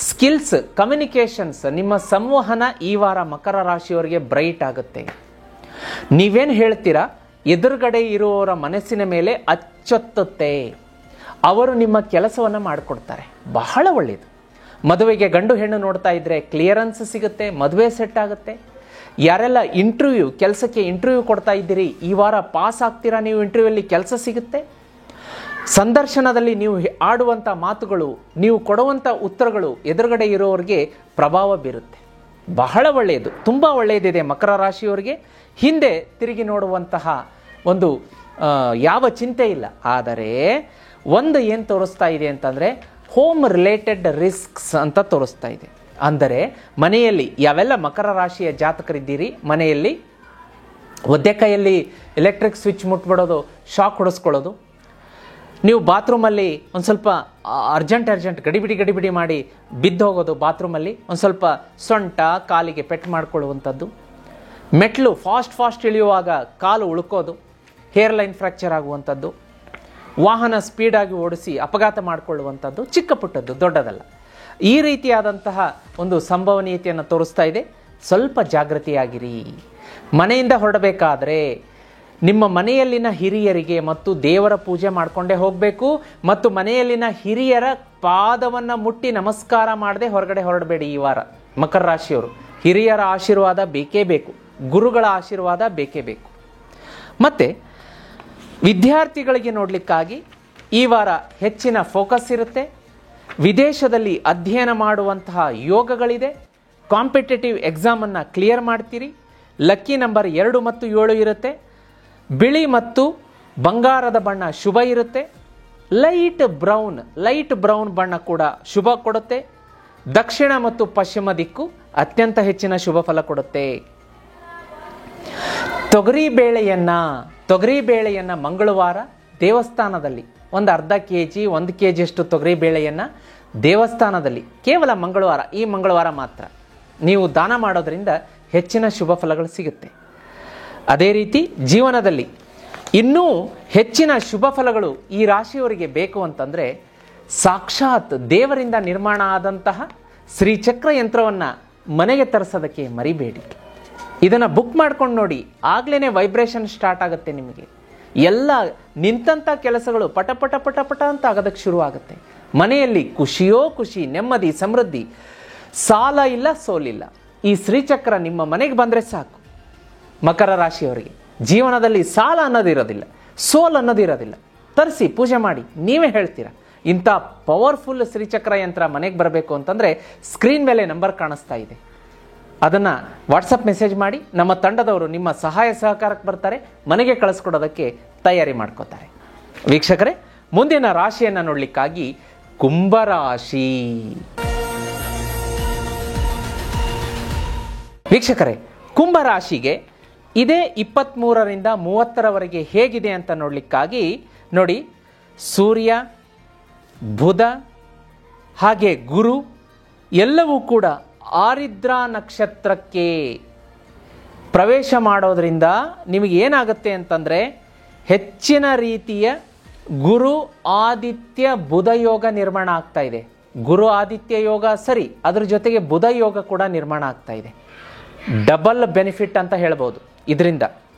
ಸ್ಕಿಲ್ಸ್, ಕಮ್ಯುನಿಕೇಷನ್ಸ್, ನಿಮ್ಮ ಸಂವಹನ ಈ ವಾರ ಮಕರ ರಾಶಿಯವರಿಗೆ ಬ್ರೈಟ್ ಆಗುತ್ತೆ. ನೀವೇನು ಹೇಳ್ತೀರಾ ಎದುರುಗಡೆ ಇರುವವರ ಮನಸ್ಸಿನ ಮೇಲೆ ಅಚ್ಚೊತ್ತುತ್ತೆ. ಅವರು ನಿಮ್ಮ ಕೆಲಸವನ್ನು ಮಾಡಿಕೊಡ್ತಾರೆ. ಬಹಳ ಒಳ್ಳೆಯದು. ಮದುವೆಗೆ ಗಂಡು ಹೆಣ್ಣು ನೋಡ್ತಾ ಇದ್ದರೆ ಕ್ಲಿಯರೆನ್ಸ್ ಸಿಗುತ್ತೆ, ಮದುವೆ ಸೆಟ್ ಆಗುತ್ತೆ. ಯಾರೆಲ್ಲ ಕೆಲಸಕ್ಕೆ ಇಂಟರ್ವ್ಯೂ ಕೊಡ್ತಾ ಇದ್ದೀರಿ, ಈ ವಾರ ಪಾಸ್ ಆಗ್ತೀರಾ, ನೀವು ಇಂಟರ್ವ್ಯೂಲ್ಲಿ ಕೆಲಸ ಸಿಗುತ್ತೆ. ಸಂದರ್ಶನದಲ್ಲಿ ನೀವು ಆಡುವಂಥ ಮಾತುಗಳು, ನೀವು ಕೊಡುವಂಥ ಉತ್ತರಗಳು ಎದುರುಗಡೆ ಇರೋರಿಗೆ ಪ್ರಭಾವ ಬೀರುತ್ತೆ. ಬಹಳ ಒಳ್ಳೆಯದು, ತುಂಬ ಒಳ್ಳೆಯದಿದೆ ಮಕರ ರಾಶಿಯವರಿಗೆ. ಹಿಂದೆ ತಿರುಗಿ ನೋಡುವಂತಹ ಒಂದು ಯಾವ ಚಿಂತೆ ಇಲ್ಲ. ಆದರೆ ಒಂದು ಏನು ತೋರಿಸ್ತಾ ಇದೆ ಅಂತಂದರೆ ಹೋಮ್ ರಿಲೇಟೆಡ್ ರಿಸ್ಕ್ಸ್ ಅಂತ ತೋರಿಸ್ತಾ ಇದೆ. ಅಂದರೆ ಮನೆಯಲ್ಲಿ ಯಾವೆಲ್ಲ ಮಕರ ರಾಶಿಯ ಜಾತಕರಿದ್ದೀರಿ, ಮನೆಯಲ್ಲಿ ಒದ್ದೆ ಕೈಯಲ್ಲಿ ಎಲೆಕ್ಟ್ರಿಕ್ ಸ್ವಿಚ್ ಮುಟ್ಬಿಡೋದು, ಶಾಕ್ ಹೊಡೆಸ್ಕೊಳ್ಳೋದು, ನೀವು ಬಾತ್ರೂಮಲ್ಲಿ ಒಂದು ಸ್ವಲ್ಪ ಅರ್ಜೆಂಟ್ ಗಡಿಬಿಡಿ ಮಾಡಿ ಬಿದ್ದು ಹೋಗೋದು, ಬಾತ್ರೂಮಲ್ಲಿ ಒಂದು ಸ್ವಲ್ಪ ಸೊಂಟ ಕಾಲಿಗೆ ಪೆಟ್ಟು ಮಾಡಿಕೊಳ್ಳುವಂಥದ್ದು, ಮೆಟ್ಲು ಫಾಸ್ಟ್ ಇಳಿಯುವಾಗ ಕಾಲು ಉಳ್ಕೋದು, ಹೇರ್ ಲೈನ್ ಫ್ರ್ಯಾಕ್ಚರ್ ಆಗುವಂಥದ್ದು, ವಾಹನ ಸ್ಪೀಡಾಗಿ ಓಡಿಸಿ ಅಪಘಾತ ಮಾಡಿಕೊಳ್ಳುವಂಥದ್ದು, ಚಿಕ್ಕ ಪುಟ್ಟದ್ದು, ದೊಡ್ಡದಲ್ಲ. ಈ ರೀತಿಯಾದಂತಹ ಒಂದು ಸಂಭವನೀಯತೆಯನ್ನು ತೋರಿಸ್ತಾ ಇದೆ. ಸ್ವಲ್ಪ ಜಾಗೃತಿಯಾಗಿರಿ. ಮನೆಯಿಂದ ಹೊರಡಬೇಕಾದ್ರೆ ನಿಮ್ಮ ಮನೆಯಲ್ಲಿನ ಹಿರಿಯರಿಗೆ ಮತ್ತು ದೇವರ ಪೂಜೆ ಮಾಡಿಕೊಂಡೇ ಹೋಗಬೇಕು. ಮತ್ತು ಮನೆಯಲ್ಲಿನ ಹಿರಿಯರ ಪಾದವನ್ನು ಮುಟ್ಟಿ ನಮಸ್ಕಾರ ಮಾಡದೆ ಹೊರಗಡೆ ಹೊರಡಬೇಡಿ ಈ ವಾರ ಮಕರ ರಾಶಿಯವರು. ಹಿರಿಯರ ಆಶೀರ್ವಾದ ಬೇಕೇ ಬೇಕು, ಗುರುಗಳ ಆಶೀರ್ವಾದ ಬೇಕೇ ಬೇಕು. ಮತ್ತು ವಿದ್ಯಾರ್ಥಿಗಳಿಗೆ ನೋಡಲಿಕ್ಕಾಗಿ ಈ ವಾರ ಹೆಚ್ಚಿನ ಫೋಕಸ್ ಇರುತ್ತೆ. ವಿದೇಶದಲ್ಲಿ ಅಧ್ಯಯನ ಮಾಡುವಂತಹ ಯೋಗಗಳಿದೆ. ಕಾಂಪಿಟೇಟಿವ್ ಎಕ್ಸಾಮನ್ನು ಕ್ಲಿಯರ್ ಮಾಡ್ತೀರಿ. ಲಕ್ಕಿ ನಂಬರ್ 2 ಮತ್ತು 7 ಇರುತ್ತೆ. ಬಿಳಿ ಮತ್ತು ಬಂಗಾರದ ಬಣ್ಣ ಶುಭ ಇರುತ್ತೆ. ಲೈಟ್ ಬ್ರೌನ್ ಬಣ್ಣ ಕೂಡ ಶುಭ ಕೊಡುತ್ತೆ. ದಕ್ಷಿಣ ಮತ್ತು ಪಶ್ಚಿಮ ದಿಕ್ಕು ಅತ್ಯಂತ ಹೆಚ್ಚಿನ ಶುಭ ಫಲ ಕೊಡುತ್ತೆ. ತೊಗರಿ ಬೇಳೆಯನ್ನು ಮಂಗಳವಾರ ದೇವಸ್ಥಾನದಲ್ಲಿ ಒಂದು ಅರ್ಧ ಕೆಜಿ 1 ಕೆಜಿಯಷ್ಟು ತೊಗರಿ ಬೇಳೆಯನ್ನು ದೇವಸ್ಥಾನದಲ್ಲಿ ಕೇವಲ ಈ ಮಂಗಳವಾರ ಮಾತ್ರ ನೀವು ದಾನ ಮಾಡೋದ್ರಿಂದ ಹೆಚ್ಚಿನ ಶುಭ ಫಲಗಳು ಸಿಗುತ್ತೆ. ಅದೇ ರೀತಿ ಜೀವನದಲ್ಲಿ ಇನ್ನೂ ಹೆಚ್ಚಿನ ಶುಭ ಫಲಗಳು ಈ ರಾಶಿಯವರಿಗೆ ಬೇಕು ಅಂತಂದರೆ ಸಾಕ್ಷಾತ್ ದೇವರಿಂದ ನಿರ್ಮಾಣ ಆದಂತಹ ಶ್ರೀಚಕ್ರ ಯಂತ್ರವನ್ನು ಮನೆಗೆ ತರಿಸೋದಕ್ಕೆ ಮರಿಬೇಡಿ. ಇದನ್ನು ಬುಕ್ ಮಾಡ್ಕೊಂಡು ನೋಡಿ, ಆಗ್ಲೇ ವೈಬ್ರೇಷನ್ ಸ್ಟಾರ್ಟ್ ಆಗುತ್ತೆ. ನಿಮಗೆ ಎಲ್ಲ ನಿಂತಹ ಕೆಲಸಗಳು ಪಟ ಅಂತ ಆಗೋದಕ್ಕೆ ಶುರು ಆಗುತ್ತೆ. ಮನೆಯಲ್ಲಿ ಖುಷಿ, ನೆಮ್ಮದಿ, ಸಮೃದ್ಧಿ, ಸಾಲ ಇಲ್ಲ, ಸೋಲಿಲ್ಲ. ಈ ಶ್ರೀಚಕ್ರ ನಿಮ್ಮ ಮನೆಗೆ ಬಂದರೆ ಸಾಕು. ಮಕರ ರಾಶಿಯವರಿಗೆ ಜೀವನದಲ್ಲಿ ಸಾಲ ಅನ್ನೋದಿರೋದಿಲ್ಲ, ಸೋಲ್ ಅನ್ನೋದಿರೋದಿಲ್ಲ. ತರಿಸಿ ಪೂಜೆ ಮಾಡಿ, ನೀವೇ ಹೇಳ್ತೀರಾ. ಇಂಥ ಪವರ್ಫುಲ್ ಶ್ರೀಚಕ್ರ ಯಂತ್ರ ಮನೆಗೆ ಬರಬೇಕು ಅಂತಂದರೆ ಸ್ಕ್ರೀನ್ ಮೇಲೆ ನಂಬರ್ ಕಾಣಿಸ್ತಾ ಇದೆ, ಅದನ್ನು ವಾಟ್ಸಪ್ ಮೆಸೇಜ್ ಮಾಡಿ. ನಮ್ಮ ತಂಡದವರು ನಿಮ್ಮ ಸಹಾಯ ಸಹಕಾರಕ್ಕೆ ಬರ್ತಾರೆ, ಮನೆಗೆ ಕಳಿಸ್ಕೊಡೋದಕ್ಕೆ ತಯಾರಿ ಮಾಡ್ಕೋತಾರೆ. ವೀಕ್ಷಕರೇ, ಮುಂದಿನ ರಾಶಿಯನ್ನು ನೋಡಲಿಕ್ಕಾಗಿ ಕುಂಭರಾಶಿ. ವೀಕ್ಷಕರೇ, ಕುಂಭರಾಶಿಗೆ ಇದೇ 23ರಿಂದ 30ರವರೆಗೆ ಹೇಗಿದೆ ಅಂತ ನೋಡಲಿಕ್ಕಾಗಿ ನೋಡಿ, ಸೂರ್ಯ, ಬುಧ ಹಾಗೆ ಗುರು ಎಲ್ಲವೂ ಕೂಡ ಆರಿದ್ರ ನಕ್ಷತ್ರಕ್ಕೆ ಪ್ರವೇಶ ಮಾಡೋದ್ರಿಂದ ನಿಮಗೆ ಏನಾಗುತ್ತೆ ಅಂತಂದರೆ ಹೆಚ್ಚಿನ ರೀತಿಯ ಗುರು ಆದಿತ್ಯ ಬುಧ ಯೋಗ ನಿರ್ಮಾಣ ಆಗ್ತಾ ಇದೆ. ಗುರು ಆದಿತ್ಯ ಯೋಗ ಸರಿ, ಅದ್ರ ಜೊತೆಗೆ ಬುಧ ಯೋಗ ಕೂಡ ನಿರ್ಮಾಣ ಆಗ್ತಾ ಇದೆ. ಡಬಲ್ ಬೆನಿಫಿಟ್ ಅಂತ ಹೇಳ್ಬೋದು. ಇದರಿಂದ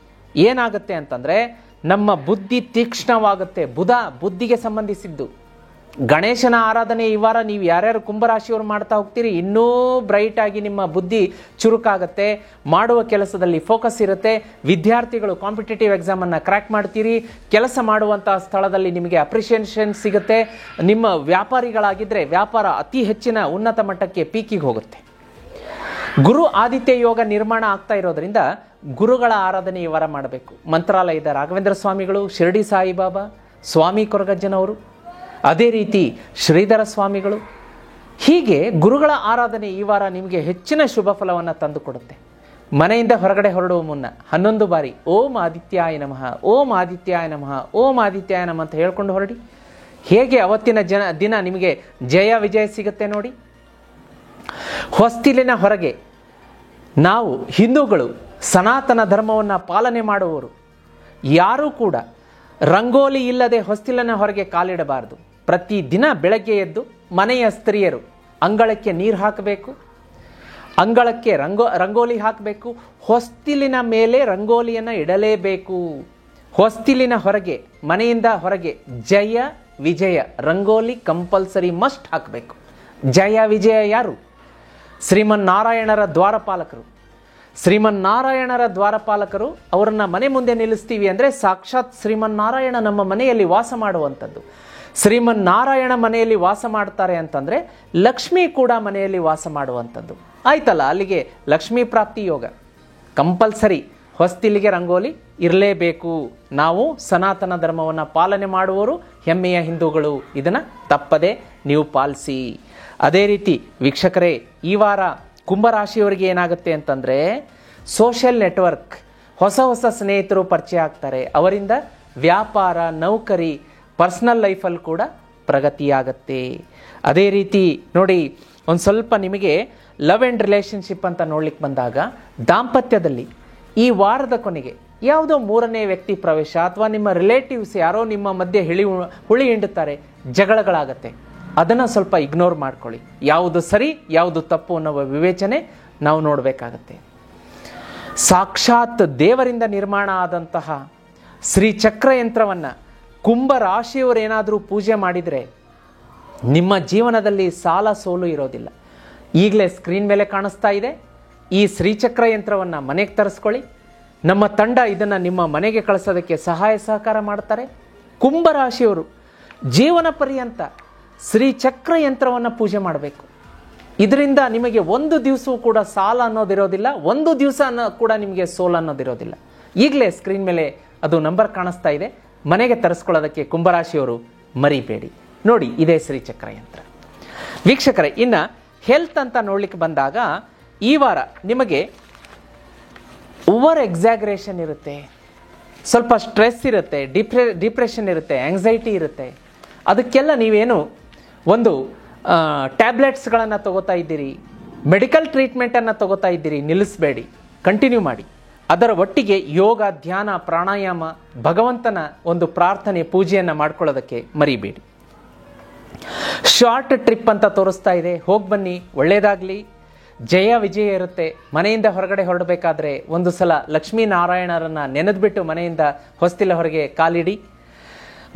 ಏನಾಗುತ್ತೆ ಅಂತಂದರೆ ನಮ್ಮ ಬುದ್ಧಿ ತೀಕ್ಷ್ಣವಾಗುತ್ತೆ. ಬುಧ ಬುದ್ಧಿಗೆ ಸಂಬಂಧಿಸಿದ್ದು. ಗಣೇಶನ ಆರಾಧನೆ ಈ ವಾರ ನೀವು ಯಾರ್ಯಾರು ಕುಂಭರಾಶಿಯವರು ಮಾಡ್ತಾ ಹೋಗ್ತೀರಿ, ಇನ್ನೂ ಬ್ರೈಟ್ ಆಗಿ ನಿಮ್ಮ ಬುದ್ಧಿ ಚುರುಕಾಗುತ್ತೆ. ಮಾಡುವ ಕೆಲಸದಲ್ಲಿ ಫೋಕಸ್ ಇರುತ್ತೆ. ವಿದ್ಯಾರ್ಥಿಗಳು ಕಾಂಪಿಟೇಟಿವ್ ಎಕ್ಸಾಮನ್ನು ಕ್ರ್ಯಾಕ್ ಮಾಡ್ತೀರಿ. ಕೆಲಸ ಮಾಡುವಂತಹ ಸ್ಥಳದಲ್ಲಿ ನಿಮಗೆ ಅಪ್ರಿಷಿಯೇಷನ್ ಸಿಗುತ್ತೆ. ನಿಮ್ಮ ವ್ಯಾಪಾರಿಗಳಾಗಿದ್ದರೆ ವ್ಯಾಪಾರ ಅತಿ ಹೆಚ್ಚಿನ ಉನ್ನತ ಮಟ್ಟಕ್ಕೆ ಪೀಕಿಗೆ ಹೋಗುತ್ತೆ. ಗುರು ಆದಿತ್ಯ ಯೋಗ ನಿರ್ಮಾಣ ಆಗ್ತಾ ಇರೋದ್ರಿಂದ ಗುರುಗಳ ಆರಾಧನೆ ಈ ವಾರ ಮಾಡಬೇಕು. ಮಂತ್ರಾಲಯದ ರಾಘವೇಂದ್ರ ಸ್ವಾಮಿಗಳು, ಶಿರಡಿ ಸಾಯಿಬಾಬಾ, ಸ್ವಾಮಿ ಕೊರಗಜ್ಜನವರು, ಅದೇ ರೀತಿ ಶ್ರೀಧರ ಸ್ವಾಮಿಗಳು, ಹೀಗೆ ಗುರುಗಳ ಆರಾಧನೆ ಈ ವಾರ ನಿಮಗೆ ಹೆಚ್ಚಿನ ಶುಭ ಫಲವನ್ನು ತಂದುಕೊಡುತ್ತೆ. ಮನೆಯಿಂದ ಹೊರಗಡೆ ಹೊರಡುವ ಮುನ್ನ 11 ಬಾರಿ ಓಂ ಆದಿತ್ಯಾಯ ನಮಃ, ಓಂ ಆದಿತ್ಯಾಯ ನಮಃ, ಓಂ ಆದಿತ್ಯಾಯ ನಮಃ ಅಂತ ಹೇಳ್ಕೊಂಡು ಹೊರಡಿ. ಹೇಗೆ ಅವತ್ತಿನ ದಿನ ನಿಮಗೆ ಜಯ ವಿಜಯ ಸಿಗುತ್ತೆ ನೋಡಿ. ಹೊಸ್ತಿಲಿನ ಹೊರಗೆ ನಾವು ಹಿಂದೂಗಳು ಸನಾತನ ಧರ್ಮವನ್ನು ಪಾಲನೆ ಮಾಡುವವರು ಯಾರೂ ಕೂಡ ರಂಗೋಲಿ ಇಲ್ಲದೆ ಹೊಸ್ತಿಲಿನ ಹೊರಗೆ ಕಾಲಿಡಬಾರದು. ಪ್ರತಿದಿನ ಬೆಳಗ್ಗೆ ಎದ್ದು ಮನೆಯ ಸ್ತ್ರೀಯರು ಅಂಗಳಕ್ಕೆ ನೀರು ಹಾಕಬೇಕು. ಅಂಗಳಕ್ಕೆ ರಂಗೋಲಿ ಹಾಕಬೇಕು. ಹೊಸ್ತಿಲಿನ ಮೇಲೆ ರಂಗೋಲಿಯನ್ನು ಇಡಲೇಬೇಕು. ಹೊಸ್ತಿಲಿನ ಹೊರಗೆ, ಮನೆಯಿಂದ ಹೊರಗೆ ಜಯ ವಿಜಯ ರಂಗೋಲಿ ಕಂಪಲ್ಸರಿ ಮಸ್ಟ್ ಹಾಕಬೇಕು. ಜಯ ವಿಜಯ ಯಾರು? ಶ್ರೀಮನ್ನಾರಾಯಣರ ದ್ವಾರಪಾಲಕರು. ಶ್ರೀಮನ್ನಾರಾಯಣರ ದ್ವಾರಪಾಲಕರು ಅವರನ್ನ ಮನೆ ಮುಂದೆ ನಿಲ್ಲಿಸ್ತೀವಿ ಅಂದರೆ ಸಾಕ್ಷಾತ್ ಶ್ರೀಮನ್ನಾರಾಯಣ ನಮ್ಮ ಮನೆಯಲ್ಲಿ ವಾಸ ಮಾಡುವಂಥದ್ದು. ಶ್ರೀಮನ್ನಾರಾಯಣ ಮನೆಯಲ್ಲಿ ವಾಸ ಮಾಡ್ತಾರೆ ಅಂತಂದರೆ ಲಕ್ಷ್ಮಿ ಕೂಡ ಮನೆಯಲ್ಲಿ ವಾಸ ಮಾಡುವಂಥದ್ದು. ಆಯ್ತಲ್ಲ, ಅಲ್ಲಿಗೆ ಲಕ್ಷ್ಮೀ ಪ್ರಾಪ್ತಿ ಯೋಗ. ಕಂಪಲ್ಸರಿ ಹೊಸ್ತಿಲಿಗೆ ರಂಗೋಲಿ ಇರಲೇಬೇಕು. ನಾವು ಸನಾತನ ಧರ್ಮವನ್ನು ಪಾಲನೆ ಮಾಡುವವರು, ಹೆಮ್ಮೆಯ ಹಿಂದೂಗಳು. ಇದನ್ನು ತಪ್ಪದೆ ನೀವು ಪಾಲಿಸಿ. ಅದೇ ರೀತಿ ವೀಕ್ಷಕರೇ, ಈ ವಾರ ಕುಂಭರಾಶಿಯವರಿಗೆ ಏನಾಗುತ್ತೆ ಅಂತಂದರೆ ಸೋಷಿಯಲ್ ನೆಟ್ವರ್ಕ್, ಹೊಸ ಹೊಸ ಸ್ನೇಹಿತರು ಪರಿಚಯ ಆಗ್ತಾರೆ. ಅವರಿಂದ ವ್ಯಾಪಾರ, ನೌಕರಿ, ಪರ್ಸನಲ್ ಲೈಫಲ್ಲಿ ಕೂಡ ಪ್ರಗತಿಯಾಗತ್ತೆ. ಅದೇ ರೀತಿ ನೋಡಿ, ಒಂದು ಸ್ವಲ್ಪ ನಿಮಗೆ ಲವ್ ಆ್ಯಂಡ್ ರಿಲೇಷನ್ಶಿಪ್ ಅಂತ ನೋಡ್ಲಿಕ್ಕೆ ಬಂದಾಗ ದಾಂಪತ್ಯದಲ್ಲಿ ಈ ವಾರದ ಕೊನೆಗೆ ಯಾವುದೋ ಮೂರನೇ ವ್ಯಕ್ತಿ ಪ್ರವೇಶ ಅಥವಾ ನಿಮ್ಮ ರಿಲೇಟಿವ್ಸ್ ಯಾರೋ ನಿಮ್ಮ ಮಧ್ಯೆ ಹುಳಿ ಹಿಂಡುತ್ತಾರೆ, ಜಗಳಗಳಾಗತ್ತೆ. ಅದನ್ನು ಸ್ವಲ್ಪ ಇಗ್ನೋರ್ ಮಾಡ್ಕೊಳ್ಳಿ. ಯಾವುದು ಸರಿ ಯಾವುದು ತಪ್ಪು ಅನ್ನುವ ವಿವೇಚನೆ ನಾವು ನೋಡಬೇಕಾಗತ್ತೆ. ಸಾಕ್ಷಾತ್ ದೇವರಿಂದ ನಿರ್ಮಾಣ ಆದಂತಹ ಶ್ರೀಚಕ್ರ ಯಂತ್ರವನ್ನು ಕುಂಭ ರಾಶಿಯವರೇನಾದರೂ ಪೂಜೆ ಮಾಡಿದರೆ ನಿಮ್ಮ ಜೀವನದಲ್ಲಿ ಸಾಲ ಸೋಲು ಇರೋದಿಲ್ಲ. ಈಗಲೇ ಸ್ಕ್ರೀನ್ ಮೇಲೆ ಕಾಣಿಸ್ತಾ ಇದೆ. ಈ ಶ್ರೀಚಕ್ರ ಯಂತ್ರವನ್ನು ಮನೆಗೆ ತರಿಸ್ಕೊಳ್ಳಿ. ನಮ್ಮ ತಂಡ ಇದನ್ನು ನಿಮ್ಮ ಮನೆಗೆ ಕಳಿಸೋದಕ್ಕೆ ಸಹಾಯ ಸಹಕಾರ ಮಾಡ್ತಾರೆ. ಕುಂಭರಾಶಿಯವರು ಜೀವನ ಪರ್ಯಂತ ಶ್ರೀಚಕ್ರ ಯಂತ್ರವನ್ನು ಪೂಜೆ ಮಾಡಬೇಕು. ಇದರಿಂದ ನಿಮಗೆ ಒಂದು ದಿವಸವೂ ಕೂಡ ಸಾಲ ಅನ್ನೋದಿರೋದಿಲ್ಲ, ಒಂದು ದಿವಸ ಕೂಡ ನಿಮಗೆ ಸೋಲು ಅನ್ನೋದಿರೋದಿಲ್ಲ. ಈಗಲೇ ಸ್ಕ್ರೀನ್ ಮೇಲೆ ಅದು ನಂಬರ್ ಕಾಣಿಸ್ತಾ ಇದೆ. ಮನೆಗೆ ತರಿಸ್ಕೊಳ್ಳೋದಕ್ಕೆ ಕುಂಭರಾಶಿಯವರು ಮರಿಬೇಡಿ. ನೋಡಿ, ಇದೇ ಶ್ರೀಚಕ್ರ ಯಂತ್ರ. ವೀಕ್ಷಕರೇ, ಇನ್ನು ಹೆಲ್ತ್ ಅಂತ ನೋಡ್ಲಿಕ್ಕೆ ಬಂದಾಗ ಈ ವಾರ ನಿಮಗೆ ಓವರ್ ಎಕ್ಸಾಗ್ರೇಷನ್ ಇರುತ್ತೆ, ಸ್ವಲ್ಪ ಸ್ಟ್ರೆಸ್ ಇರುತ್ತೆ, ಡಿಪ್ರೆಷನ್ ಇರುತ್ತೆ, ಆಂಗ್ಸೈಟಿ ಇರುತ್ತೆ. ಅದಕ್ಕೆಲ್ಲ ನೀವೇನು ಒಂದು ಟ್ಯಾಬ್ಲೆಟ್ಸ್ಗಳನ್ನು ತಗೋತಾ ಇದ್ದೀರಿ, ಮೆಡಿಕಲ್ ಟ್ರೀಟ್ಮೆಂಟನ್ನು ತಗೋತಾ ಇದ್ದೀರಿ, ನಿಲ್ಲಿಸಬೇಡಿ, ಕಂಟಿನ್ಯೂ ಮಾಡಿ. ಅದರ ಒಟ್ಟಿಗೆ ಯೋಗ, ಧ್ಯಾನ, ಪ್ರಾಣಾಯಾಮ, ಭಗವಂತನ ಒಂದು ಪ್ರಾರ್ಥನೆ, ಪೂಜೆಯನ್ನು ಮಾಡ್ಕೊಳ್ಳೋದಕ್ಕೆ ಮರಿಬೇಡಿ. ಶಾರ್ಟ್ ಟ್ರಿಪ್ ಅಂತ ತೋರಿಸ್ತಾ ಇದೆ, ಹೋಗಿ ಬನ್ನಿ, ಒಳ್ಳೆಯದಾಗಲಿ. ಜಯ ವಿಜಯ ಇರುತ್ತೆ. ಮನೆಯಿಂದ ಹೊರಗಡೆ ಹೊರಡಬೇಕಾದ್ರೆ ಒಂದು ಸಲ ಲಕ್ಷ್ಮೀನಾರಾಯಣರನ್ನು ನೆನೆದ್ಬಿಟ್ಟು ಮನೆಯಿಂದ ಹೊಸ್ತಿಲ ಹೊರಗೆ ಕಾಲಿಡಿ.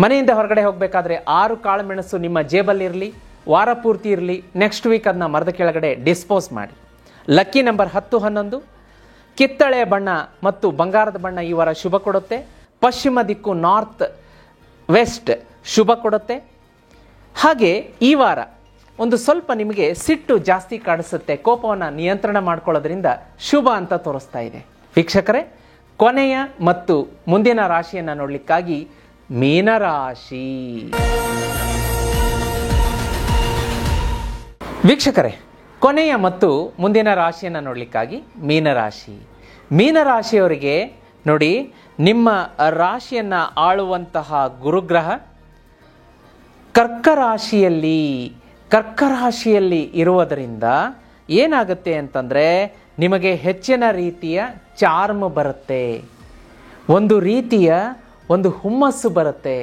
ಮನೆಯಿಂದ ಹೊರಗಡೆ ಹೋಗಬೇಕಾದ್ರೆ 6 ಕಾಳುಮೆಣಸು ನಿಮ್ಮ ಜೇಬಲ್ಲಿರಲಿ, ವಾರ ಪೂರ್ತಿ ಇರಲಿ. ನೆಕ್ಸ್ಟ್ ವೀಕ್ ಅದನ್ನ ಮರದ ಕೆಳಗಡೆ ಡಿಸ್ಪೋಸ್ ಮಾಡಿ. Lucky number 10, 11. ಕಿತ್ತಳೆ ಬಣ್ಣ ಮತ್ತು ಬಂಗಾರದ ಬಣ್ಣ ಈ ವಾರ ಶುಭ ಕೊಡುತ್ತೆ. ಪಶ್ಚಿಮ ದಿಕ್ಕು, ನಾರ್ತ್ ವೆಸ್ಟ್ ಶುಭ ಕೊಡುತ್ತೆ. ಹಾಗೆ ಈ ವಾರ ಒಂದು ಸ್ವಲ್ಪ ನಿಮಗೆ ಸಿಟ್ಟು ಜಾಸ್ತಿ ಕಾಣಿಸುತ್ತೆ. ಕೋಪವನ್ನು ನಿಯಂತ್ರಣ ಮಾಡ್ಕೊಳ್ಳೋದ್ರಿಂದ ಶುಭ ಅಂತ ತೋರಿಸ್ತಾ ಇದೆ. ವೀಕ್ಷಕರೇ, ಕೊನೆಯ ಮತ್ತು ಮುಂದಿನ ರಾಶಿಯನ್ನು ನೋಡಲಿಕ್ಕಾಗಿ ಮೀನರಾಶಿ. ವೀಕ್ಷಕರೇ, ಕೊನೆಯ ಮತ್ತು ಮುಂದಿನ ರಾಶಿಯನ್ನು ನೋಡಲಿಕ್ಕಾಗಿ ಮೀನರಾಶಿ. ಮೀನರಾಶಿಯವರಿಗೆ ನೋಡಿ, ನಿಮ್ಮ ರಾಶಿಯನ್ನು ಆಳುವಂತಹ ಗುರುಗ್ರಹ ಕರ್ಕರಾಶಿಯಲ್ಲಿ ಇರುವುದರಿಂದ ಏನಾಗುತ್ತೆ ಅಂತಂದರೆ ನಿಮಗೆ ಹೆಚ್ಚಿನ ರೀತಿಯ ಚಾರ್ಮ್ ಬರುತ್ತೆ, ಒಂದು ರೀತಿಯ ಒಂದು ಹುಮ್ಮಸ್ಸು ಬರುತ್ತೆ.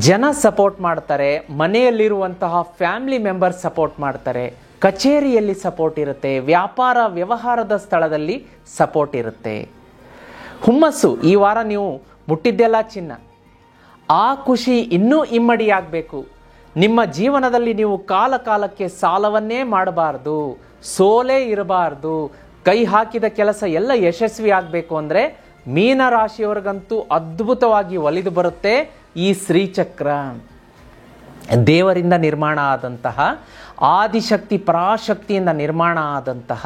ಜನ ಸಪೋರ್ಟ್ ಮಾಡ್ತಾರೆ, ಮನೆಯಲ್ಲಿರುವಂತಹ ಫ್ಯಾಮಿಲಿ ಮೆಂಬರ್ಸ್ ಸಪೋರ್ಟ್ ಮಾಡ್ತಾರೆ, ಕಚೇರಿಯಲ್ಲಿ ಸಪೋರ್ಟ್ ಇರುತ್ತೆ, ವ್ಯಾಪಾರ ವ್ಯವಹಾರದ ಸ್ಥಳದಲ್ಲಿ ಸಪೋರ್ಟ್ ಇರುತ್ತೆ. ಹುಮ್ಮಸ್ಸು. ಈ ವಾರ ನೀವು ಮುಟ್ಟಿದ್ದೆಲ್ಲ ಚಿನ್ನ. ಆ ಖುಷಿ ಇನ್ನೂ ಇಮ್ಮಡಿಯಾಗಬೇಕು. ನಿಮ್ಮ ಜೀವನದಲ್ಲಿ ನೀವು ಕಾಲಕ್ಕೆ ಸಾಲವನ್ನೇ ಮಾಡಬಾರ್ದು, ಸೋಲೇ ಇರಬಾರ್ದು. ಕೈ ಹಾಕಿದ ಕೆಲಸ ಎಲ್ಲ ಯಶಸ್ವಿ ಆಗಬೇಕು ಅಂದರೆ ಮೀನರಾಶಿಯವರಿಗಂತೂ ಅದ್ಭುತವಾಗಿ ಒಲಿದು ಬರುತ್ತೆ ಈ ಶ್ರೀಚಕ್ರ. ದೇವರಿಂದ ನಿರ್ಮಾಣ ಆದಂತಹ, ಆದಿಶಕ್ತಿ ಪರಾಶಕ್ತಿಯಿಂದ ನಿರ್ಮಾಣ ಆದಂತಹ,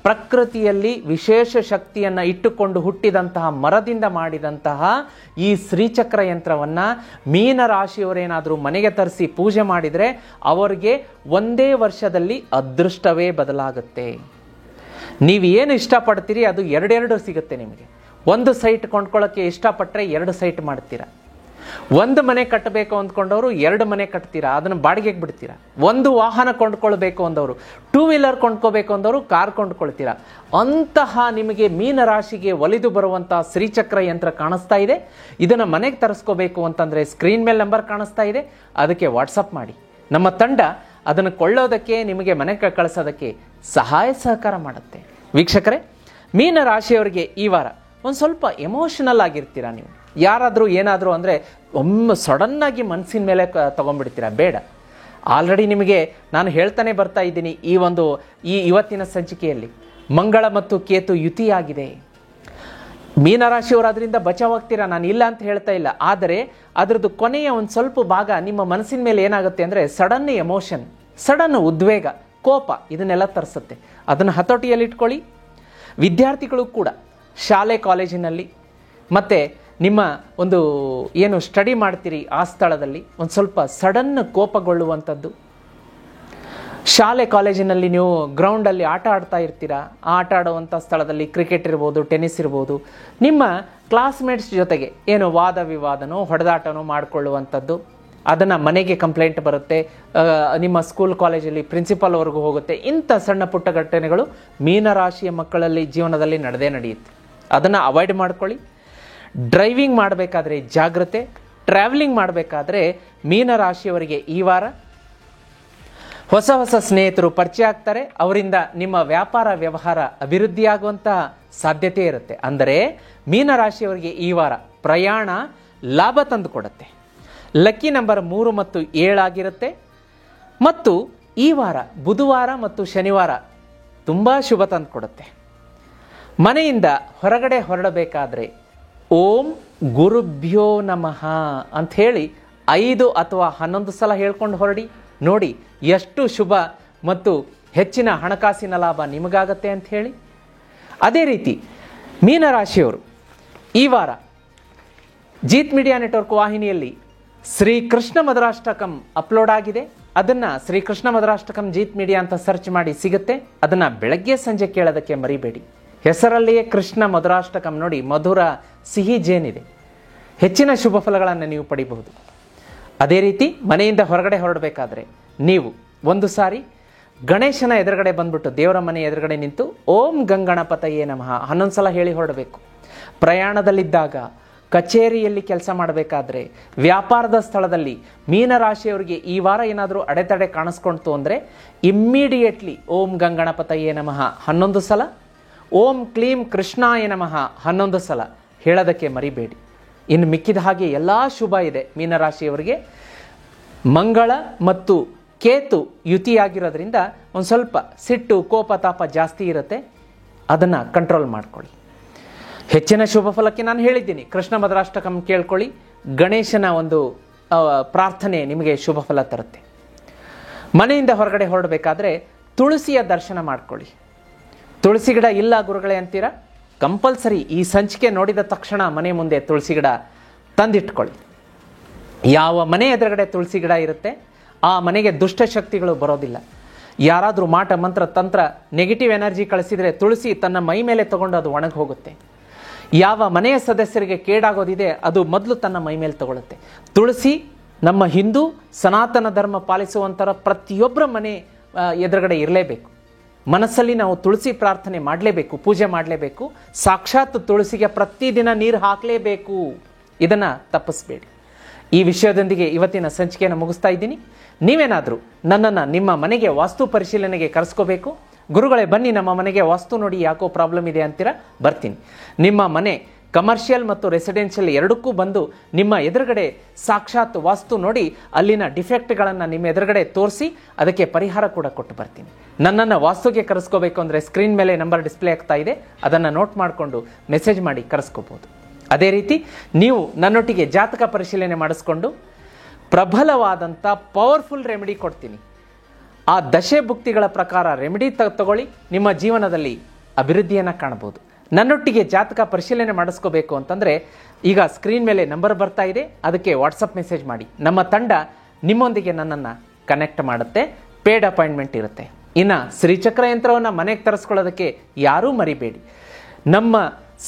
ಪ್ರಕೃತಿಯಲ್ಲಿ ವಿಶೇಷ ಶಕ್ತಿಯನ್ನು ಇಟ್ಟುಕೊಂಡು ಹುಟ್ಟಿದಂತಹ ಮರದಿಂದ ಮಾಡಿದಂತಹ ಈ ಶ್ರೀಚಕ್ರ ಯಂತ್ರವನ್ನು ಮೀನರಾಶಿಯವರೇನಾದರೂ ಮನೆಗೆ ತರಿಸಿ ಪೂಜೆ ಮಾಡಿದರೆ ಅವರಿಗೆ ಒಂದೇ ವರ್ಷದಲ್ಲಿ ಅದೃಷ್ಟವೇ ಬದಲಾಗುತ್ತೆ. ನೀವು ಏನು ಇಷ್ಟಪಡ್ತೀರಿ ಅದು 2 ಸಿಗುತ್ತೆ ನಿಮಗೆ. ಒಂದು ಸೈಟ್ ಕೊಂಡ್ಕೊಳ್ಳೋಕ್ಕೆ ಇಷ್ಟಪಟ್ಟರೆ 2 ಸೈಟ್ ಮಾಡ್ತೀರಾ. ಒಂದು ಮನೆ ಕಟ್ಟಬೇಕು ಅಂದ್ಕೊಂಡವರು 2 ಮನೆ ಕಟ್ತೀರಾ, ಅದನ್ನು ಬಾಡಿಗೆಗೆ ಬಿಡ್ತೀರಾ. ಒಂದು ವಾಹನ ಕೊಂಡ್ಕೊಳ್ಬೇಕು ಅಂದವರು, 2 ವೀಲರ್ ಕೊಂಡ್ಕೋಬೇಕು ಅಂದವರು ಕಾರ್ ಕೊಂಡ್ಕೊಳ್ತೀರಾ. ಅಂತಹ ನಿಮಗೆ ಮೀನರಾಶಿಗೆ ಒಲಿದು ಬರುವಂತಹ ಶ್ರೀಚಕ್ರ ಯಂತ್ರ ಕಾಣಿಸ್ತಾ ಇದೆ. ಇದನ್ನು ಮನೆಗೆ ತರಿಸ್ಕೋಬೇಕು ಅಂತಂದರೆ ಸ್ಕ್ರೀನ್ ಮೇಲೆ ನಂಬರ್ ಕಾಣಿಸ್ತಾ ಇದೆ, ಅದಕ್ಕೆ ವಾಟ್ಸಪ್ ಮಾಡಿ. ನಮ್ಮ ತಂಡ ಅದನ್ನು ಕೊಳ್ಳೋದಕ್ಕೆ, ನಿಮಗೆ ಮನೆಗೆ ಕಳಿಸೋದಕ್ಕೆ ಸಹಾಯ ಸಹಕಾರ ಮಾಡುತ್ತೆ. ವೀಕ್ಷಕರೇ, ಮೀನ ರಾಶಿಯವರಿಗೆ ಈ ವಾರ ಒಂದು ಸ್ವಲ್ಪ ಎಮೋಷನಲ್ ಆಗಿರ್ತೀರಾ. ನೀವು ಯಾರಾದರೂ ಏನಾದರೂ ಅಂದರೆ ಒಮ್ಮೆ ಸಡನ್ನಾಗಿ ಮನಸ್ಸಿನ ಮೇಲೆ ತೊಗೊಂಡ್ಬಿಡ್ತೀರಾ. ಬೇಡ, ಆಲ್ರೆಡಿ ನಿಮಗೆ ನಾನು ಹೇಳ್ತಾನೆ ಬರ್ತಾ ಇದ್ದೀನಿ. ಇವತ್ತಿನ ಸಂಚಿಕೆಯಲ್ಲಿ ಮಂಗಳ ಮತ್ತು ಕೇತು ಯುತಿಯಾಗಿದೆ. ಮೀನರಾಶಿಯವರು ಅದರಿಂದ ಬಚಾವಾಗ್ತೀರಾ, ನಾನು ಇಲ್ಲ ಅಂತ ಹೇಳ್ತಾ ಇಲ್ಲ. ಆದರೆ ಅದರದ್ದು ಕೊನೆಯ ಒಂದು ಸ್ವಲ್ಪ ಭಾಗ ನಿಮ್ಮ ಮನಸ್ಸಿನ ಮೇಲೆ ಏನಾಗುತ್ತೆ ಅಂದರೆ ಸಡನ್ ಎಮೋಷನ್, ಸಡನ್ ಉದ್ವೇಗ, ಕೋಪ ಇದನ್ನೆಲ್ಲ ತರಿಸುತ್ತೆ. ಅದನ್ನು ಹತೋಟಿಯಲ್ಲಿ ಇಟ್ಕೊಳ್ಳಿ. ವಿದ್ಯಾರ್ಥಿಗಳು ಕೂಡ ಶಾಲೆ ಕಾಲೇಜಿನಲ್ಲಿ ಮತ್ತು ನಿಮ್ಮ ಒಂದು ಏನು ಸ್ಟಡಿ ಮಾಡ್ತೀರಿ ಆ ಸ್ಥಳದಲ್ಲಿ ಒಂದು ಸ್ವಲ್ಪ ಸಡನ್ ಕೋಪಗೊಳ್ಳುವಂಥದ್ದು. ಶಾಲೆ ಕಾಲೇಜಿನಲ್ಲಿ ನೀವು ಗ್ರೌಂಡಲ್ಲಿ ಆಟ ಆಡ್ತಾ ಇರ್ತೀರಾ. ಆ ಆಟ ಆಡುವಂಥ ಸ್ಥಳದಲ್ಲಿ ಕ್ರಿಕೆಟ್ ಇರ್ಬೋದು, ಟೆನ್ನಿಸ್ ಇರ್ಬೋದು, ನಿಮ್ಮ ಕ್ಲಾಸ್ಮೇಟ್ಸ್ ಜೊತೆಗೆ ಏನು ವಾದ ವಿವಾದನೋ ಹೊಡೆದಾಟನೋ ಮಾಡಿಕೊಳ್ಳುವಂಥದ್ದು. ಅದನ್ನು ಮನೆಗೆ ಕಂಪ್ಲೇಂಟ್ ಬರುತ್ತೆ, ನಿಮ್ಮ ಸ್ಕೂಲ್ ಕಾಲೇಜಲ್ಲಿ ಪ್ರಿನ್ಸಿಪಾಲ್ವರೆಗೂ ಹೋಗುತ್ತೆ. ಇಂಥ ಸಣ್ಣ ಪುಟ್ಟ ಘಟನೆಗಳು ಮೀನರಾಶಿಯ ಮಕ್ಕಳಲ್ಲಿ ಜೀವನದಲ್ಲಿ ನಡೆಯುತ್ತೆ. ಅದನ್ನು ಅವಾಯ್ಡ್ ಮಾಡ್ಕೊಳ್ಳಿ. ಡ್ರೈವಿಂಗ್ ಮಾಡಬೇಕಾದ್ರೆ ಜಾಗ್ರತೆ. ಟ್ರಾವೆಲಿಂಗ್ ಮಾಡಬೇಕಾದ್ರೆ ಮೀನರಾಶಿಯವರಿಗೆ ಈ ವಾರ ಹೊಸ ಹೊಸ ಸ್ನೇಹಿತರು ಪರಿಚಯ ಆಗ್ತಾರೆ. ಅವರಿಂದ ನಿಮ್ಮ ವ್ಯಾಪಾರ ವ್ಯವಹಾರ ಅಭಿವೃದ್ಧಿಯಾಗುವಂತಹ ಸಾಧ್ಯತೆ ಇರುತ್ತೆ. ಅಂದರೆ ಮೀನರಾಶಿಯವರಿಗೆ ಈ ವಾರ ಪ್ರಯಾಣ ಲಾಭ ತಂದು ಕೊಡುತ್ತೆ. ಲಕ್ಕಿ ನಂಬರ್ 3 ಮತ್ತು 7 ಆಗಿರುತ್ತೆ. ಮತ್ತು ಈ ವಾರ ಬುಧವಾರ ಮತ್ತು ಶನಿವಾರ ತುಂಬ ಶುಭ ತಂದು ಕೊಡುತ್ತೆ. ಮನೆಯಿಂದ ಹೊರಗಡೆ ಹೊರಡಬೇಕಾದ್ರೆ ಓಂ ಗುರುಭ್ಯೋ ನಮಃ ಅಂಥೇಳಿ 5 ಅಥವಾ 11 ಸಲ ಹೇಳ್ಕೊಂಡು ಹೊರಡಿ. ನೋಡಿ ಎಷ್ಟು ಶುಭ ಮತ್ತು ಹೆಚ್ಚಿನ ಹಣಕಾಸಿನ ಲಾಭ ನಿಮಗಾಗತ್ತೆ ಅಂತ ಹೇಳಿ. ಅದೇ ರೀತಿ ಮೀನರಾಶಿಯವರು ಈ ವಾರ ಜೀತ್ ಮೀಡಿಯಾ ನೆಟ್ವರ್ಕ್ ವಾಹಿನಿಯಲ್ಲಿ ಶ್ರೀಕೃಷ್ಣ ಮಧುರಾಷ್ಟಕಂ ಅಪ್ಲೋಡ್ ಆಗಿದೆ. ಅದನ್ನು ಶ್ರೀಕೃಷ್ಣ ಮಧುರಾಷ್ಟಕಂ ಜೀತ್ ಮೀಡಿಯಾ ಅಂತ ಸರ್ಚ್ ಮಾಡಿ ಸಿಗುತ್ತೆ. ಅದನ್ನು ಬೆಳಗ್ಗೆ ಸಂಜೆ ಕೇಳೋದಕ್ಕೆ ಮರಿಬೇಡಿ. ಹೆಸರಲ್ಲಿಯೇ ಕೃಷ್ಣ ಮಧುರಾಷ್ಟಕಂ. ನೋಡಿ, ಮಧುರ ಸಿಹಿ ಜೇನಿದೆ. ಹೆಚ್ಚಿನ ಶುಭ ಫಲಗಳನ್ನು ನೀವು ಪಡಿಬಹುದು. ಅದೇ ರೀತಿ ಮನೆಯಿಂದ ಹೊರಗಡೆ ಹೊರಡಬೇಕಾದ್ರೆ ನೀವು ಒಂದು ಸಾರಿ ಗಣೇಶನ ಎದುರುಗಡೆ ಬಂದ್ಬಿಟ್ಟು ದೇವರ ಮನೆ ಎದುರುಗಡೆ ನಿಂತು ಓಂ ಗಂಗಣಪತಯೇ ನಮಃ 11 ಸಲ ಹೇಳಿ ಹೊರಡಬೇಕು. ಪ್ರಯಾಣದಲ್ಲಿದ್ದಾಗ, ಕಚೇರಿಯಲ್ಲಿ ಕೆಲಸ ಮಾಡಬೇಕಾದ್ರೆ, ವ್ಯಾಪಾರದ ಸ್ಥಳದಲ್ಲಿ ಮೀನರಾಶಿಯವರಿಗೆ ಈ ವಾರ ಏನಾದರೂ ಅಡೆತಡೆ ಕಾಣಿಸ್ಕೊಳ್ತು ಅಂದರೆ ಇಮ್ಮಿಡಿಯೇಟ್ಲಿ ಓಂ ಗಂಗಣಪತಯೇ ನಮಃ 11 ಸಲ, ಓಂ ಕ್ಲೀಂ ಕೃಷ್ಣಾಯ ನಮಃ 11 ಸಲ ಹೇಳೋದಕ್ಕೆ ಮರಿಬೇಡಿ. ಇನ್ನು ಮಿಕ್ಕಿದ ಹಾಗೆ ಎಲ್ಲ ಶುಭ ಇದೆ. ಮೀನರಾಶಿಯವರಿಗೆ ಮಂಗಳ ಮತ್ತು ಕೇತು ಯುತಿಯಾಗಿರೋದ್ರಿಂದ ಒಂದು ಸ್ವಲ್ಪ ಸಿಟ್ಟು, ಕೋಪ, ತಾಪ ಜಾಸ್ತಿ ಇರುತ್ತೆ. ಅದನ್ನು ಕಂಟ್ರೋಲ್ ಮಾಡ್ಕೊಳ್ಳಿ. ಹೆಚ್ಚಿನ ಶುಭ ಫಲಕ್ಕೆ ನಾನು ಹೇಳಿದ್ದೀನಿ, ಕೃಷ್ಣ ಮಧುರಾಷ್ಟಕಂ ಕೇಳ್ಕೊಳ್ಳಿ. ಗಣೇಶನ ಒಂದು ಪ್ರಾರ್ಥನೆ ನಿಮಗೆ ಶುಭ ಫಲ ತರುತ್ತೆ. ಮನೆಯಿಂದ ಹೊರಗಡೆ ಹೊರಡಬೇಕಾದ್ರೆ ತುಳಸಿಯ ದರ್ಶನ ಮಾಡ್ಕೊಳ್ಳಿ. ತುಳಸಿ ಗಿಡ ಇಲ್ಲ ಗುರುಗಳೇ ಅಂತೀರಾ? ಕಂಪಲ್ಸರಿ ಈ ಸಂಚಿಕೆ ನೋಡಿದ ತಕ್ಷಣ ಮನೆ ಮುಂದೆ ತುಳಸಿ ಗಿಡ ತಂದಿಟ್ಕೊಳ್ಳಿ. ಯಾವ ಮನೆ ಎದುರುಗಡೆ ತುಳಸಿ ಗಿಡ ಇರುತ್ತೆ ಆ ಮನೆಗೆ ದುಷ್ಟಶಕ್ತಿಗಳು ಬರೋದಿಲ್ಲ. ಯಾರಾದರೂ ಮಾಟ ಮಂತ್ರ ತಂತ್ರ ನೆಗೆಟಿವ್ ಎನರ್ಜಿ ಕಳಿಸಿದರೆ ತುಳಸಿ ತನ್ನ ಮೈ ಮೇಲೆ ತಗೊಂಡು ಅದು ಒಣಗಿ ಹೋಗುತ್ತೆ. ಯಾವ ಮನೆಯ ಸದಸ್ಯರಿಗೆ ಕೇಡಾಗೋದಿದೆ ಅದು ಮೊದಲು ತನ್ನ ಮೈ ಮೇಲೆ ತಗೊಳುತ್ತೆ. ತುಳಸಿ ನಮ್ಮ ಹಿಂದೂ ಸನಾತನ ಧರ್ಮ ಪಾಲಿಸುವಂಥರ ಪ್ರತಿಯೊಬ್ಬರ ಮನೆ ಎದುರುಗಡೆ ಇರಲೇಬೇಕು. ಮನಸ್ಸಲ್ಲಿ ನಾವು ತುಳಸಿ ಪ್ರಾರ್ಥನೆ ಮಾಡಲೇಬೇಕು, ಪೂಜೆ ಮಾಡಲೇಬೇಕು. ಸಾಕ್ಷಾತ್ ತುಳಸಿಗೆ ಪ್ರತಿದಿನ ನೀರು ಹಾಕಲೇಬೇಕು. ಇದನ್ನು ತಪ್ಪಿಸಬೇಡಿ. ಈ ವಿಷಯದೊಂದಿಗೆ ಇವತ್ತಿನ ಸಂಚಿಕೆಯನ್ನು ಮುಗಿಸ್ತಾ ಇದ್ದೀನಿ. ನೀವೇನಾದರೂ ನನ್ನನ್ನು ನಿಮ್ಮ ಮನೆಗೆ ವಾಸ್ತು ಪರಿಶೀಲನೆಗೆ ಕರೆಸ್ಕೋಬೇಕು, ಗುರುಗಳೇ ಬನ್ನಿ ನಮ್ಮ ಮನೆಗೆ ವಾಸ್ತು ನೋಡಿ ಯಾಕೋ ಪ್ರಾಬ್ಲಮ್ ಇದೆ ಅಂತೀರಾ, ಬರ್ತೀನಿ. ನಿಮ್ಮ ಮನೆ ಕಮರ್ಷಿಯಲ್ ಮತ್ತು ರೆಸಿಡೆನ್ಷಿಯಲ್ ಎರಡಕ್ಕೂ ಬಂದು ನಿಮ್ಮ ಎದುರುಗಡೆ ಸಾಕ್ಷಾತ್ ವಾಸ್ತು ನೋಡಿ ಅಲ್ಲಿನ ಡಿಫೆಕ್ಟ್ಗಳನ್ನು ನಿಮ್ಮ ಎದುರುಗಡೆ ತೋರಿಸಿ ಅದಕ್ಕೆ ಪರಿಹಾರ ಕೂಡ ಕೊಟ್ಟು ಬರ್ತೀನಿ. ನನ್ನನ್ನು ವಾಸ್ತುಗೆ ಕರೆಸ್ಕೋಬೇಕು ಅಂದರೆ ಸ್ಕ್ರೀನ್ ಮೇಲೆ ನಂಬರ್ ಡಿಸ್ಪ್ಲೇ ಆಗ್ತಾ ಇದೆ, ಅದನ್ನು ನೋಟ್ ಮಾಡಿಕೊಂಡು ಮೆಸೇಜ್ ಮಾಡಿ ಕರೆಸ್ಕೋಬೋದು. ಅದೇ ರೀತಿ ನೀವು ನನ್ನೊಟ್ಟಿಗೆ ಜಾತಕ ಪರಿಶೀಲನೆ ಮಾಡಿಸ್ಕೊಂಡು ಪ್ರಬಲವಾದಂಥ ಪವರ್ಫುಲ್ ರೆಮಿಡಿ ಕೊಡ್ತೀನಿ. ಆ ದಶೆ ಭುಕ್ತಿಗಳ ಪ್ರಕಾರ ರೆಮಿಡಿ ತಗೊಳ್ಳಿ, ನಿಮ್ಮ ಜೀವನದಲ್ಲಿ ಅಭಿವೃದ್ಧಿಯನ್ನು ಕಾಣಬಹುದು. ನನ್ನೊಟ್ಟಿಗೆ ಜಾತಕ ಪರಿಶೀಲನೆ ಮಾಡಿಸ್ಕೋಬೇಕು ಅಂತಂದರೆ ಈಗ ಸ್ಕ್ರೀನ್ ಮೇಲೆ ನಂಬರ್ ಬರ್ತಾ ಇದೆ, ಅದಕ್ಕೆ ವಾಟ್ಸಪ್ ಮೆಸೇಜ್ ಮಾಡಿ. ನಮ್ಮ ತಂಡ ನಿಮ್ಮೊಂದಿಗೆ ನನ್ನನ್ನು ಕನೆಕ್ಟ್ ಮಾಡುತ್ತೆ. ಪೇಡ್ ಅಪಾಯಿಂಟ್ಮೆಂಟ್ ಇರುತ್ತೆ. ಇನ್ನು ಶ್ರೀಚಕ್ರ ಯಂತ್ರವನ್ನು ಮನೆಗೆ ತರಿಸ್ಕೊಳ್ಳೋದಕ್ಕೆ ಯಾರೂ ಮರಿಬೇಡಿ. ನಮ್ಮ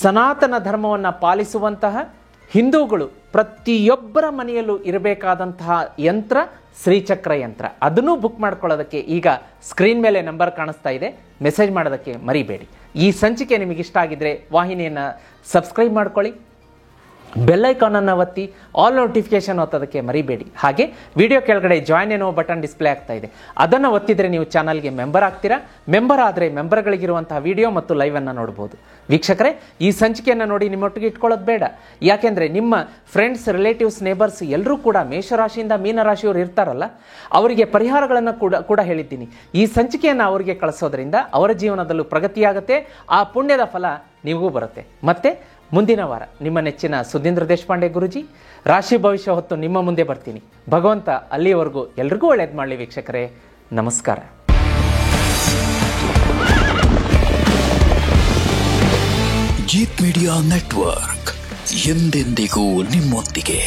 ಸನಾತನ ಧರ್ಮವನ್ನು ಪಾಲಿಸುವಂತಹ ಹಿಂದೂಗಳು ಪ್ರತಿಯೊಬ್ಬರ ಮನೆಯಲ್ಲೂ ಇರಬೇಕಾದಂತಹ ಯಂತ್ರ ಶ್ರೀಚಕ್ರ ಯಂತ್ರ. ಅದನ್ನು ಬುಕ್ ಮಾಡ್ಕೊಳ್ಳೋದಕ್ಕೆ ಈಗ ಸ್ಕ್ರೀನ್ ಮೇಲೆ ನಂಬರ್ ಕಾಣಿಸ್ತಾ ಇದೆ, ಮೆಸೇಜ್ ಮಾಡೋದಕ್ಕೆ ಮರಿಬೇಡಿ. ಈ ಸಂಚಿಕೆ ನಿಮಗೆ ಇಷ್ಟ ಆಗಿದ್ರೆ ವಾಹಿನಿಯನ್ನು ಸಬ್ಸ್ಕ್ರೈಬ್ ಮಾಡ್ಕೊಳ್ಳಿ, ಬೆಲ್ ಐಕಾನನ್ನು ಒತ್ತಿ ಆಲ್ ನೋಟಿಫಿಕೇಶನ್ ಒತ್ತೋದಕ್ಕೆ ಮರಿಬೇಡಿ. ಹಾಗೆ ವಿಡಿಯೋ ಕೆಳಗಡೆ ಜಾಯ್ನ್ ಏನೋ ಬಟನ್ ಡಿಸ್ಪ್ಲೇ ಆಗ್ತಾ ಇದೆ, ಅದನ್ನು ಒತ್ತಿದರೆ ನೀವು ಚಾನಲ್ಗೆ ಮೆಂಬರ್ ಆಗ್ತೀರಾ. ಮೆಂಬರ್ ಆದರೆ ಮೆಂಬರ್ಗಳಿಗಿರುವಂತಹ ವಿಡಿಯೋ ಮತ್ತು ಲೈವನ್ನು ನೋಡ್ಬೋದು. ವೀಕ್ಷಕರೇ, ಈ ಸಂಚಿಕೆಯನ್ನು ನೋಡಿ ನಿಮ್ಮೊಟ್ಟಿಗೆ ಇಟ್ಕೊಳ್ಳೋದು ಬೇಡ. ಯಾಕೆಂದರೆ ನಿಮ್ಮ ಫ್ರೆಂಡ್ಸ್, ರಿಲೇಟಿವ್ಸ್, ನೇಬರ್ಸ್ ಎಲ್ಲರೂ ಕೂಡ ಮೇಷರಾಶಿಯಿಂದ ಮೀನರಾಶಿಯವರು ಇರ್ತಾರಲ್ಲ, ಅವರಿಗೆ ಪರಿಹಾರಗಳನ್ನು ಕೂಡ ಹೇಳಿದ್ದೀನಿ. ಈ ಸಂಚಿಕೆಯನ್ನು ಅವರಿಗೆ ಕಳಿಸೋದ್ರಿಂದ ಅವರ ಜೀವನದಲ್ಲೂ ಪ್ರಗತಿಯಾಗುತ್ತೆ, ಆ ಪುಣ್ಯದ ಫಲ ನಿಮಗೂ ಬರುತ್ತೆ. ಮತ್ತೆ ಮುಂದಿನ ವಾರ ನಿಮ್ಮ ನೆಚ್ಚಿನ ಸುಧೀಂದ್ರ ದೇಶಪಾಂಡೆ ಗುರುಜಿ ರಾಶಿ ಭವಿಷ್ಯ ಹೊತ್ತು ನಿಮ್ಮ ಮುಂದೆ ಬರ್ತೀನಿ. ಭಗವಂತ ಅಲ್ಲಿಯವರೆಗೂ ಎಲ್ರಿಗೂ ಒಳ್ಳೇದು ಮಾಡಲಿ ವೀಕ್ಷಕರೇ. ನಮಸ್ಕಾರ. ಜೀತ್ ಮೀಡಿಯಾ ನೆಟ್ವರ್ಕ್ ಎಂದೆಂದಿಗೂ ನಿಮ್ಮೊಂದಿಗೆ.